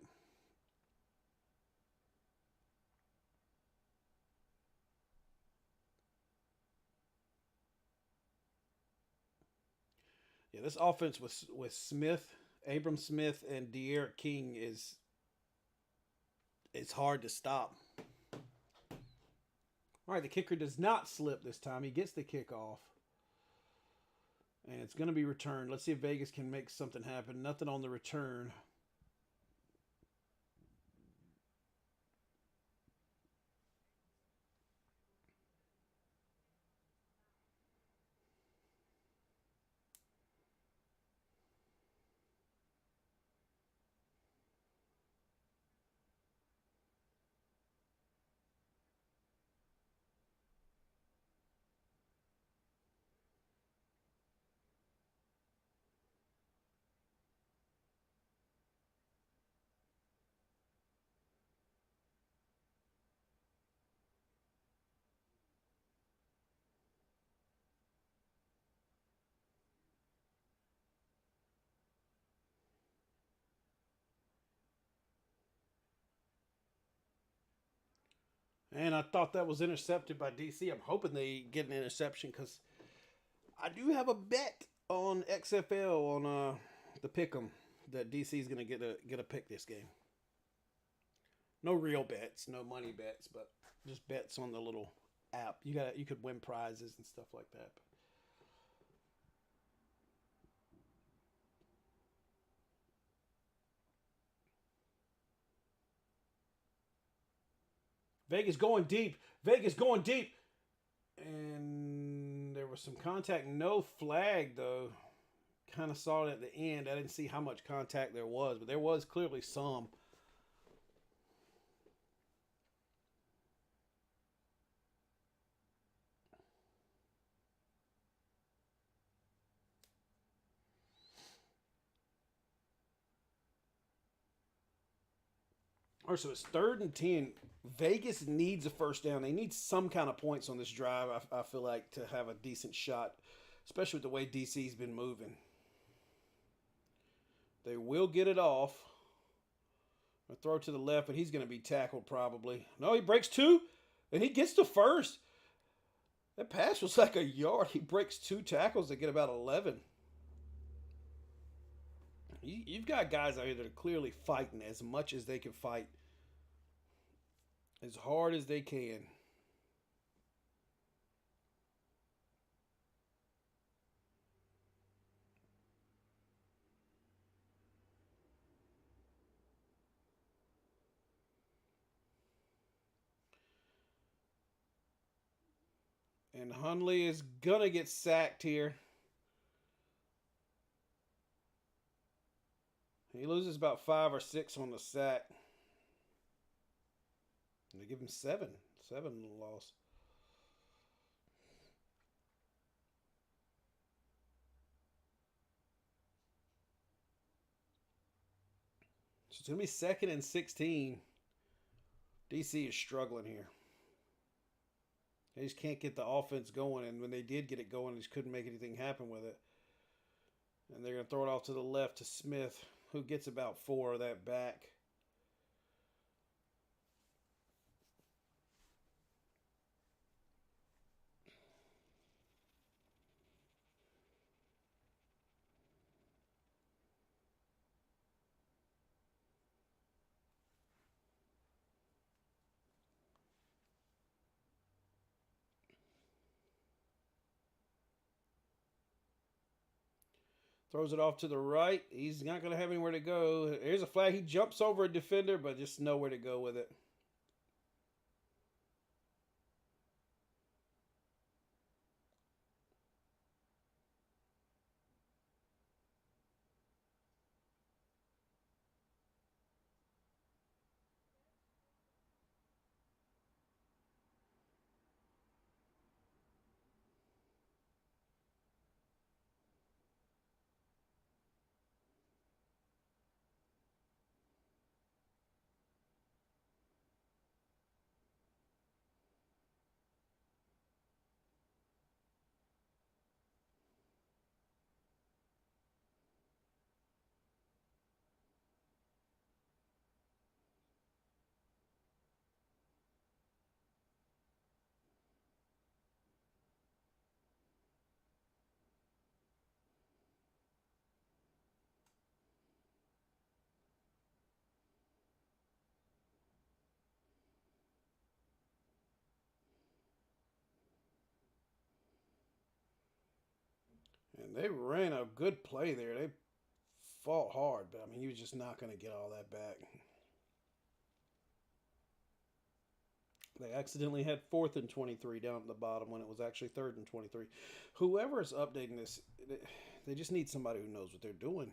Yeah, this offense with Smith, Abram Smith, and De'Aaron King is it's hard to stop. All right, the kicker does not slip this time. He gets the kickoff. And it's going to be returned. Let's see if Vegas can make something happen. Nothing on the return. And I thought that was intercepted by DC. I'm hoping they get an interception because I do have a bet on XFL on the pick'em that DC is gonna get a pick this game. No real bets, no money bets, but just bets on the little app. You could win prizes and stuff like that. Vegas going deep. Vegas going deep. And there was some contact. No flag, though. Kind of saw it at the end. I didn't see how much contact there was, but there was clearly some. All right, so it's 3rd and 10. Vegas needs a first down. They need some kind of points on this drive, I feel like, to have a decent shot, especially with the way DC's been moving. They will get it off. A throw to the left, but he's going to be tackled probably. No, he breaks two, and he gets to first. That pass was like a yard. He breaks two tackles to get about 11. You've got guys out here that are clearly fighting as much as they can fight, as hard as they can. And Hundley is going to get sacked here. He loses about 5 or 6 on the sack. And they give him 7. 7 loss. So it's going to be 2nd and 16. DC is struggling here. They just can't get the offense going, and when they did get it going, they just couldn't make anything happen with it. And they're going to throw it off to the left to Smith, who gets about 4 of that back. Throws it off to the right. He's not going to have anywhere to go. Here's a flag. He jumps over a defender, but just nowhere to go with it. And they ran a good play there. They fought hard, but I mean, he was just not going to get all that back. They accidentally had 4th and 23 down at the bottom when it was actually 3rd and 23. Whoever is updating this, they just need somebody who knows what they're doing.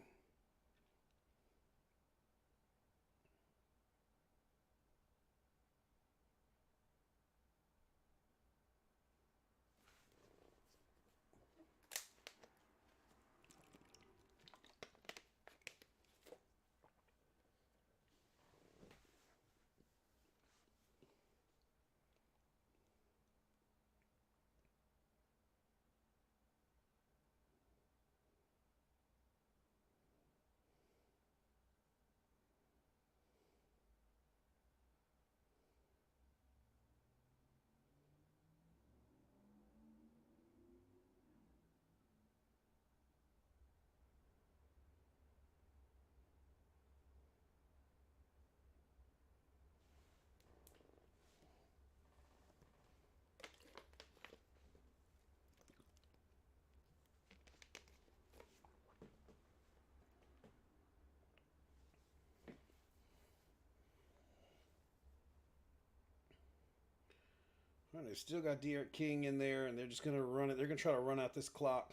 And they still got Derek King in there, and they're just going to run it. They're going to try to run out this clock.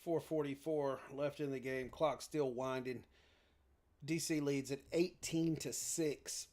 4:44 left in the game. Clock still winding. DC leads at 18-6.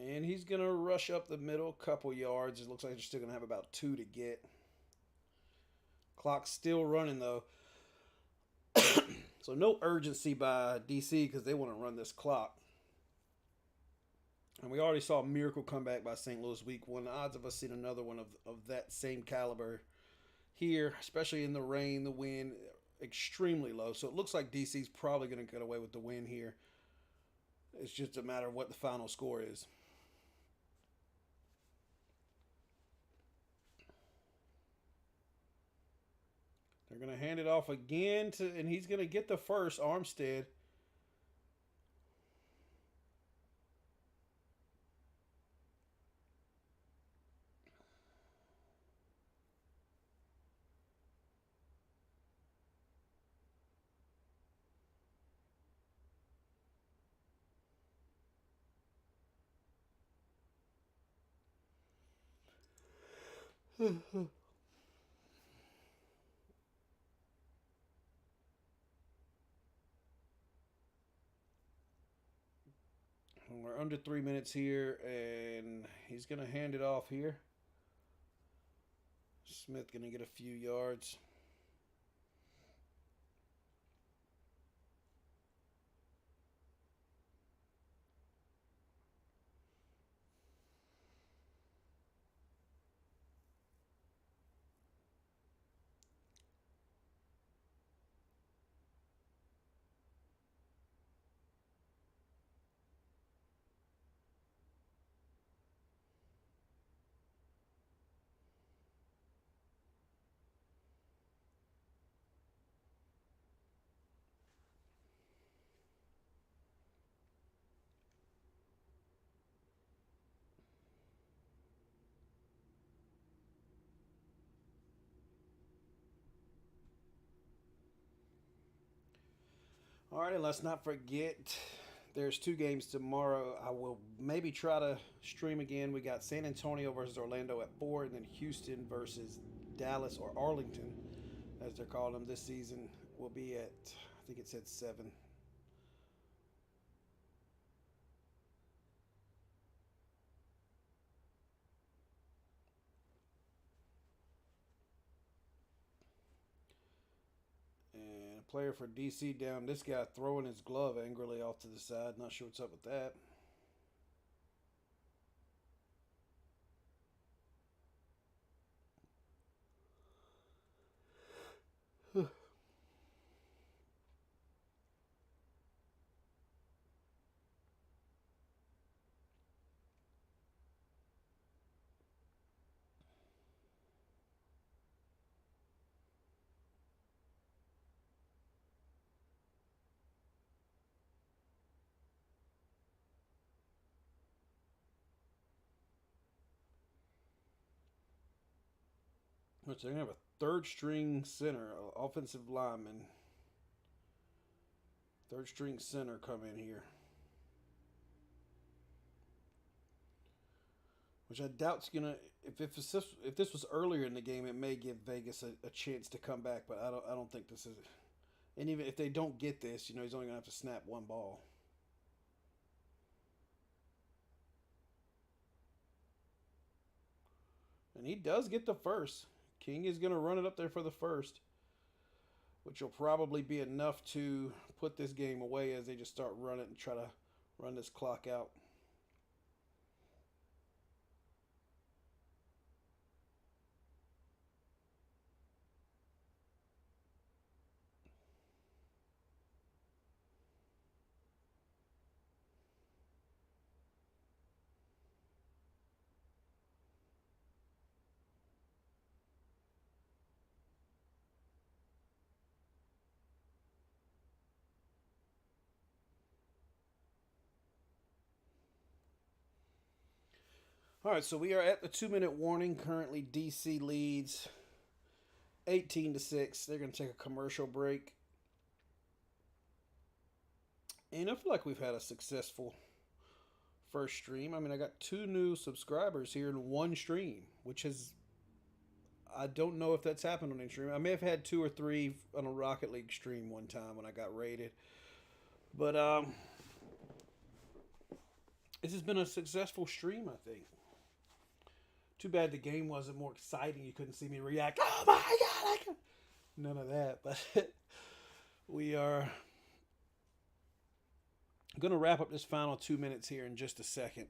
And he's going to rush up the middle, couple yards. It looks like they're still going to have about 2 to get. Clock's still running, though. So no urgency by DC because they want to run this clock. And we already saw a miracle comeback by St. Louis week 1. The odds of us seeing another one of that same caliber here, especially in the rain, the wind, extremely low. So it looks like DC's probably going to get away with the win here. It's just a matter of what the final score is. They're going to hand it off again and he's going to get the first, Armstead. We're under 3 minutes here, and he's going to hand it off here. Smith going to get a few yards. All right, and let's not forget there's 2 games tomorrow. I will maybe try to stream again. We got San Antonio versus Orlando at 4, and then Houston versus Dallas or Arlington, as they're calling them this season, will be at, I think it said 7. And a player for DC down. This guy throwing his glove angrily off to the side. Not sure what's up with that. Which they're going to have a third string center, offensive lineman. Third string center come in here. Which I doubt's gonna. If this was earlier in the game, it may give Vegas a chance to come back. But I don't think this is. And even if they don't get this, he's only gonna have to snap one ball. And he does get the first. King is gonna run it up there for the first, which will probably be enough to put this game away as they just start running and try to run this clock out. All right, so we are at the 2 minute warning. Currently, DC leads 18-6. They're going to take a commercial break. And I feel like we've had a successful first stream. I mean, I got 2 new subscribers here in one stream, which has, I don't know if that's happened on any stream. I may have had 2 or 3 on a Rocket League stream one time when I got rated. But this has been a successful stream, I think. Too bad the game wasn't more exciting. You couldn't see me react. Oh my god! None of that. But we are going to wrap up this final 2 minutes here in just a second.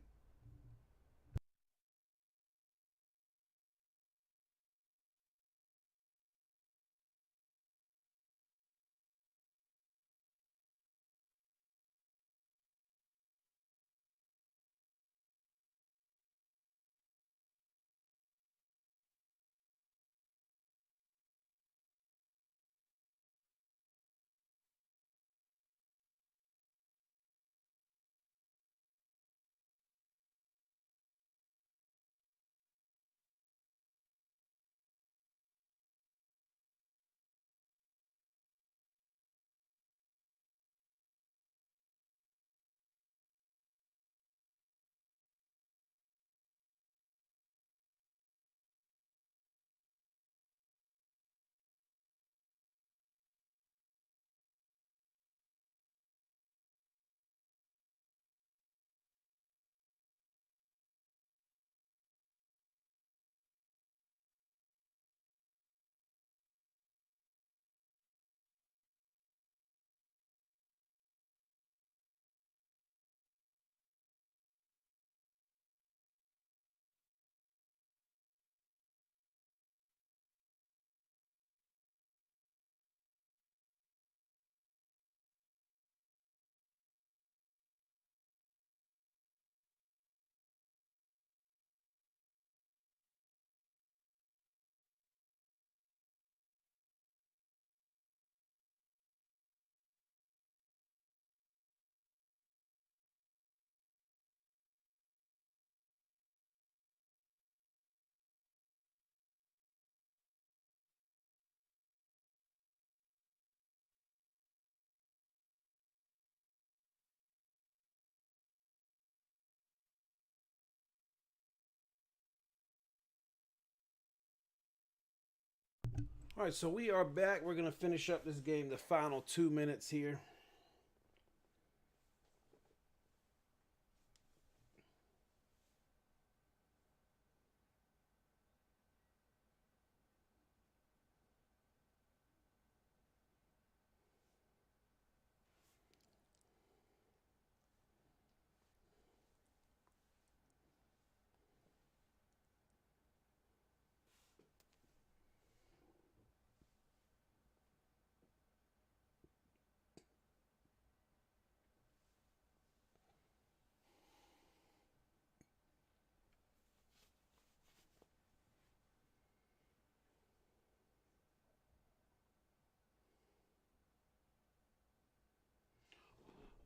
All right, so we are back. We're going to finish up this game, the final 2 minutes here.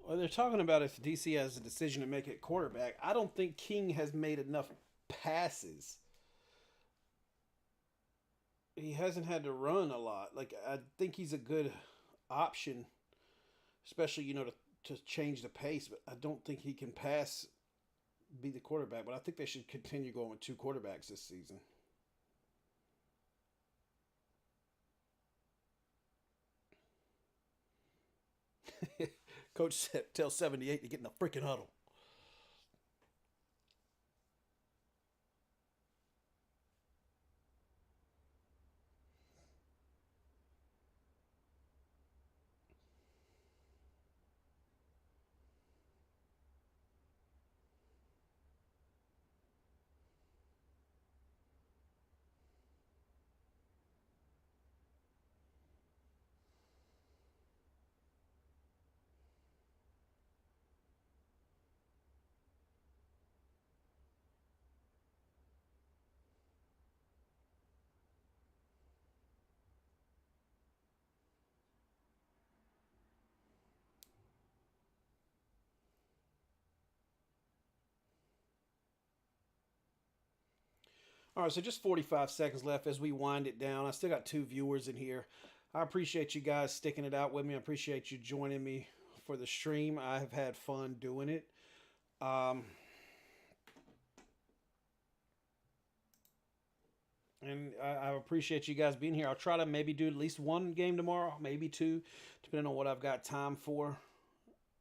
Well, they're talking about if DC has a decision to make at quarterback. I don't think King has made enough passes. He hasn't had to run a lot. Like, I think he's a good option, especially, to change the pace, but I don't think he can pass, be the quarterback. But I think they should continue going with 2 quarterbacks this season. Coach said, tell 78 to get in the freaking huddle. All right, so just 45 seconds left as we wind it down. I still got 2 viewers in here. I appreciate you guys sticking it out with me. I appreciate you joining me for the stream. I have had fun doing it. Um, and I appreciate you guys being here. I'll try to maybe do at least one game tomorrow, maybe two, depending on what I've got time for.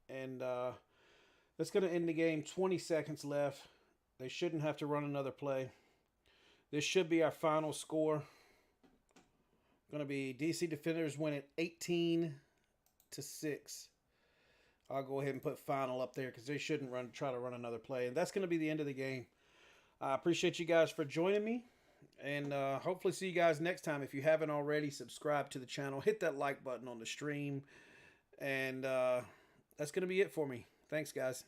And that's going to end the game. 20 seconds left. They shouldn't have to run another play. This should be our final score. Going to be DC Defenders winning 18-6. I'll go ahead and put final up there because they shouldn't try to run another play. And that's going to be the end of the game. I appreciate you guys for joining me. And hopefully see you guys next time. If you haven't already, subscribe to the channel. Hit that like button on the stream. And that's going to be it for me. Thanks, guys.